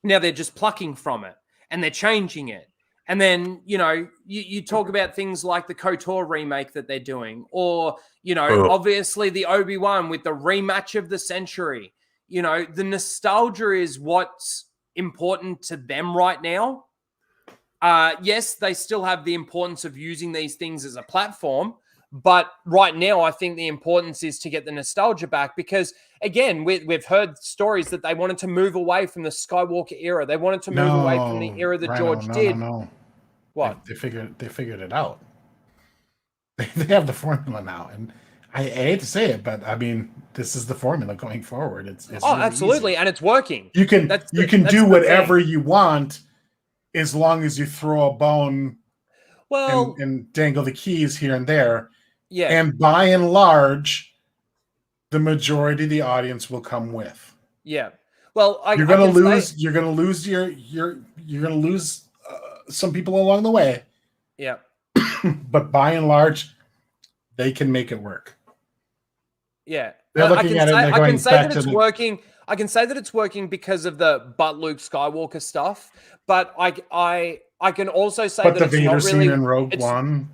now they're just plucking from it and they're changing it. And then, you talk about things like the KOTOR remake that they're doing, or, obviously the Obi-Wan with the rematch of the century. The nostalgia is what's important to them right now. Yes, they still have the importance of using these things as a platform. But right now, I think the importance is to get the nostalgia back because, again, we've heard stories that they wanted to move away from the Skywalker era. They wanted to move away from the era that George did. No. What? They figured it out. They have the formula now, and I hate to say it, but I mean, this is the formula going forward. It's really absolutely, easy. And it's working. You can do whatever you want as long as you throw a bone. Well, and dangle the keys here and there. Yeah. And by and large, the majority of the audience will come with. Yeah. Well, you're going to lose. You're going to lose you're going to lose some people along the way. Yeah. But by and large, they can make it work. Yeah. They're looking at it. I can say that it's working. I can say that it's working because of the Luke Skywalker stuff. But I can also say that the it's Vader not really scene in Rogue One.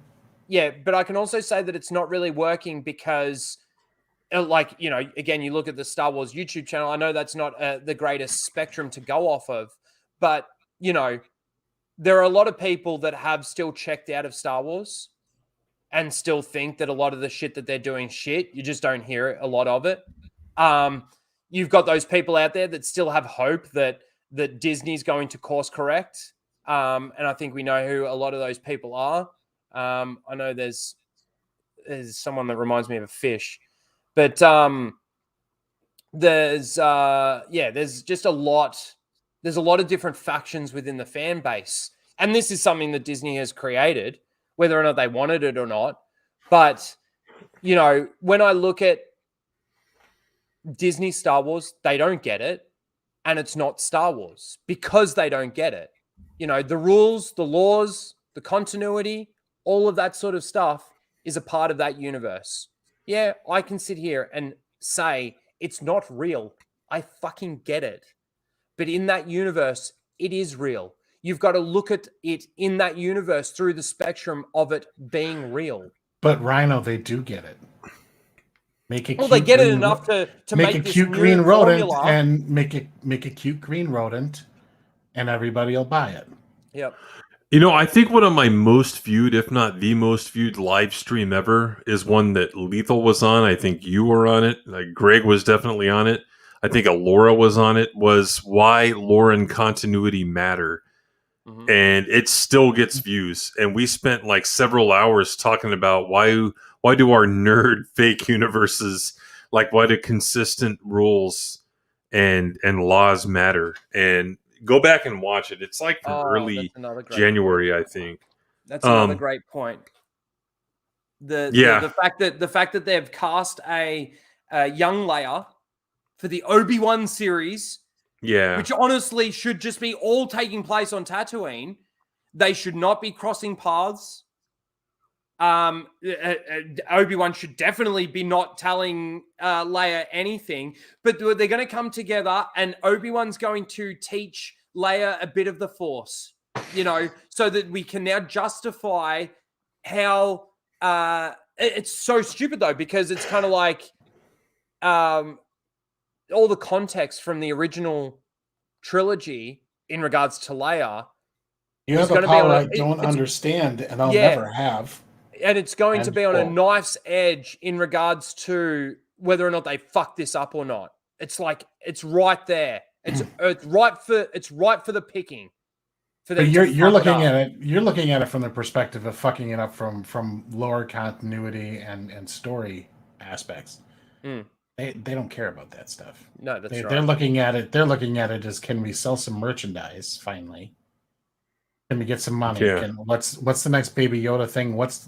Yeah, but I can also say that it's not really working because, again, you look at the Star Wars YouTube channel. I know that's not the greatest spectrum to go off of, but, there are a lot of people that have still checked out of Star Wars and still think that a lot of the shit that they're doing shit. You just don't hear a lot of it. You've got those people out there that still have hope that Disney's going to course correct. And I think we know who a lot of those people are. I know there's someone that reminds me of a fish, but there's just a lot. There's a lot of different factions within the fan base, and this is something that Disney has created, whether or not they wanted it or not. But when I look at Disney Star Wars, they don't get it, and it's not Star Wars because they don't get it. The rules, the laws, the continuity, all of that sort of stuff is a part of that universe. Yeah, I can sit here and say it's not real. I fucking get it. But in that universe, it is real. You've got to look at it in that universe through the spectrum of it being real. But Ryno, they do get it. Make it. Well, they get it enough to make a this cute new green rodent formula. and make a cute green rodent, and everybody will buy it. Yep. I think one of my most viewed, if not the most viewed live stream ever is one that Lethal was on. I think you were on it. Like Greg was definitely on it. I think Alora was on it, was why lore and continuity matter. Mm-hmm. And it still gets views. And we spent like several hours talking about why do our nerd fake universes, like why do consistent rules and laws matter? And go back and watch it. It's like from early January, I think. That's another great point. The fact that they've cast a young Leia for the Obi-Wan series, which honestly should just be all taking place on Tatooine. They should not be crossing paths. Obi-Wan should definitely be not telling Leia anything, but they're going to come together and Obi-Wan's going to teach Leia a bit of the Force, so that we can now justify how it's so stupid though, because it's kind of like, all the context from the original trilogy in regards to Leia. You have a power I don't understand, and I'll never have. And it's going to be on a knife's edge in regards to whether or not they fuck this up or not. It's like it's right there. It's right for the picking. But you're looking at it. You're looking at it from the perspective of fucking it up from lore continuity and story aspects. They don't care about that stuff. No, that's right. They're looking at it. They're looking at it as, can we sell some merchandise finally? Can we get some money? Yeah. What's the next Baby Yoda thing? What's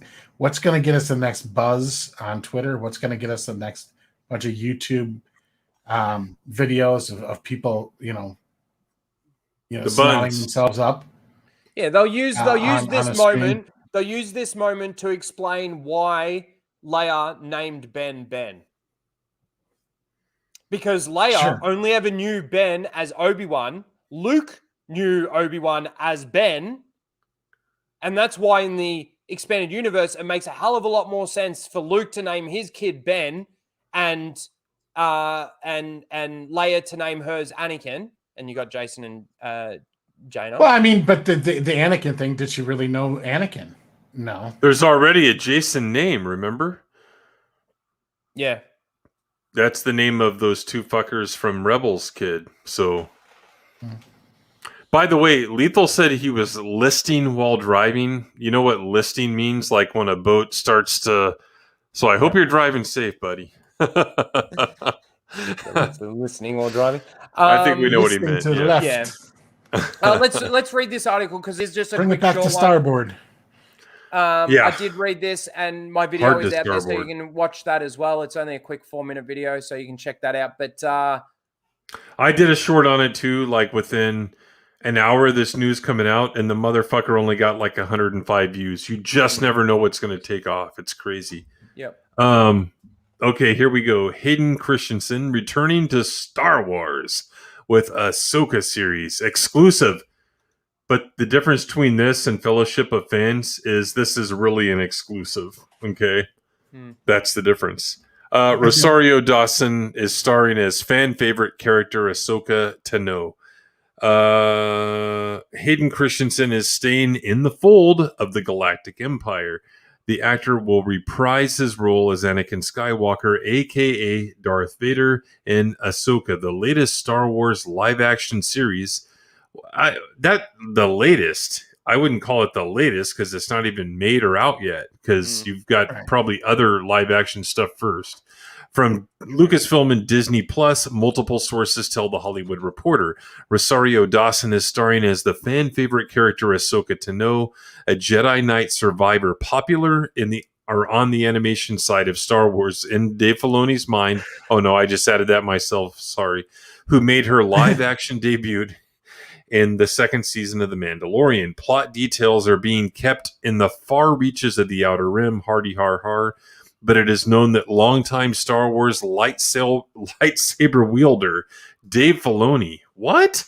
going to get us the next buzz on Twitter? What's going to get us the next bunch of YouTube videos of people, smiling themselves up? Yeah, they'll use this moment. They'll use this moment to explain why Leia named Ben Ben. Because Leia only ever knew Ben as Obi-Wan. Luke knew Obi-Wan as Ben. And that's why in the expanded universe, it makes a hell of a lot more sense for Luke to name his kid Ben and Leia to name hers Anakin. And you got Jason and Jaina. Well, I mean, but the Anakin thing, did she really know Anakin? No. There's already a Jason name, remember? Yeah. That's the name of those two fuckers from Rebels, kid. So, by the way, Lethal said he was listing while driving. You know what listing means? Like when a boat starts to... So I hope you're driving safe, buddy. Listening while driving. I think we know what he meant. To the left. Yeah. Let's read this article because it's just a Bring quick it back to Starboard. I did read this, and my video is out there, so you can watch that as well. It's only a quick 4-minute video, so you can check that out. But I did a short on it too, like within an hour of this news coming out, and the motherfucker only got like 105 views. You just never know what's going to take off. It's crazy. Yep. Okay, here we go. Hayden Christensen returning to Star Wars with Ahsoka series exclusive. But the difference between this and Fellowship of Fans is this is really an exclusive. Okay, that's the difference. Rosario Dawson is starring as fan favorite character Ahsoka Tano. Hayden Christensen is staying in the fold of the Galactic Empire. The actor will reprise his role as Anakin Skywalker, a.k.a. Darth Vader, in Ahsoka, the latest Star Wars live-action series. The latest, I wouldn't call it the latest because it's not even made or out yet because you've got probably other live-action stuff first. From Lucasfilm and Disney Plus, multiple sources tell The Hollywood Reporter. Rosario Dawson is starring as the fan favorite character Ahsoka Tano, a Jedi Knight survivor, popular on the animation side of Star Wars in Dave Filoni's mind. Oh no, I just added that myself. Sorry. Who made her live action debut in the second season of The Mandalorian. Plot details are being kept in the far reaches of the Outer Rim. Hardy har har. But it is known that longtime Star Wars lightsaber wielder Dave Filoni. What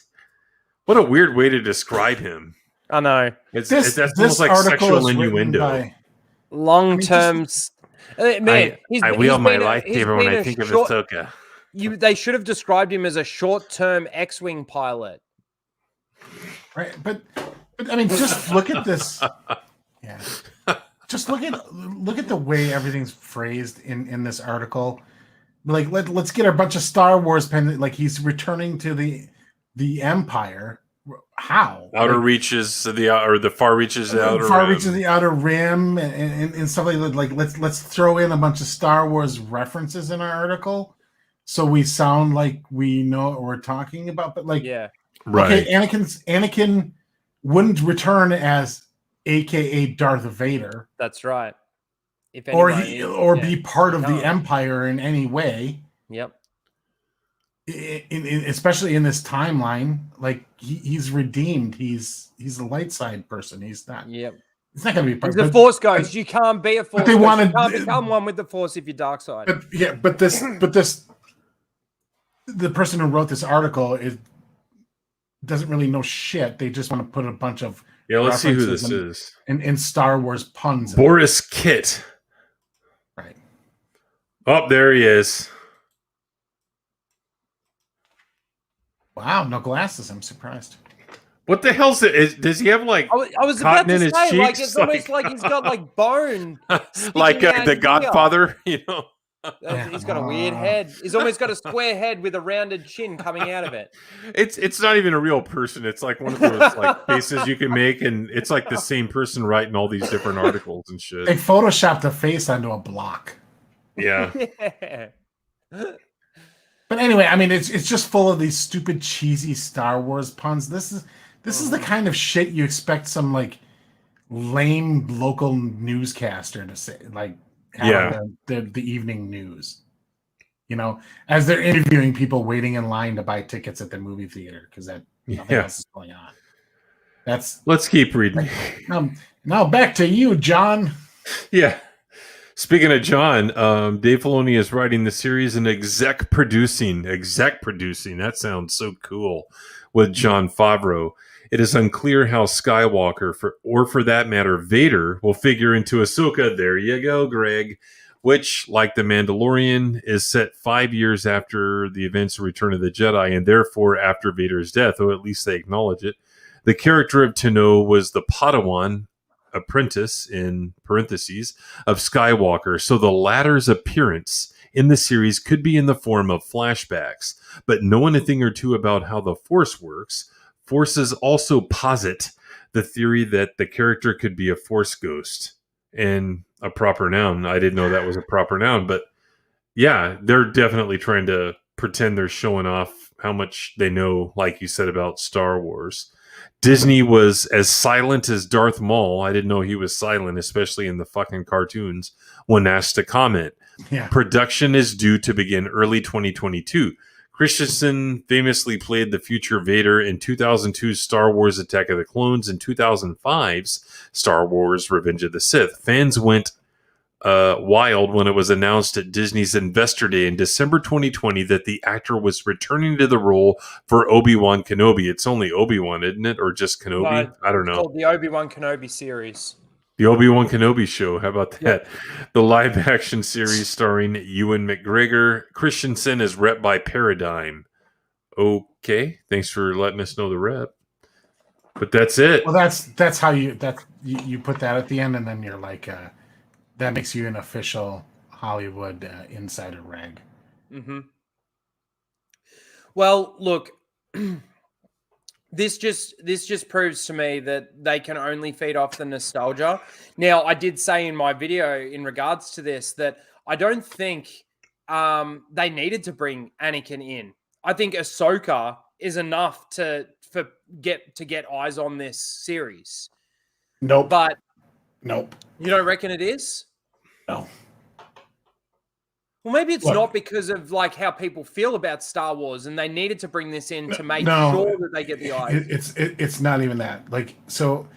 a weird way to describe him. I know. That's almost like sexual innuendo. Long-term... Man, I wield my lightsaber when I think of Ahsoka. They should have described him as a short-term X-Wing pilot. Right, but I mean, just look at this. Yeah. Just look at the way everything's phrased in this article. Like let's get a bunch of Star Wars like he's returning to the Empire. How? Outer reaches of the far reaches of the outer far rim. reaches of the outer rim and stuff like that. Like let's throw in a bunch of Star Wars references in our article so we sound like we know what we're talking about. But like right. Okay, Anakin wouldn't return as AKA Darth Vader. That's right. If or be part of the Empire in any way. Yep. Especially in this timeline, like he's redeemed. He's a light side person. He's not. Yep. It's not going to be. He's a Force ghost. You can't be a Force. But they wanted. You can't become one with the Force if you're dark side. But this. The person who wrote this article doesn't really know shit. They just want to put a bunch of let's see who this is. And Star Wars puns. Boris Kitt. Right. Oh, there he is. Wow, no glasses. I'm surprised. What the hell's it? Does he have like I was about cotton to in his say, like, cheeks? it's almost like he's got like bone. like sticking out the here. Godfather, you know? He's got a weird head. He's almost got a square head with a rounded chin coming out of it. It's not even a real person. It's like one of those like faces you can make, and it's like the same person writing all these different articles and shit. They photoshopped a face onto a block. Yeah. Yeah. But anyway, I mean, it's just full of these stupid, cheesy Star Wars puns. This is the kind of shit you expect some like lame local newscaster to say, like, the evening news. You know, as they're interviewing people waiting in line to buy tickets at the movie theater because nothing else is going on. Let's keep reading. Now back to you, John. Yeah. Speaking of John, Dave Filoni is writing the series and exec producing. That sounds so cool. With Jon Favreau. It is unclear how Skywalker, or for that matter, Vader, will figure into Ahsoka. There you go, Greg. Which, like The Mandalorian, is set 5 years after the events of Return of the Jedi, and therefore after Vader's death, or at least they acknowledge it. The character of Tenno was the Padawan apprentice, in parentheses, of Skywalker, so the latter's appearance in the series could be in the form of flashbacks. But knowing a thing or two about how the Force works, Forces also posit the theory that the character could be a Force ghost and a proper noun. I didn't know that was a proper noun, but yeah, they're definitely trying to pretend they're showing off how much they know, like you said, about Star Wars. Disney was as silent as Darth Maul. I didn't know he was silent, especially in the fucking cartoons, when asked to comment. Yeah. Production is due to begin early 2022. Christensen famously played the future Vader in 2002's Star Wars Attack of the Clones and 2005's Star Wars Revenge of the Sith. Fans went wild when it was announced at Disney's Investor Day in December 2020 that the actor was returning to the role for Obi-Wan Kenobi. It's only Obi-Wan, isn't it? Or just Kenobi? No, I don't know. It's called the Obi-Wan Kenobi series. The Obi-Wan Kenobi show. How about that? Yep. The live-action series starring Ewan McGregor. Christensen is rep by Paradigm. Okay. Thanks for letting us know the rep. But that's it. Well, that's how you put that at the end, and then you're like, that makes you an official Hollywood insider rag. Mm-hmm. Well, look, this just proves to me that they can only feed off the nostalgia. Now, I did say in my video in regards to this that I don't think they needed to bring Anakin in. I think Ahsoka is enough to get eyes on this series. Nope. But nope. You don't reckon it is? No. Well, maybe it's not because of like how people feel about Star Wars, and they needed to bring this in to make sure that they get the eyes. It's not even that. Like, so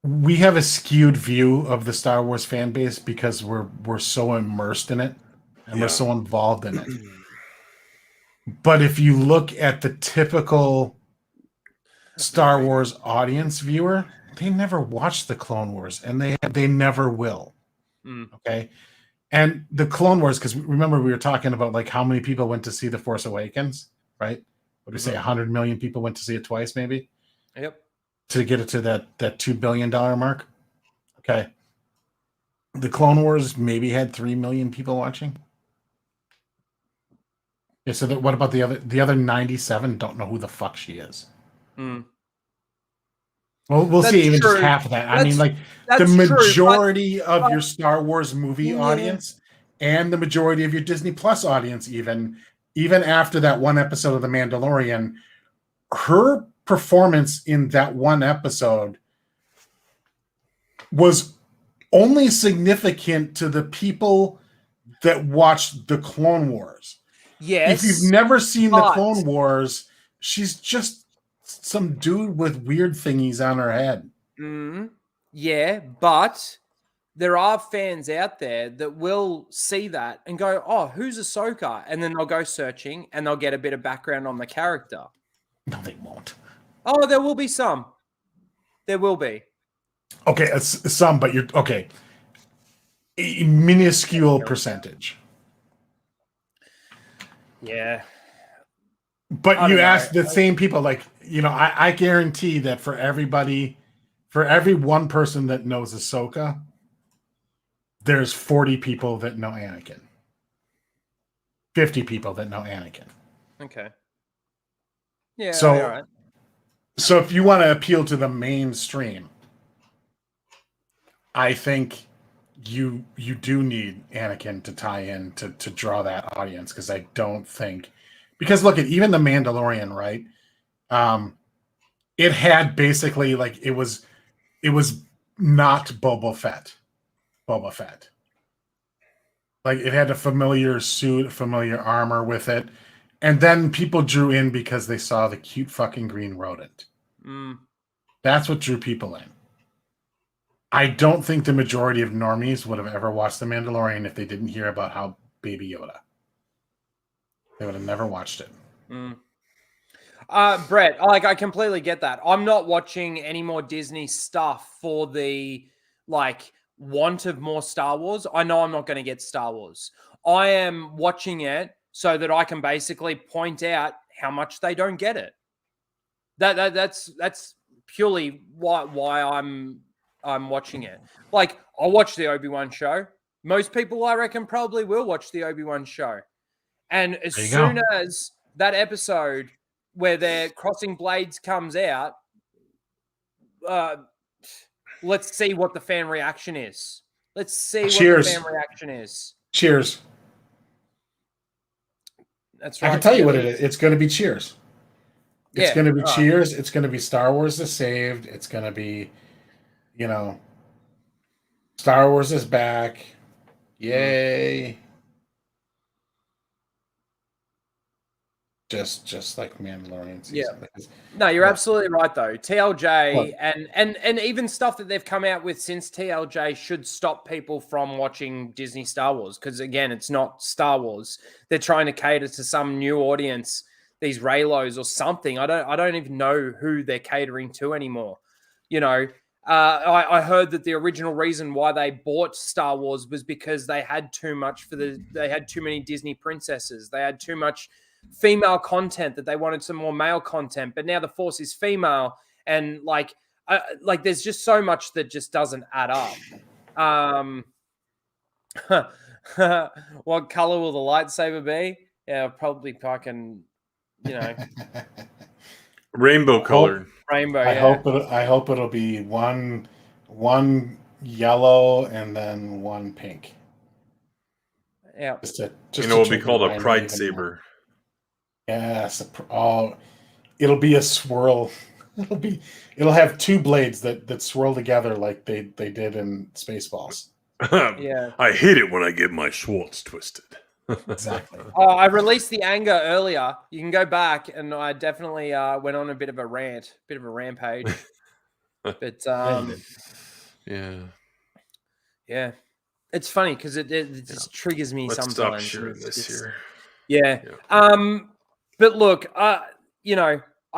we have a skewed view of the Star Wars fan base because we're so immersed in it and we're so involved in it. But if you look at the typical Star Wars audience viewer, they never watched the Clone Wars, and they never will. Okay. And the Clone Wars, because remember we were talking about like how many people went to see The Force Awakens, right? What do we say? 100 million people went to see it twice, maybe? Yep. To get it to that $2 billion mark. Okay. The Clone Wars maybe had 3 million people watching. Yeah, so what about the other 97 don't know who the fuck she is? Well, we'll see even just half of that. I mean, like the majority of your Star Wars movie audience and the majority of your Disney Plus audience, even after that one episode of The Mandalorian, her performance in that one episode was only significant to the people that watched the Clone Wars. Yes. If you've never seen the Clone Wars, she's just some dude with weird thingies on her head. Yeah, but there are fans out there that will see that and go, oh, who's Ahsoka? And then they'll go searching and they'll get a bit of background on the character. No, they won't. Oh, there will be some. There will be. Okay, it's some, but you're okay. A minuscule percentage. Yeah. But you ask the same people, like, I guarantee that for every one person that knows Ahsoka, there's 40 people that know Anakin. 50 people that know Anakin. Okay. Yeah. So, all right. So if you want to appeal to the mainstream, I think you do need Anakin to tie in to draw that audience, because I don't think, because look at even the Mandalorian, right? It had basically like it was not Boba Fett. Like it had a familiar suit, familiar armor with it. And then people drew in because they saw the cute fucking green rodent. That's what drew people in. I don't think the majority of normies would have ever watched The Mandalorian if they didn't hear about how Baby Yoda. They would have never watched it. Brett, I completely get that. I'm not watching any more Disney stuff for the want of more Star Wars. I know I'm not going to get Star Wars. I am watching it so that I can basically point out how much they don't get it. That's purely why I'm watching it. Like, I'll watch the Obi-Wan show. Most people, I reckon, probably will watch the Obi-Wan show. And as soon as that episode where they're crossing blades comes out, let's see what the fan reaction is. Let's see what the fan reaction is. Cheers. That's right. I can tell you what it is. It's going to be Cheers. It's going to be Cheers. It's going to be Star Wars is saved. It's going to be, Star Wars is back. Yay. Just like Mandalorian season. Yeah. No, you're absolutely right though. TLJ and even stuff that they've come out with since TLJ should stop people from watching Disney Star Wars, because again, it's not Star Wars. They're trying to cater to some new audience, these Raylos or something. I don't even know who they're catering to anymore. I heard that the original reason why they bought Star Wars was because they had too many Disney princesses. They had too much female content, that they wanted some more male content, but now the Force is female, and there's just so much that just doesn't add up. What color will the lightsaber be? Yeah, probably fucking, rainbow colored. Rainbow. I hope it'll be one yellow and then one pink. Yeah, it'll be called a pride saber. Yes, it'll be a swirl. It'll have two blades that swirl together like they did in Spaceballs. Yeah, I hate it when I get my Schwartz twisted. Exactly. I released the anger earlier. You can go back, and I definitely went on a bit of a rampage. But yeah, it's funny because it just triggers me sometimes. Stop sharing this here. Yeah. But look, I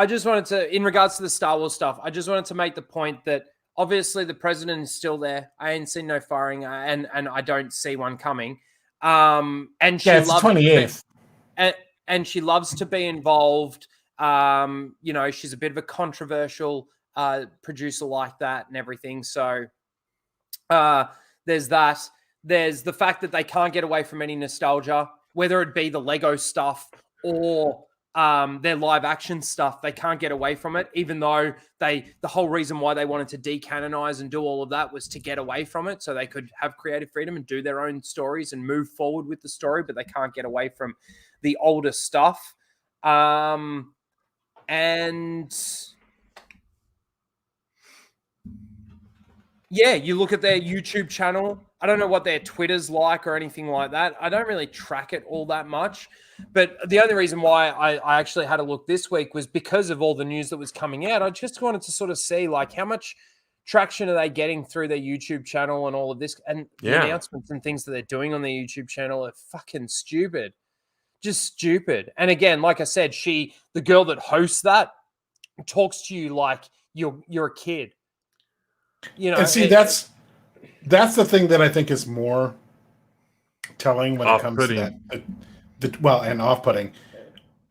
just wanted to, in regards to the Star Wars stuff, I just wanted to make the point that obviously the president is still there. I ain't seen no firing, and I don't see one coming. And she it's loves 28th. And she loves to be involved. She's a bit of a controversial producer like that and everything. So there's that. There's the fact that they can't get away from any nostalgia, whether it be the Lego stuff or their live action stuff. They can't get away from it, even though the whole reason why they wanted to decanonize and do all of that was to get away from it, so they could have creative freedom and do their own stories and move forward with the story, but they can't get away from the older stuff. And yeah, you look at their YouTube channel. I don't know what their Twitter's like or anything like that. I don't really track it all that much. But the only reason why I actually had a look this week was because of all the news that was coming out. I just wanted to sort of see how much traction are they getting through their YouTube channel and all of this, and the announcements and things that they're doing on their YouTube channel are fucking stupid. Just stupid. And again, like I said, the girl that hosts that talks to you like you're a kid. And see, that's the thing that I think is more telling when it comes to that. And off-putting.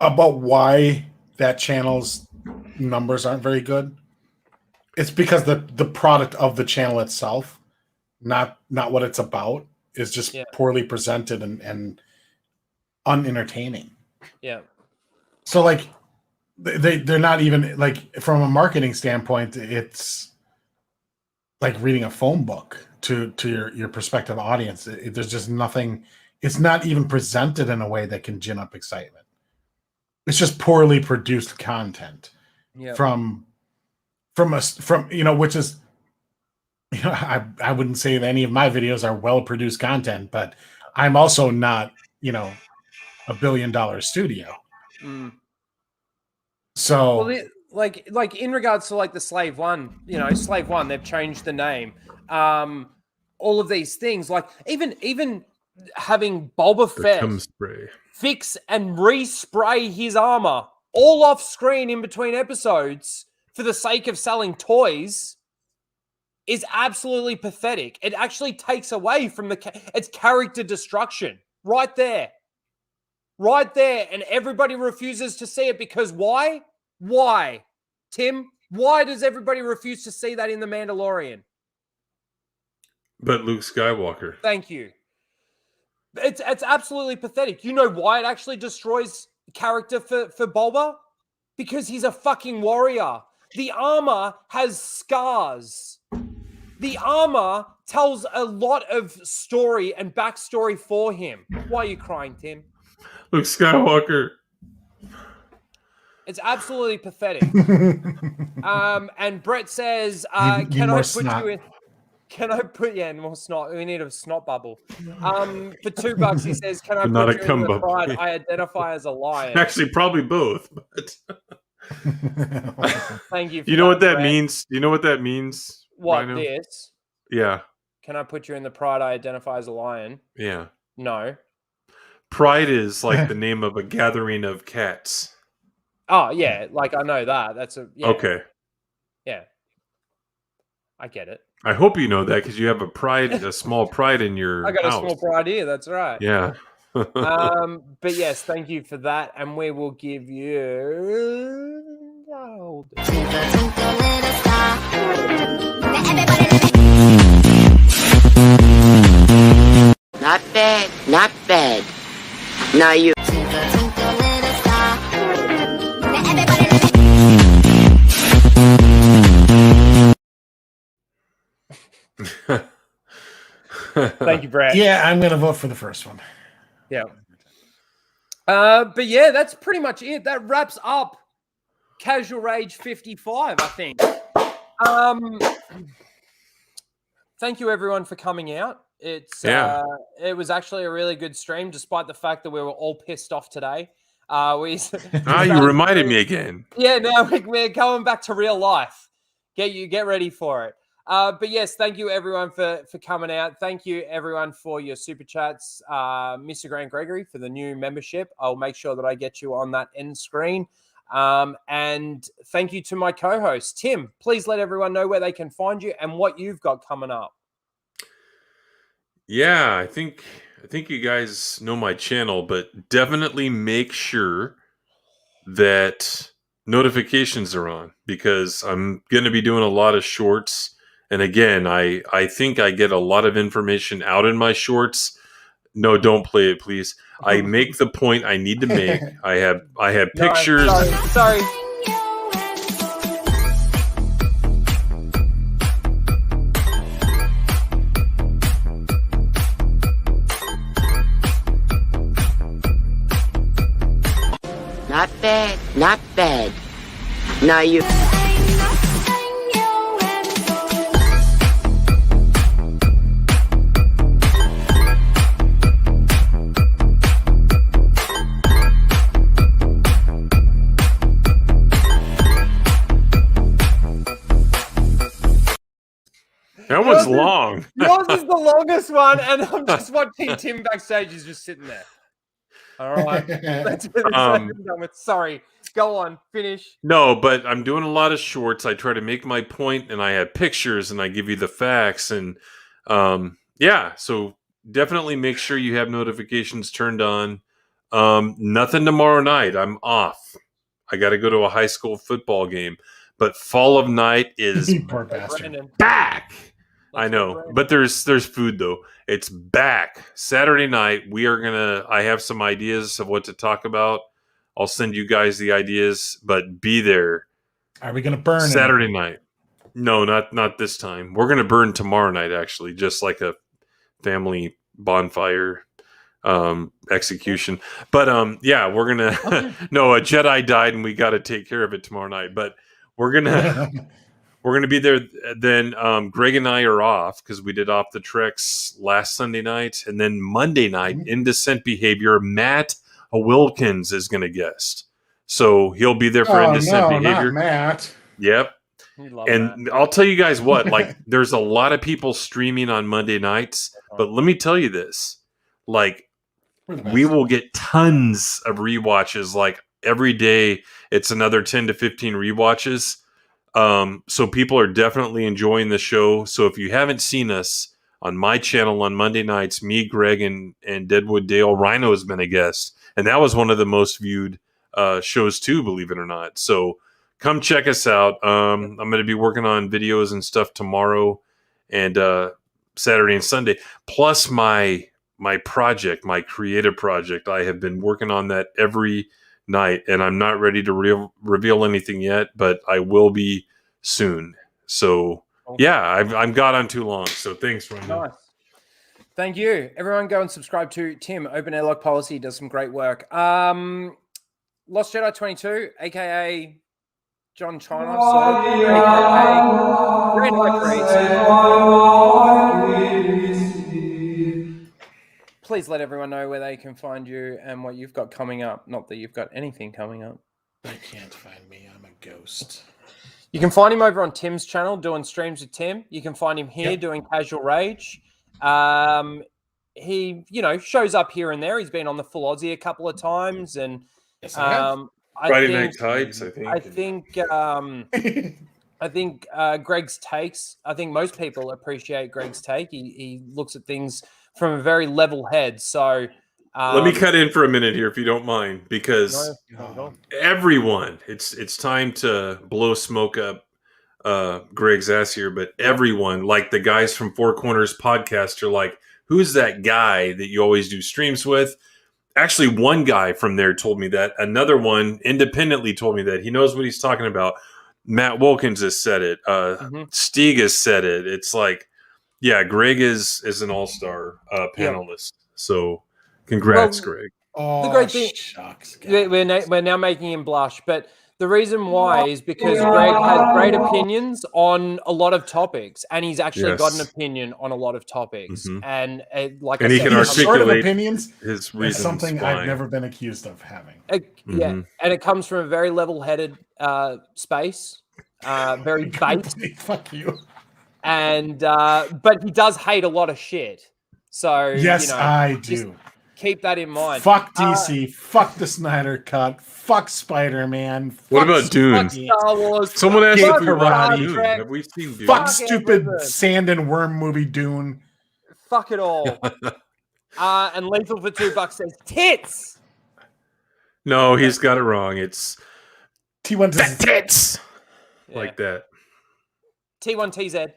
about why that channel's numbers aren't very good. It's because the product of the channel itself, not what it's about, is just poorly presented and unentertaining. Yeah. So like they're not even like, from a marketing standpoint, it's like reading a phone book to your prospective audience. There's just nothing. It's not even presented in a way that can gin up excitement. It's just poorly produced content from which is, I wouldn't say that any of my videos are well produced content, but I'm also not $1 billion studio. So well, like in regards to like the Slave One, Slave One, they've changed the name. All of these things, like even having Boba Fett fix and respray his armor all off screen in between episodes for the sake of selling toys is absolutely pathetic. It actually takes away from its character destruction right there. And everybody refuses to see it because why? Why? Tim, why does everybody refuse to see that in The Mandalorian? But Luke Skywalker. Thank you. It's absolutely pathetic. You know why it actually destroys character for Boba? Because he's a fucking warrior. The armor has scars. The armor tells a lot of story and backstory for him. Why are you crying, Tim? Luke Skywalker. It's absolutely pathetic. And Brett says, "Can I put you in? Can I put more snot? We need a snot bubble." For $2, he says, "Can I Not put a you cum in the bubble. pride I identify as a lion?" Actually, probably both. But thank you. You know what that means? You know what that means? What Ryno? this? Yeah. Can I put you in the pride I identify as a lion? Yeah. No. Pride is like the name of a gathering of cats. Oh yeah, like I know that. That's Okay. Yeah. I get it. I hope you know that because you have a small pride in your I got house. a small pride here. That's right. Yeah. But yes, thank you for that, and we will give you. Not bad, not bad. Now you. Thank you, Brad. Yeah, I'm going to vote for the first one. Yeah. But yeah, that's pretty much it. That wraps up Casual Rage 55, I think. Thank you everyone for coming out. It was actually a really good stream, despite the fact that we were all pissed off today. You reminded me again. Yeah, now we're going back to real life. Get ready for it. But yes, thank you everyone for coming out. Thank you everyone for your super chats. Mr. Grant Gregory for the new membership. I'll make sure that I get you on that end screen. And thank you to my co-host, Tim. Please let everyone know where they can find you and what you've got coming up. Yeah, I think you guys know my channel, but definitely make sure that notifications are on because I'm going to be doing a lot of shorts. And again, I think I get a lot of information out in my shorts. No, don't play it, please. I make the point I need to make. I have pictures. No, sorry. Not bad, not bad. Now you. That was long. Yours is the longest one, and I'm just watching Tim backstage. He's just sitting there. All right. That's sorry. Go on. Finish. No, but I'm doing a lot of shorts. I try to make my point, and I have pictures, and I give you the facts. And so definitely make sure you have notifications turned on. Nothing tomorrow night. I'm off. I got to go to a high school football game. But Fall of Night is Poor bastard. back. I know, but there's food though. It's back. Saturday night, I have some ideas of what to talk about. I'll send you guys the ideas, but be there. Are we gonna burn Saturday night? No, not this time. We're gonna burn tomorrow night, actually, just like a family bonfire execution. But yeah, we're gonna no, a Jedi died and we got to take care of it tomorrow night. But we're gonna be there. Then Greg and I are off because we did Off the Treks last Sunday night, and then Monday night, Indecent Behavior, Matt Wilkins is gonna guest. So he'll be there for Indecent Behavior. Not Matt. Yep. And I'll tell you guys what, like, there's a lot of people streaming on Monday nights, but let me tell you this, like, we will get tons of rewatches. Like, every day, it's another 10 to 15 rewatches. So people are definitely enjoying the show. So if you haven't seen us on my channel on Monday nights, me, Greg, and Deadwood Dale, Ryno has been a guest, and that was one of the most viewed shows too, believe it or not. So come check us out. I'm going to be working on videos and stuff tomorrow and Saturday and Sunday. Plus my project, my creative project. I have been working on that every night, and I'm not ready to reveal anything yet, but I will be soon. So yeah, I'm got on too long. So thanks, Ryno. Nice. Thank you. Everyone go and subscribe to Tim. Open Airlock Policy does some great work. Lost Jedi 22, aka John China, Red Please let everyone know where they can find you and what you've got coming up. Not that you've got anything coming up. They can't find me. I'm a ghost. You can find him over on Tim's channel doing streams with Tim. You can find him here doing Casual Rage. He, shows up here and there. He's been on the Full Aussie a couple of times, and Friday Night Tights, I think Greg's takes. I think most people appreciate Greg's take. He looks at things from a very level head. So let me cut in for a minute here, if you don't mind, because everyone, it's time to blow smoke up Greg's ass here. But everyone, like the guys from Four Corners podcast, are like, "Who's that guy that you always do streams with?" Actually, one guy from there told me that. Another one independently told me that. He knows what he's talking about. Matt Wilkins has said it. Stieg has said it. It's like, yeah, Greg is an all-star panelist. So congrats, Greg. Oh, the great thing, shucks. we're now making him blush. But the reason why is because Greg has great opinions on a lot of topics, and he's actually got an opinion on a lot he can articulate opinions. His reasons. It's something I've never been accused of having. Yeah, and it comes from a very level-headed space, very bait. Fuck you. And but he does hate a lot of shit. So yes, I do. Keep that in mind. Fuck DC. Fuck the Snyder Cut. Fuck Spider-Man. What about Dune? Star Wars. Someone asked if we Karate. Dune. Have we seen Dune? Fuck stupid sand and worm movie Dune. Fuck it all. And Lethal for $2 says tits. No, he's got it wrong. It's T1 tits. Like that. T1TZ.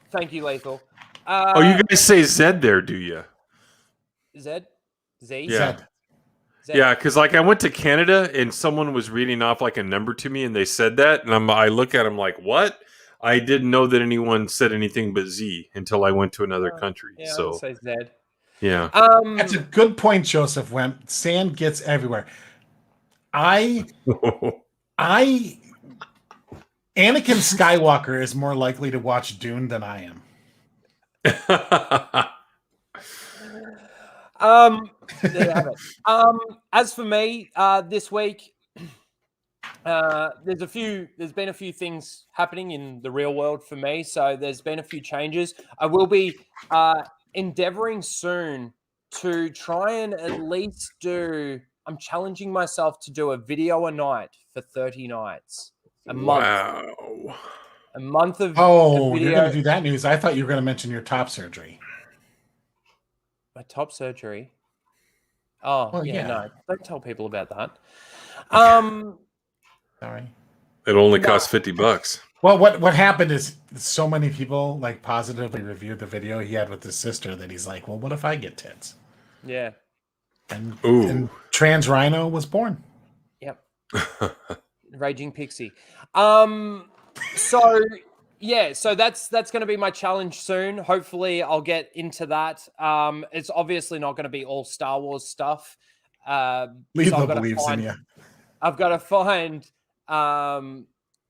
Thank you, Lethal. Oh, you guys say Z there, do you? Z? Z? Yeah. Z. Yeah, because like I went to Canada and someone was reading off like a number to me and they said that. And I look at them like, what? I didn't know that anyone said anything but Z until I went to another country. Yeah, so I'll say Z. Yeah. That's a good point, Joseph. When sand gets everywhere. Anakin Skywalker is more likely to watch Dune than I am. There you have it. As for me, this week, there's been a few things happening in the real world for me. So there's been a few changes. I will be endeavoring soon to try and at least I'm challenging myself to do a video a night for 30 nights. A month. Wow. A month of video. You're going to do that news. I thought you were going to mention your top surgery. My top surgery. Oh, Well, yeah, yeah. no. Don't tell people about that. Sorry. It only costs $50. Well, what happened is so many people like positively reviewed the video he had with his sister that he's like, well, what if I get tits? Yeah. And trans Ryno was born. Yep. Raging Pixie. So yeah, so that's going to be my challenge soon. Hopefully I'll get into that. It's obviously not going to be all Star Wars stuff. Lethal believes in you. I've got to find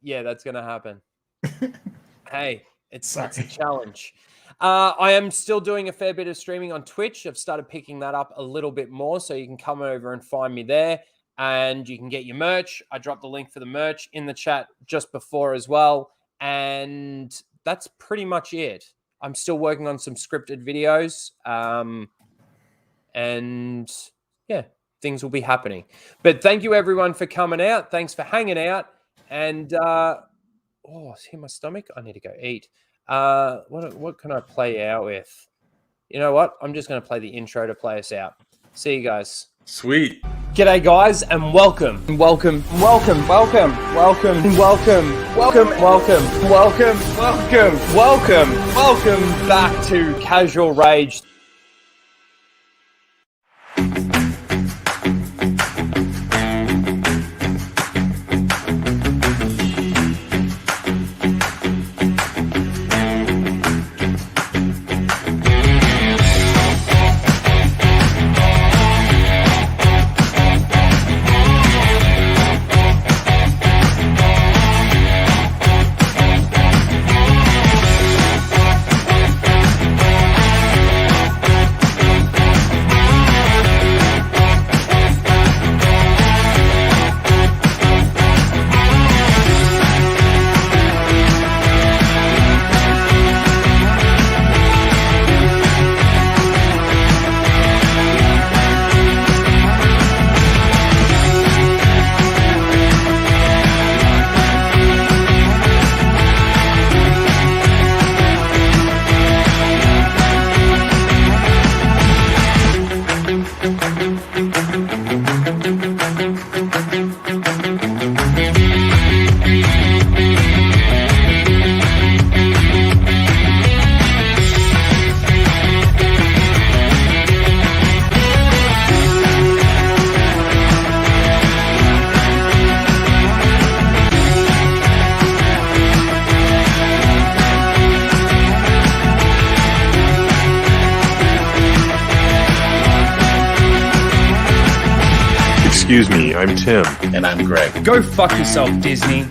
yeah, that's going to happen. Hey, it's a challenge. I am still doing a fair bit of streaming on Twitch. I've started picking that up a little bit more, so you can come over and find me there, and you can get your merch. I dropped the link for the merch in the chat just before as well, and that's pretty much it. I'm still working on some scripted videos, and yeah, things will be happening. But thank you everyone for coming out. Thanks for hanging out, and oh, it's hit my stomach. I need to go eat. What can I play out with? You know what? I'm just going to play the intro to play us out. See you guys. Sweet. G'day guys, and welcome back to Casual Rage. Excuse me, I'm Tim. And I'm Greg. Go fuck yourself, Disney.